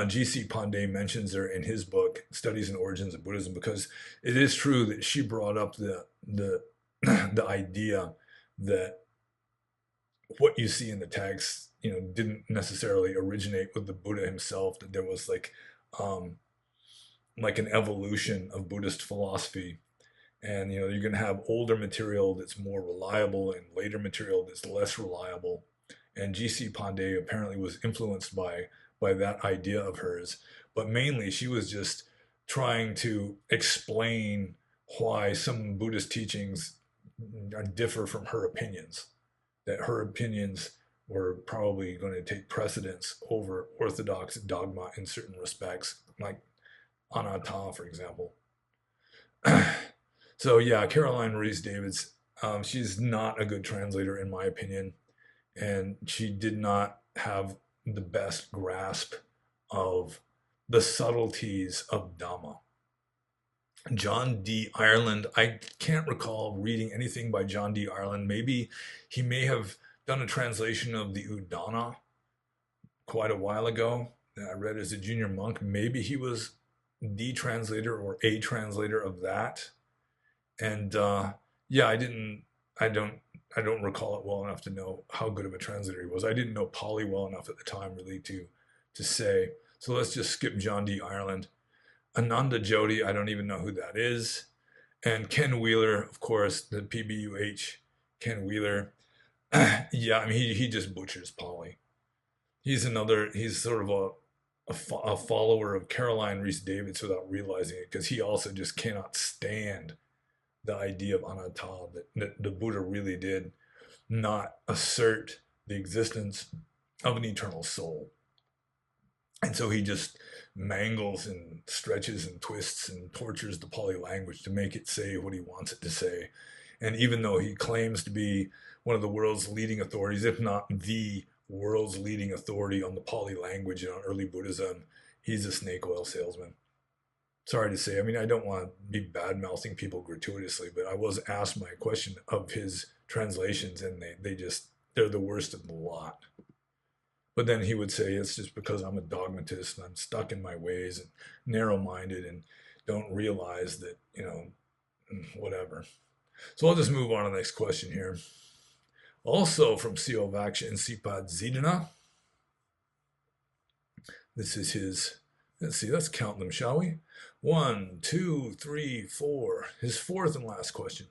G.C. Pandey mentions her in his book, Studies and Origins of Buddhism, because it is true that she brought up the the idea that what you see in the text, didn't necessarily originate with the Buddha himself. That there was um, like an evolution of Buddhist philosophy, and you're going to have older material that's more reliable and later material that's less reliable. And G.C. Pandey apparently was influenced by that idea of hers, but mainly she was just trying to explain why some Buddhist teachings differ from her opinions. That her opinions were probably going to take precedence over orthodox dogma in certain respects, like anatta, for example. So yeah, Caroline Reese Davids, she's not a good translator in my opinion, and she did not have the best grasp of the subtleties of Dhamma. John D. Ireland, I can't recall reading anything by John D. Ireland. Maybe he may have done a translation of the Udana quite a while ago that I read as a junior monk. Maybe he was the translator or a translator of that. And yeah, I don't recall it well enough to know how good of a translator he was. I didn't know Pali well enough at the time really to say. So let's just skip John D. Ireland. Ananda Jyoti, I don't even know who that is. And Ken Wheeler, of course, the PBUH, Ken Wheeler. Yeah, I mean, he just butchers Pali. He's sort of a follower of Caroline Reese Davids without realizing it, because he also just cannot stand the idea of anatta, that the Buddha really did not assert the existence of an eternal soul. And so he just mangles and stretches and twists and tortures the Pali language to make it say what he wants it to say. And even though he claims to be one of the world's leading authorities, if not the world's leading authority on the Pali language and on early Buddhism, he's a snake oil salesman. Sorry to say. I mean, I don't want to be bad mouthing people gratuitously, but I was asked my question of his translations, and they're the worst of the lot. But then he would say it's just because I'm a dogmatist and I'm stuck in my ways and narrow-minded and don't realize that, whatever. So I'll just move on to the next question here. Also from CO Vaksha and Sipad Zidana. This is his, let's count them, shall we? 1, 2, 3, 4. His fourth and last question.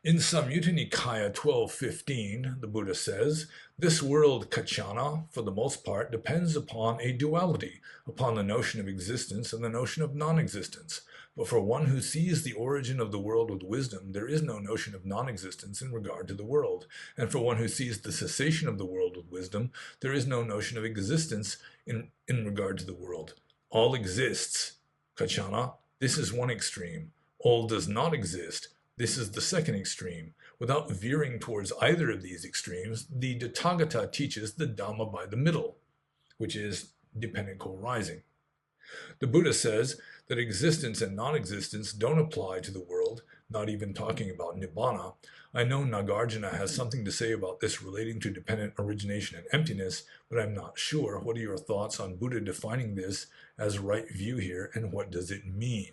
In Samyutta Nikaya 12:15, the Buddha says, this world, Kachana, for the most part, depends upon a duality, upon the notion of existence and the notion of non-existence. But for one who sees the origin of the world with wisdom, there is no notion of non-existence in regard to the world. And for one who sees the cessation of the world with wisdom, there is no notion of existence in regard to the world. All exists, Kachana. This is one extreme. All does not exist. This is the second extreme. Without veering towards either of these extremes, the Tathagata teaches the Dhamma by the middle, which is dependent co-arising. The Buddha says that existence and non-existence don't apply to the world, not even talking about Nibbana. I know Nagarjuna has something to say about this relating to dependent origination and emptiness, but I'm not sure. What are your thoughts on Buddha defining this as right view here, and what does it mean?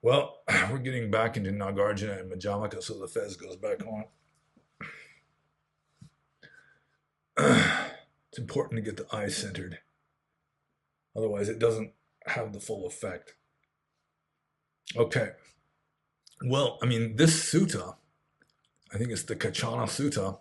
Well, we're getting back into Nagarjuna and Madhyamaka, so the fez goes back on. It's important to get the eyes centered. Otherwise, it doesn't have the full effect. Okay. Well, I mean, this sutta, I think it's the Kachana Sutta,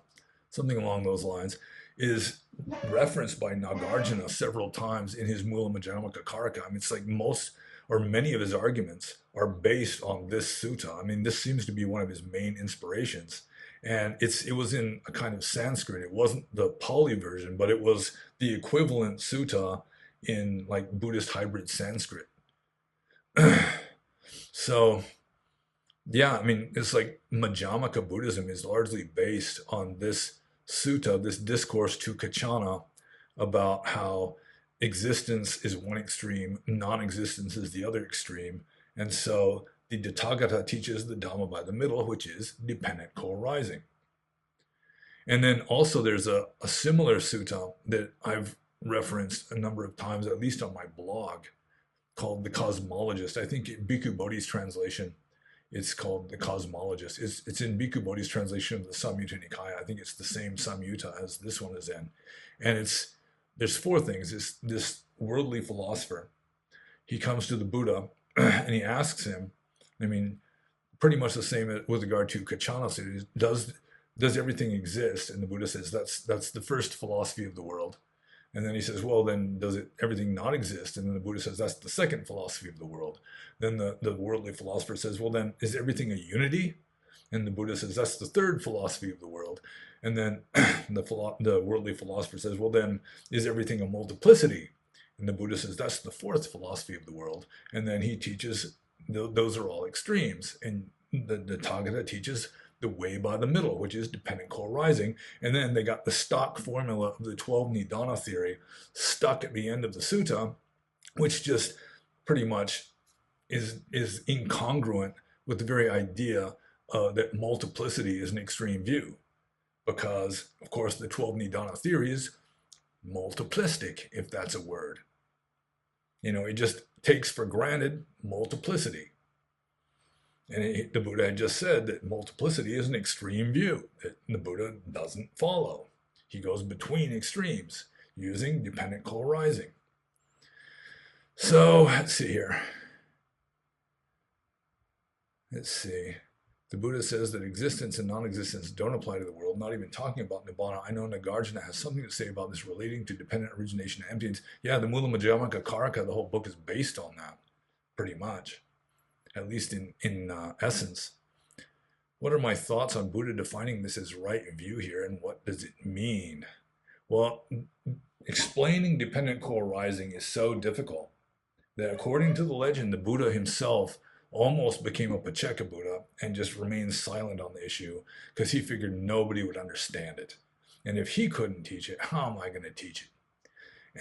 something along those lines, is referenced by Nagarjuna several times in his Mula Madhyamaka Karika. I mean, it's like most or many of his arguments are based on this sutta. I mean, this seems to be one of his main inspirations. And it was in a kind of Sanskrit. It wasn't the Pali version, but it was the equivalent sutta in like Buddhist hybrid Sanskrit. So, yeah, I mean, it's like Madhyamaka Buddhism is largely based on this sutta, this discourse to Kachana about how existence is one extreme, non-existence is the other extreme. And so the Tathagata teaches the Dhamma by the middle, which is dependent co-arising. And then also there's a similar sutta that I've referenced a number of times, at least on my blog, called The Cosmologist. I think Bhikkhu Bodhi's translation, it's called The Cosmologist. It's in Bhikkhu Bodhi's translation of the Samyutta Nikaya. I think it's the same Samyutta as this one is in. And there's four things. This worldly philosopher, he comes to the Buddha and he asks him, I mean, pretty much the same with regard to Kachana, does everything exist? And the Buddha says, that's the first philosophy of the world. And then he says, well, then does everything not exist? And then the Buddha says, that's the second philosophy of the world. Then the worldly philosopher says, well, then is everything a unity? And the Buddha says, that's the third philosophy of the world. And then the worldly philosopher says, well, then is everything a multiplicity? And the Buddha says, that's the fourth philosophy of the world. And then he teaches those are all extremes. And the Tathagata teaches the way by the middle, which is dependent co-arising. And then they got the stock formula of the 12 Nidana theory stuck at the end of the sutta, which just pretty much is incongruent with the very idea that multiplicity is an extreme view. Because, of course, the 12 Nidana theory is multiplistic, if that's a word. It just takes for granted multiplicity. And the Buddha had just said that multiplicity is an extreme view that the Buddha doesn't follow. He goes between extremes using dependent co-arising. So let's see here. Let's see. The Buddha says that existence and non-existence don't apply to the world, not even talking about Nibbana. I know Nagarjuna has something to say about this relating to dependent origination and emptiness. Yeah, the Mula Madhyamaka Karika, the whole book is based on that, pretty much, at least in essence. What are my thoughts on Buddha defining this as right view here, and what does it mean? Well, explaining dependent co-arising is so difficult that according to the legend, the Buddha himself almost became a Pacceka Buddha and just remained silent on the issue because he figured nobody would understand it. And if he couldn't teach it, how am I going to teach it?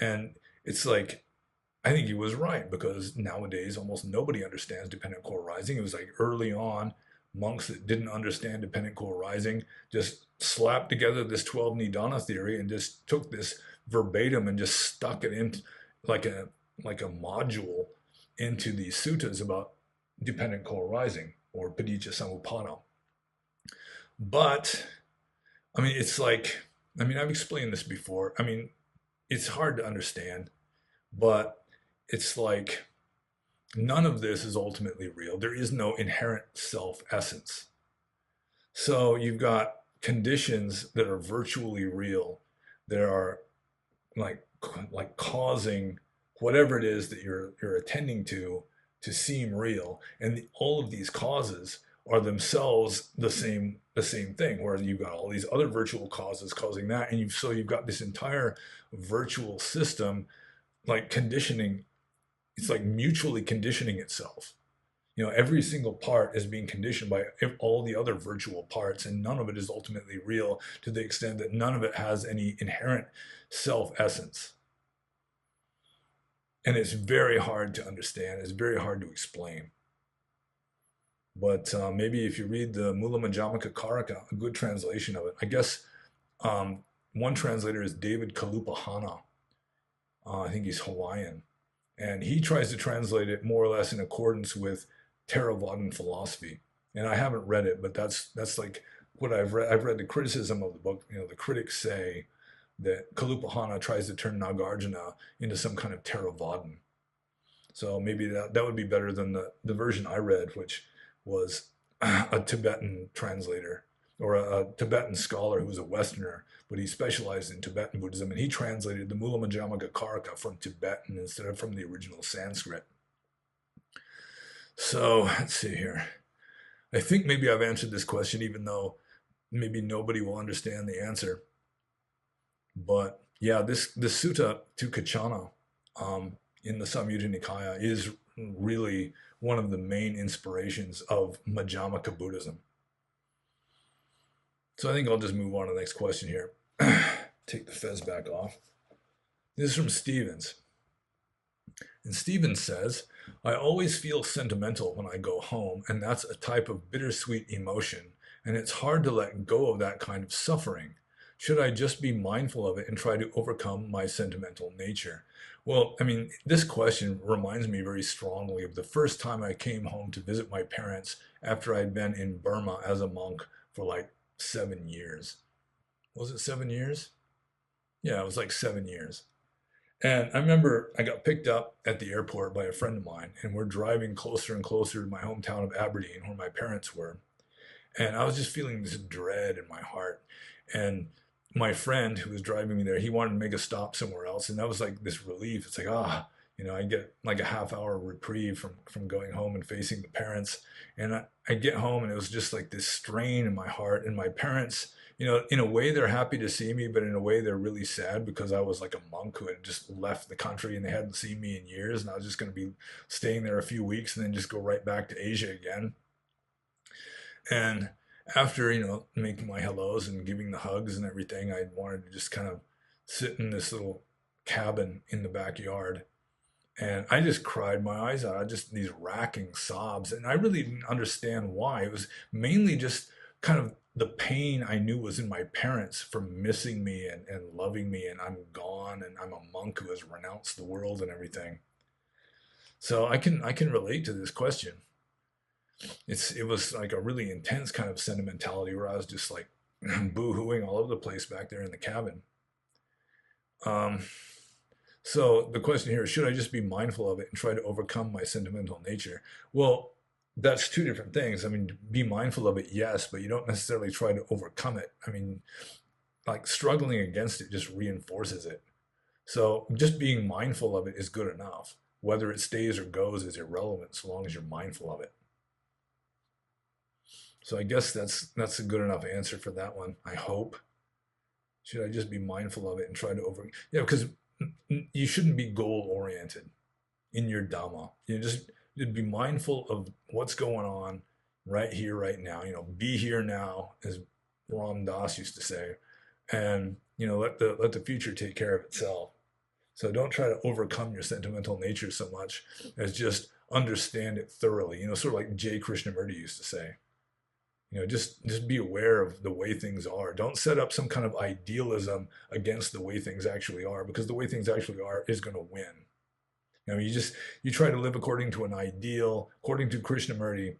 And it's like, I think he was right because nowadays almost nobody understands dependent co-arising. It was like early on, monks that didn't understand dependent co-arising just slapped together this 12 Nidana theory and just took this verbatim and just stuck it in like a module into these suttas about dependent co-arising or paticca samuppada. But I mean, it's like, I mean, I've explained this before. I mean, it's hard to understand, but it's like none of this is ultimately real. There is no inherent self essence. So you've got conditions that are virtually real that are like causing whatever it is that you're attending to seem real, and all of these causes are themselves the same thing, where you've got all these other virtual causes causing that, and you've got this entire virtual system like conditioning. It's like mutually conditioning itself. You know, every single part is being conditioned by all the other virtual parts, and none of it is ultimately real to the extent that none of it has any inherent self essence. And it's very hard to understand. It's very hard to explain. But maybe if you read the Mula Madhyamaka Karaka, a good translation of it, I guess one translator is David Kalupahana. I think he's Hawaiian. And he tries to translate it more or less in accordance with Theravadan philosophy. And I haven't read it, but that's like what I've read. I've read the criticism of the book. You know, the critics say that Kalupahana tries to turn Nagarjuna into some kind of Theravadan. So maybe that would be better than the version I read, which was a Tibetan translator or a Tibetan scholar who was a Westerner, but he specialized in Tibetan Buddhism, and he translated the Mula Madhyamaka Karaka from Tibetan instead of from the original Sanskrit. So let's see here. I think maybe I've answered this question, even though maybe nobody will understand the answer. But yeah, this Sutta Tukachana in the Samyutta Nikaya is really one of the main inspirations of Madhyamaka Buddhism. So I think I'll just move on to the next question here. Take the fez back off. This is from Stevens. And Stevens says, I always feel sentimental when I go home, and that's a type of bittersweet emotion, and it's hard to let go of that kind of suffering. Should I just be mindful of it and try to overcome my sentimental nature? Well, I mean, this question reminds me very strongly of the first time I came home to visit my parents after I'd been in Burma as a monk for like 7 years. Was it 7 years? Yeah, it was like 7 years. And I remember I got picked up at the airport by a friend of mine, and we're driving closer and closer to my hometown of Aberdeen, where my parents were. And I was just feeling this dread in my heart. And my friend who was driving me there, he wanted to make a stop somewhere else. And that was like this relief. It's like, you know, I get like a half-hour reprieve from going home and facing the parents. And I get home, and it was just like this strain in my heart. And my parents, you know, in a way they're happy to see me, but in a way they're really sad because I was like a monk who had just left the country and they hadn't seen me in years. And I was just going to be staying there a few weeks and then just go right back to Asia again. And after, you know, making my hellos and giving the hugs and everything, I wanted to just kind of sit in this little cabin in the backyard. And I just cried my eyes out. I just these racking sobs. And I really didn't understand why. It was mainly just kind of the pain I knew was in my parents from missing me and loving me, and I'm gone and I'm a monk who has renounced the world and everything. So I can relate to this question. It was like a really intense kind of sentimentality where I was just like boo-hooing all over the place back there in the cabin. Um, so the question here is, should I just be mindful of it and try to overcome my sentimental nature? Well, that's two different things. I mean, be mindful of it, yes, but you don't necessarily try to overcome it. I mean, like struggling against it just reinforces it. So just being mindful of it is good enough. Whether it stays or goes is irrelevant so long as you're mindful of it. So I guess that's a good enough answer for that one, I hope. Should I just be mindful of it and try to because you shouldn't be goal oriented in your Dhamma. Just be mindful of what's going on right here, right now. Be here now, as Ram Dass used to say, and let the future take care of itself. So don't try to overcome your sentimental nature so much as just understand it thoroughly. Sort of like J. Krishnamurti used to say. Just be aware of the way things are. Don't set up some kind of idealism against the way things actually are, because the way things actually are is going to win. You try to live according to an ideal, according to Krishnamurti.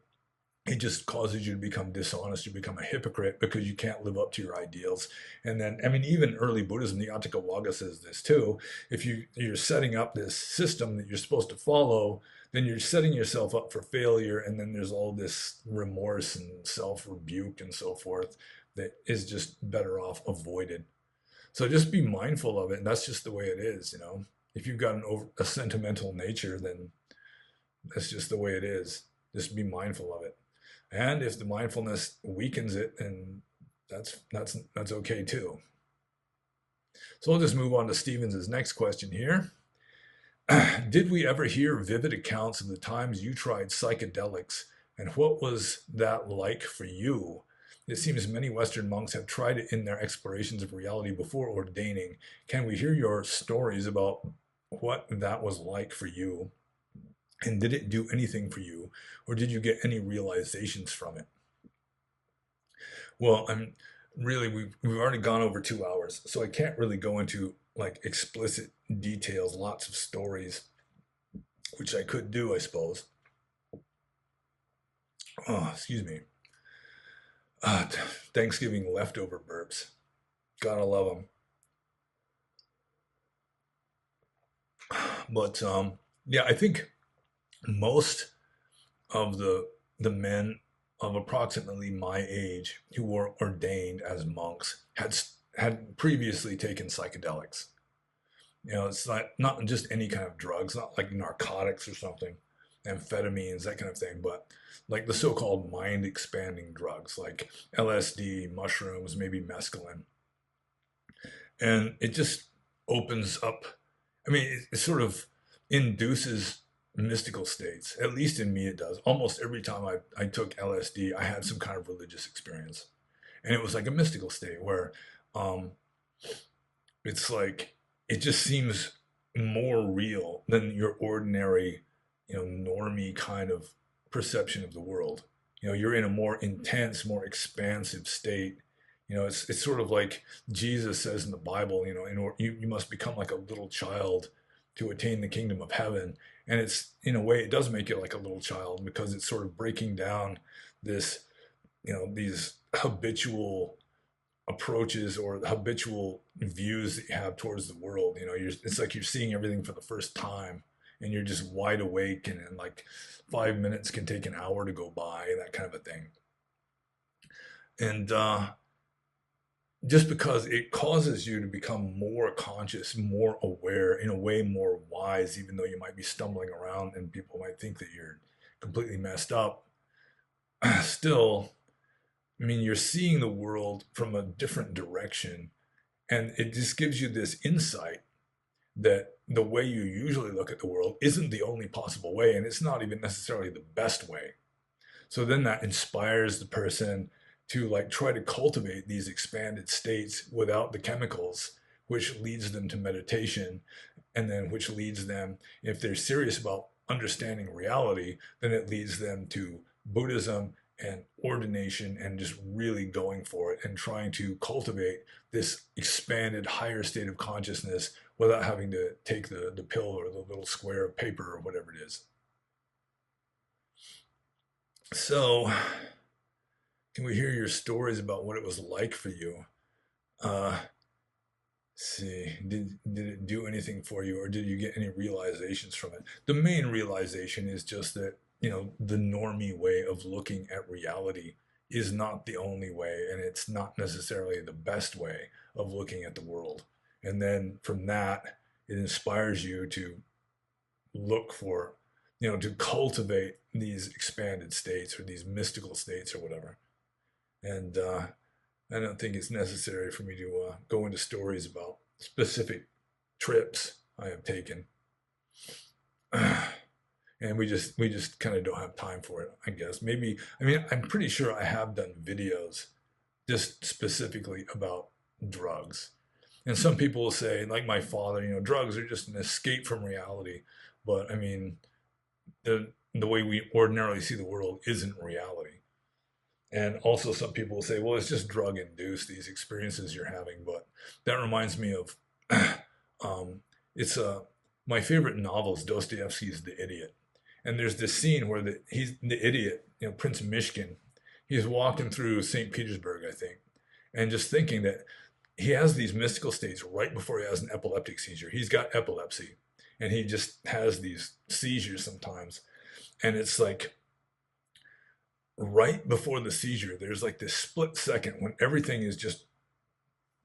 It just causes you to become dishonest. You become a hypocrite because you can't live up to your ideals. And then, I mean, even early Buddhism, the Atthakavagga says this too. If you're setting up this system that you're supposed to follow, then you're setting yourself up for failure. And then there's all this remorse and self-rebuke and so forth that is just better off avoided. So just be mindful of it. And that's just the way it is. If you've got a sentimental nature, then that's just the way it is. Just be mindful of it. And if the mindfulness weakens it, then that's okay too. So I'll just move on to Stevens's next question here. Did we ever hear vivid accounts of the times you tried psychedelics, and what was that like for you? It seems many Western monks have tried it in their explorations of reality before ordaining. Can we hear your stories about what that was like for you? And did it do anything for you, or did you get any realizations from it? Well, we've already gone over 2 hours, so I can't really go into like explicit details, lots of stories, which I could do, I suppose. Oh, excuse me. Thanksgiving leftover burps. Gotta love them. But yeah, I think most of the men of approximately my age who were ordained as monks had previously taken psychedelics. It's not just any kind of drugs, not like narcotics or something, amphetamines, that kind of thing, but like the so-called mind expanding drugs like LSD, mushrooms, maybe mescaline. And it just opens up, I mean, it sort of induces mystical states. At least in me, it does. Almost every time I took LSD, I had some kind of religious experience. And it was like a mystical state where um, it's like, it just seems more real than your ordinary, normie kind of perception of the world. You're in a more intense, more expansive state. It's sort of like Jesus says in the Bible, you must become like a little child to attain the kingdom of heaven. And it's, in a way, it does make you like a little child because it's sort of breaking down this, these habitual approaches or habitual views that you have towards the world. It's like you're seeing everything for the first time and you're just wide awake, and like 5 minutes can take an hour to go by, that kind of a thing. And just because it causes you to become more conscious, more aware, in a way more wise, even though you might be stumbling around and people might think that you're completely messed up, still, I mean, you're seeing the world from a different direction, and it just gives you this insight that the way you usually look at the world isn't the only possible way, and it's not even necessarily the best way. So then that inspires the person to like try to cultivate these expanded states without the chemicals, which leads them to meditation, and then which leads them, if they're serious about understanding reality, then it leads them to Buddhism and ordination and just really going for it and trying to cultivate this expanded higher state of consciousness without having to take the pill or the little square of paper or whatever it is. So, can we hear your stories about what it was like for you? Uh, see, did it do anything for you, or did you get any realizations from it? The main realization is just that, the normie way of looking at reality is not the only way, and it's not necessarily the best way of looking at the world. And then from that, it inspires you to look for, to cultivate these expanded states or these mystical states or whatever. And I don't think it's necessary for me to go into stories about specific trips I have taken. And we just kind of don't have time for it, I guess. Maybe, I mean, I'm pretty sure I have done videos just specifically about drugs. And some people will say, like my father, drugs are just an escape from reality. But I mean, the way we ordinarily see the world isn't reality. And also, some people will say, well, it's just drug induced, these experiences you're having. But that reminds me of um, it's my favorite novel is Dostoevsky's The Idiot. And there's this scene where he's the idiot, Prince Mishkin. He's walking through St. Petersburg, I think, and just thinking that he has these mystical states right before he has an epileptic seizure. He's got epilepsy, and he just has these seizures sometimes. And it's like right before the seizure, there's like this split second when everything is just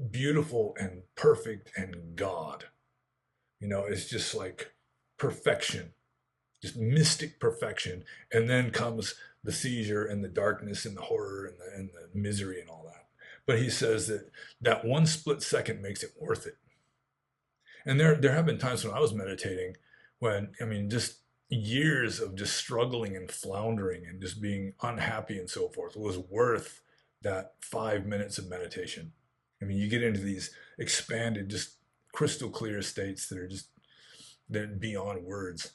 beautiful and perfect and God. It's just like perfection, just mystic perfection. And then comes the seizure and the darkness and the horror and the misery and all that. But he says that that one split second makes it worth it. And there have been times when I was meditating when, I mean, just years of just struggling and floundering and just being unhappy and so forth was worth that 5 minutes of meditation. I mean, you get into these expanded, just crystal clear states that are just, they're beyond words.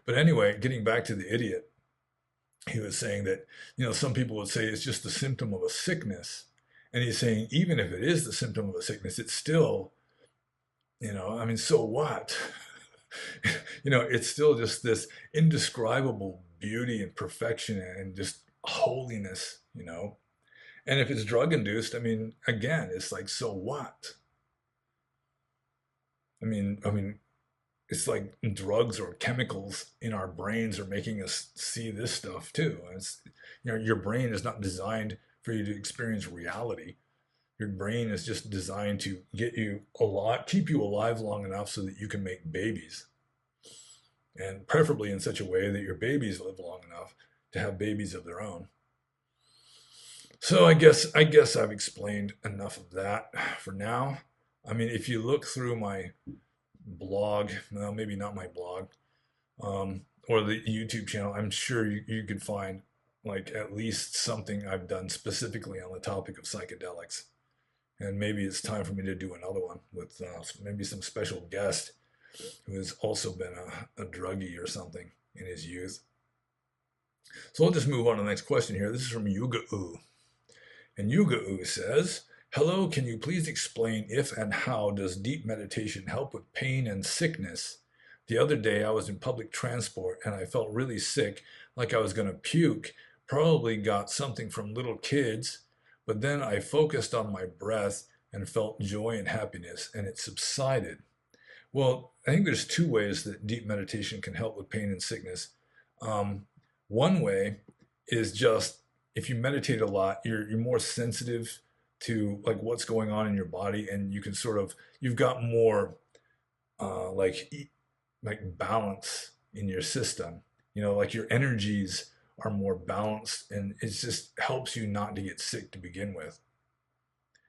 But anyway, getting back to the idiot, he was saying that, some people would say it's just the symptom of a sickness. And he's saying, even if it is the symptom of a sickness, it's still, I mean, so what? It's still just this indescribable beauty and perfection and just holiness. And if it's drug induced, I mean, again, it's like, so what? I mean, it's like drugs or chemicals in our brains are making us see this stuff too. And your brain is not designed for you to experience reality. Your brain is just designed to get you alive, keep you alive long enough so that you can make babies, and preferably in such a way that your babies live long enough to have babies of their own. So I guess I've explained enough of that for now. I mean, if you look through my blog, well, maybe not my blog, or the YouTube channel, I'm sure you could find like at least something I've done specifically on the topic of psychedelics. And maybe it's time for me to do another one with maybe some special guest who has also been a druggie or something in his youth. So I'll just move on to the next question here. This is from Yuga U. And Yuga U says, hello, can you please explain if and how does deep meditation help with pain and sickness? The other day I was in public transport and I felt really sick, like I was going to puke. Probably got something from little kids, but then I focused on my breath and felt joy and happiness, and it subsided. Well, I think there's two ways that deep meditation can help with pain and sickness. Um, One way is just if you meditate a lot, you're more sensitive to like what's going on in your body, and you can sort of you've got more like balance in your system. Like your energies are more balanced, and it just helps you not to get sick to begin with.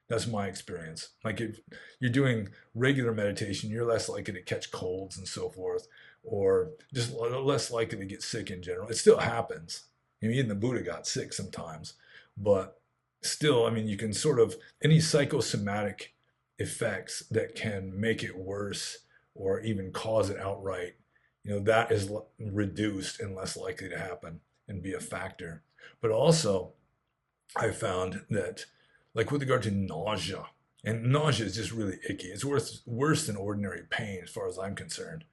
That's my experience. Like if you're doing regular meditation, you're less likely to catch colds and so forth, or just less likely to get sick in general. It still happens. I mean, even the Buddha got sick sometimes, but still, I mean, you can sort of any psychosomatic effects that can make it worse or even cause it outright, that is reduced and less likely to happen and be a factor. But also, I found that, like with regard to nausea, and nausea is just really icky. It's worse than ordinary pain, as far as I'm concerned.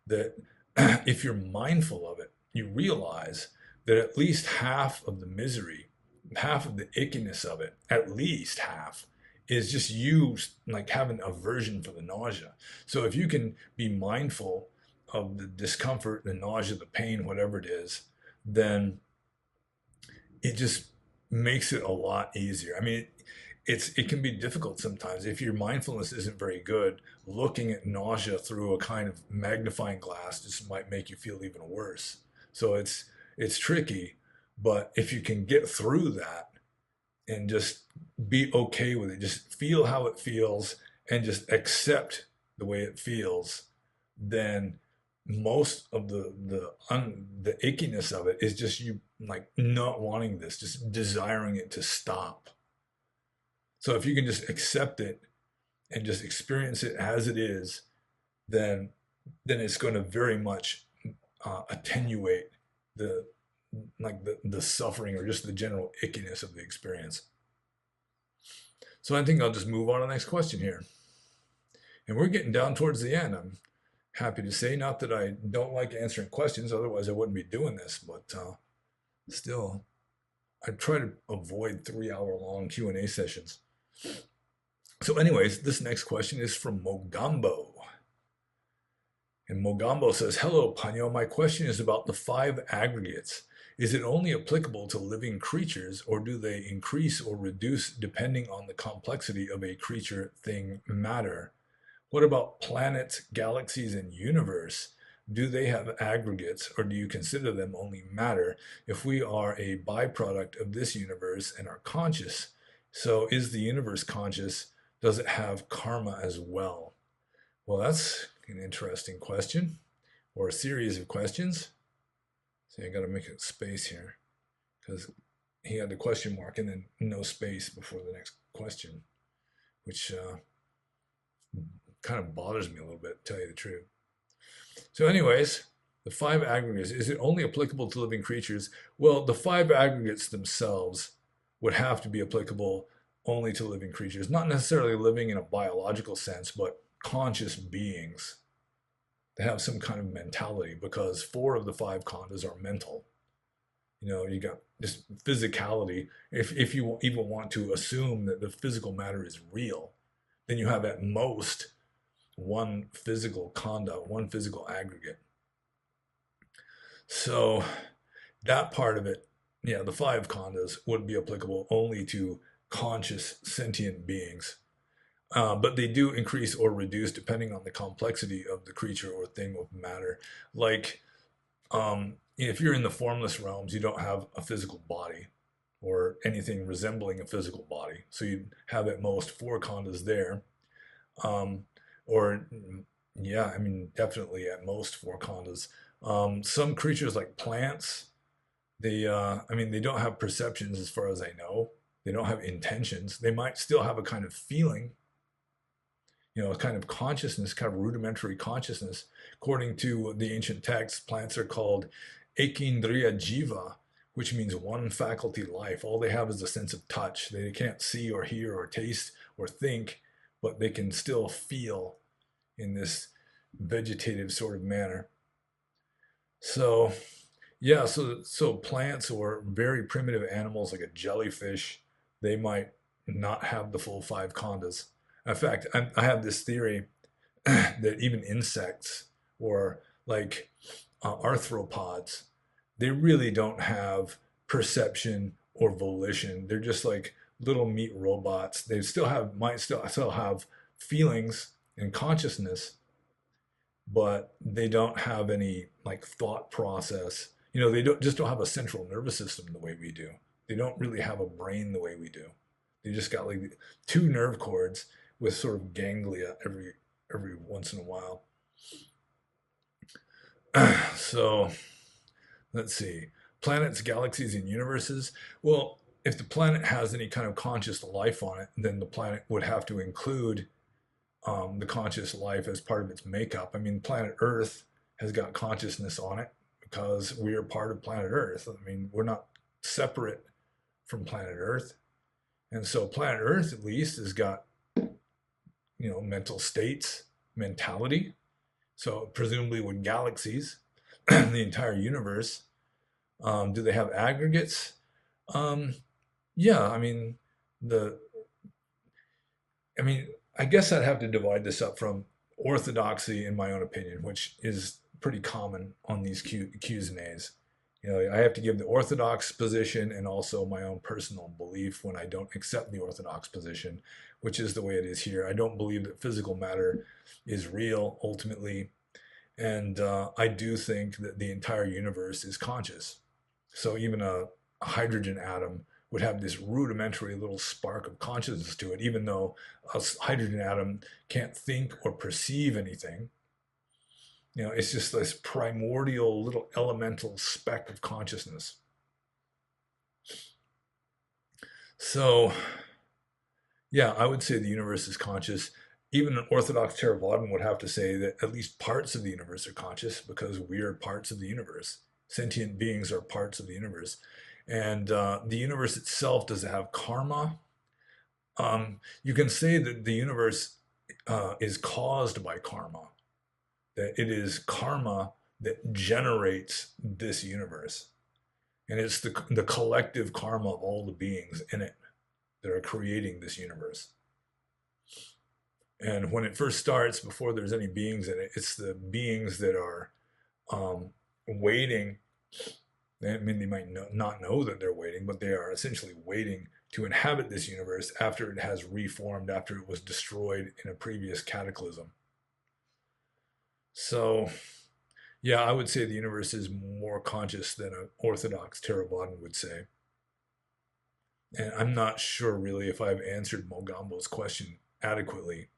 That if you're mindful of it, you realize that at least half of the misery, half of the ickiness of it, at least half, is just you like having aversion for the nausea. So if you can be mindful of the discomfort, the nausea, the pain, whatever it is, then it just makes it a lot easier. I mean, it can be difficult sometimes if your mindfulness isn't very good. Looking at nausea through a kind of magnifying glass just might make you feel even worse. So it's tricky, but if you can get through that, and just be okay with it. Just feel how it feels and just accept the way it feels, then most of the ickiness of it is just you like not wanting this, just desiring it to stop. So if you can just accept it and just experience it as it is, then it's going to very much attenuate the the suffering or just the general ickiness of the experience. So I think I'll just move on to the next question here. And we're getting down towards the end. I'm happy to say, not that I don't like answering questions, otherwise I wouldn't be doing this, but still, I try to avoid 3-hour long Q&A sessions. So anyways, this next question is from Mogambo. And Mogambo says, hello, Panyo. My question is about the 5 aggregates. Is it only applicable to living creatures, or do they increase or reduce depending on the complexity of a creature, thing, matter? What about planets, galaxies, and universe? Do they have aggregates, or do you consider them only matter? If we are a byproduct of this universe and are conscious, so is the universe conscious? Does it have karma as well? Well, that's an interesting question, or a series of questions. So I got to make a space here because he had the question mark and then no space before the next question, which kind of bothers me a little bit, to tell you the truth. So anyways, the 5 aggregates, is it only applicable to living creatures? Well, the 5 aggregates themselves would have to be applicable only to living creatures, not necessarily living in a biological sense, but conscious beings that have some kind of mentality, because 4 of the 5 khandhas are mental. You know, you got just physicality. If you even want to assume that the physical matter is real, then you have at most one physical khandha, one physical aggregate. So that part of it, yeah, the 5 khandhas would be applicable only to conscious sentient beings. But they do increase or reduce depending on the complexity of the creature or thing of matter. Like, if you're in the formless realms, you don't have a physical body or anything resembling a physical body. So you have at most 4 khandhas there. Or, yeah, I mean, definitely at most 4 khandhas. Some creatures like plants, I mean, they don't have perceptions as far as I know. They don't have intentions. They might still have a kind of feeling, you know, a kind of consciousness, kind of rudimentary consciousness. According to the ancient texts, plants are called ekindriya jiva, which means one faculty life. All they have is a sense of touch. They can't see or hear or taste or think, but they can still feel in this vegetative sort of manner. So, yeah, so plants or very primitive animals like a jellyfish, they might not have the full 5 khandhas. In fact, I have this theory that even insects or like arthropods, they really don't have perception or volition. They're just like little meat robots. They might still have feelings and consciousness, but they don't have any like thought process. You know, they don't have a central nervous system the way we do. They don't really have a brain the way we do. They just got like 2 nerve cords with sort of ganglia every once in a while. So let's see. Planets, galaxies, and universes. Well, if the planet has any kind of conscious life on it, then the planet would have to include the conscious life as part of its makeup. I mean, planet Earth has got consciousness on it because we are part of planet Earth. I mean, we're not separate from planet Earth. And so planet Earth, at least, has got, you know, mental states, mentality. So presumably with galaxies, the entire universe, do they have aggregates? Yeah, I mean, I guess I'd have to divide this up from orthodoxy, in my own opinion, which is pretty common on these Q's and A's. You know, I have to give the orthodox position and also my own personal belief when I don't accept the orthodox position, which is the way it is here. I don't believe that physical matter is real ultimately. And I do think that the entire universe is conscious. So even a hydrogen atom would have this rudimentary little spark of consciousness to it, even though a hydrogen atom can't think or perceive anything. It's just this primordial little elemental speck of consciousness. So, yeah, I would say the universe is conscious. Even an Orthodox Theravadan would have to say that at least parts of the universe are conscious because we are parts of the universe. Sentient beings are parts of the universe. And the universe itself, does it have karma? You can say that the universe is caused by karma, that it is karma that generates this universe. And it's the collective karma of all the beings in it that are creating this universe. And when it first starts, before there's any beings in it, it's the beings that are waiting. I mean, they might not know that they're waiting, but they are essentially waiting to inhabit this universe after it has reformed, after it was destroyed in a previous cataclysm. So, yeah, I would say the universe is more conscious than an Orthodox Theravadan would say. And I'm not sure really if I've answered Mogambo's question adequately,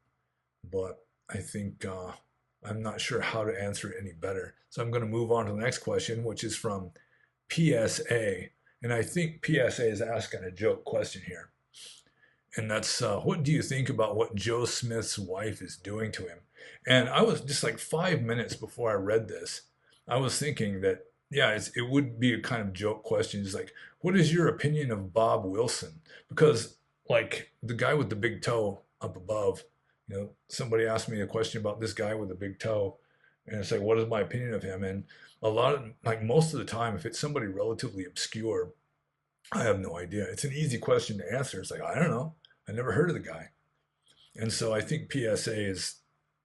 but I think I'm not sure how to answer it any better. So I'm going to move on to the next question, which is from PSA. And I think PSA is asking a joke question here. And that's, what do you think about what Joe Smith's wife is doing to him? And I was just like 5 minutes before I read this, I was thinking that, yeah, it would be a kind of joke question. It's like, what is your opinion of Bob Wilson? Because, like, the guy with the big toe up above, somebody asked me a question about this guy with the big toe. And it's like, what is my opinion of him? And like most of the time, if it's somebody relatively obscure, I have no idea. It's an easy question to answer. It's like, I don't know. I never heard of the guy. And so I think PSA has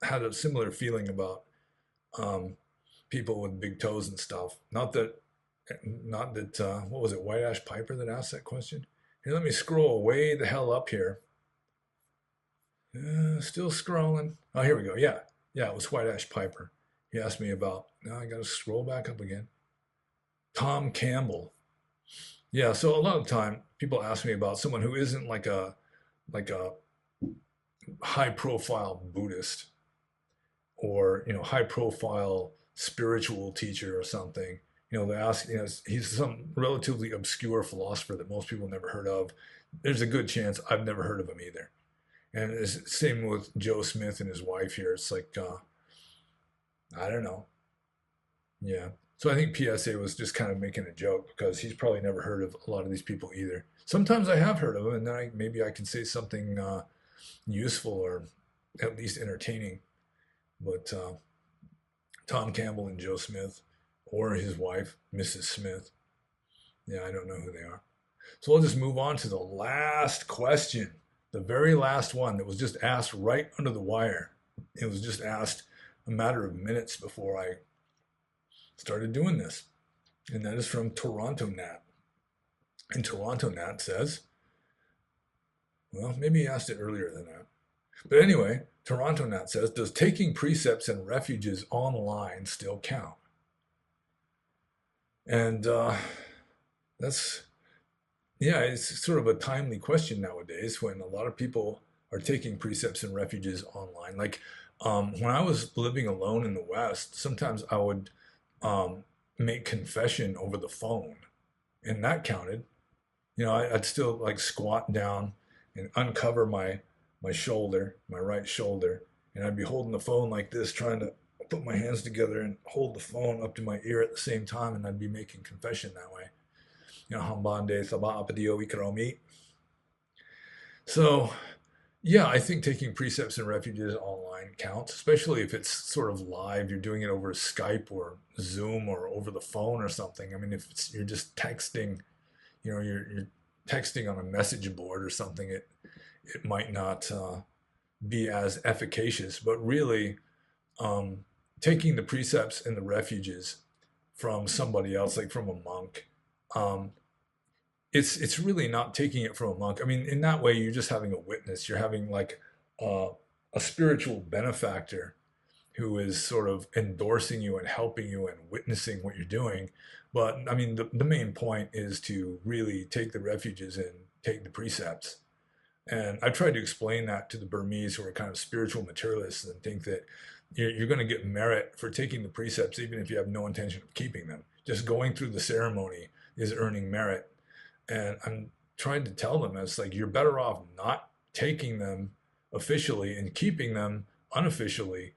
had a similar feeling about um, people with big toes and stuff. Not that, what was it, White Ash Piper that asked that question? Here, let me scroll way the hell up here. Still scrolling. Oh, here we go. Yeah. Yeah, it was White Ash Piper. He asked me about, now I got to scroll back up again. Tom Campbell. Yeah, so a lot of the time people ask me about someone who isn't like a high profile Buddhist or high profile spiritual teacher or something. They ask, he's some relatively obscure philosopher that most people never heard of. There's a good chance I've never heard of him either. And it's the same with Joe Smith and his wife here. It's like, I don't know. Yeah. So I think PSA was just kind of making a joke because he's probably never heard of a lot of these people either. Sometimes I have heard of them, and then maybe I can say something useful or at least entertaining. But Tom Campbell and Joe Smith, or his wife, Mrs. Smith, yeah, I don't know who they are. So I'll just move on to the last question, the very last one that was just asked right under the wire. It was just asked a matter of minutes before I started doing this. And that is from Toronto Nat. And Toronto Nat says, well, maybe he asked it earlier than that. But anyway, Toronto Nat says, does taking precepts and refuges online still count? And that's, yeah, it's sort of a timely question nowadays when a lot of people are taking precepts and refuges online. Like when I was living alone in the West, sometimes I would make confession over the phone, and that counted. I'd still like squat down and uncover my shoulder, my right shoulder, and I'd be holding the phone like this, trying to put my hands together and hold the phone up to my ear at the same time, and I'd be making confession that way. Hambande Saba Apadio Ikromi. So, yeah, I think taking precepts and refuges online counts, especially if it's sort of live. You're doing it over Skype or Zoom or over the phone or something. I mean, if you're just texting, you're texting on a message board or something, it might not be as efficacious. But really, taking the precepts and the refuges from somebody else, like from a monk, it's really not taking it from a monk. I mean, in that way, you're just having a witness. You're having like a spiritual benefactor who is sort of endorsing you and helping you and witnessing what you're doing. But I mean, the main point is to really take the refuges and take the precepts. And I tried to explain that to the Burmese who are kind of spiritual materialists and think that you're going to get merit for taking the precepts, even if you have no intention of keeping them. Just going through the ceremony is earning merit. And I'm trying to tell them, it's like you're better off not taking them officially and keeping them unofficially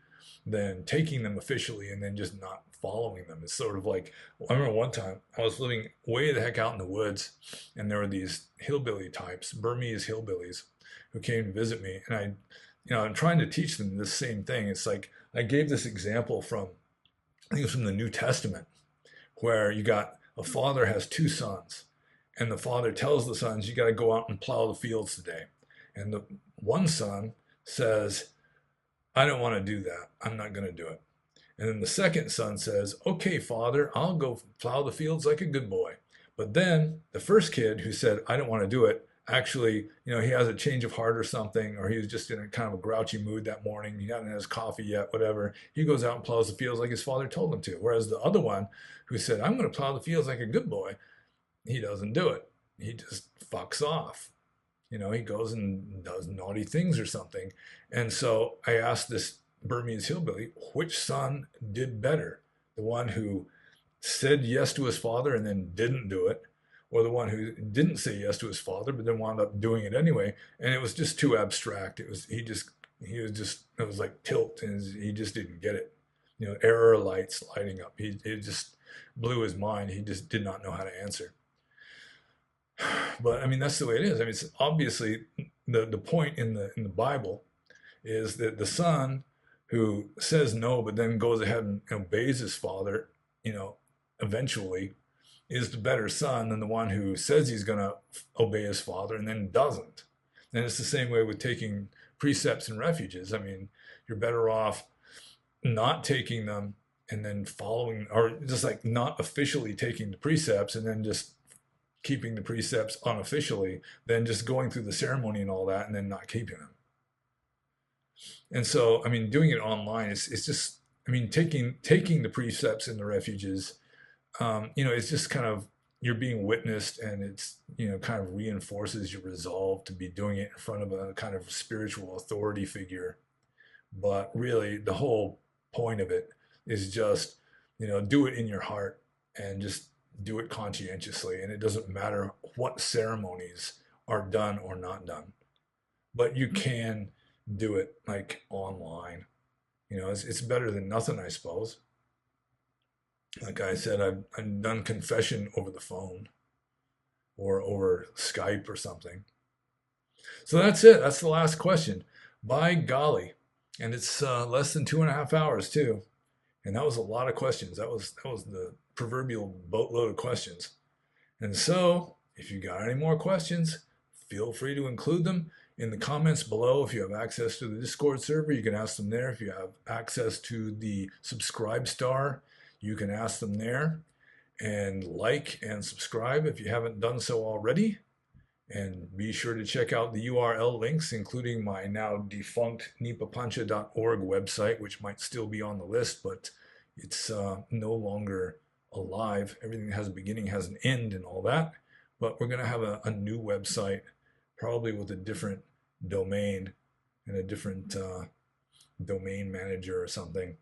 than taking them officially and then just not following them. It's sort of like, I remember one time I was living way the heck out in the woods, and there were these hillbilly types, Burmese hillbillies, who came to visit me, and I'm trying to teach them this same thing. It's like I gave this example from, I think it was from the New Testament, where you got a father has two sons, and the father tells the sons, you got to go out and plow the fields today. And the one son says, I don't want to do that. I'm not going to do it. And then the second son says, okay, father, I'll go plow the fields like a good boy. But then the first kid who said, I don't want to do it, actually, he has a change of heart or something, or he was just in a kind of a grouchy mood that morning. He hadn't had his coffee yet, whatever. He goes out and plows the fields like his father told him to. Whereas the other one who said, I'm going to plow the fields like a good boy, he doesn't do it. He just fucks off. He goes and does naughty things or something. And so I asked this Burmese hillbilly, which son did better? The one who said yes to his father and then didn't do it, or the one who didn't say yes to his father but then wound up doing it anyway? And it was just too abstract. It was like tilt, and he just didn't get it. Error lights lighting up. It just blew his mind. He just did not know how to answer. But I mean, that's the way it is. I mean, it's obviously the point in the Bible is that the son who says no but then goes ahead and obeys his father, eventually is the better son than the one who says he's going to obey his father and then doesn't. And it's the same way with taking precepts and refuges. I mean, you're better off not taking them and then following, or just like not officially taking the precepts and then just keeping the precepts unofficially, than just going through the ceremony and all that and then not keeping them. And so, I mean, doing it online it's just, I mean, taking the precepts and the refuges, it's just kind of, you're being witnessed, and it's, kind of reinforces your resolve to be doing it in front of a kind of spiritual authority figure. But really, the whole point of it is just, do it in your heart and just do it conscientiously. And it doesn't matter what ceremonies are done or not done, but you can do it like online. It's better than nothing, I suppose. Like I said, I've done confession over the phone or over Skype or something. So that's it. That's the last question. By golly. And it's less than 2.5 hours too. And that was a lot of questions. That was the proverbial boatload of questions. And so if you got any more questions, feel free to include them in the comments below. If you have access to the Discord server, you can ask them there. If you have access to the Subscribe Star, you can ask them there. And like and subscribe if you haven't done so already. And be sure to check out the URL links, including my now defunct nipapancha.org website, which might still be on the list, but it's no longer alive. Everything that has a beginning has an end and all that. But we're going to have a new website, probably with a different domain and a different domain manager or something.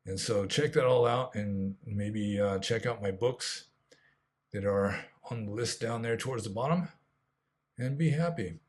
And so check that all out, and maybe check out my books that are on the list down there towards the bottom, and be happy.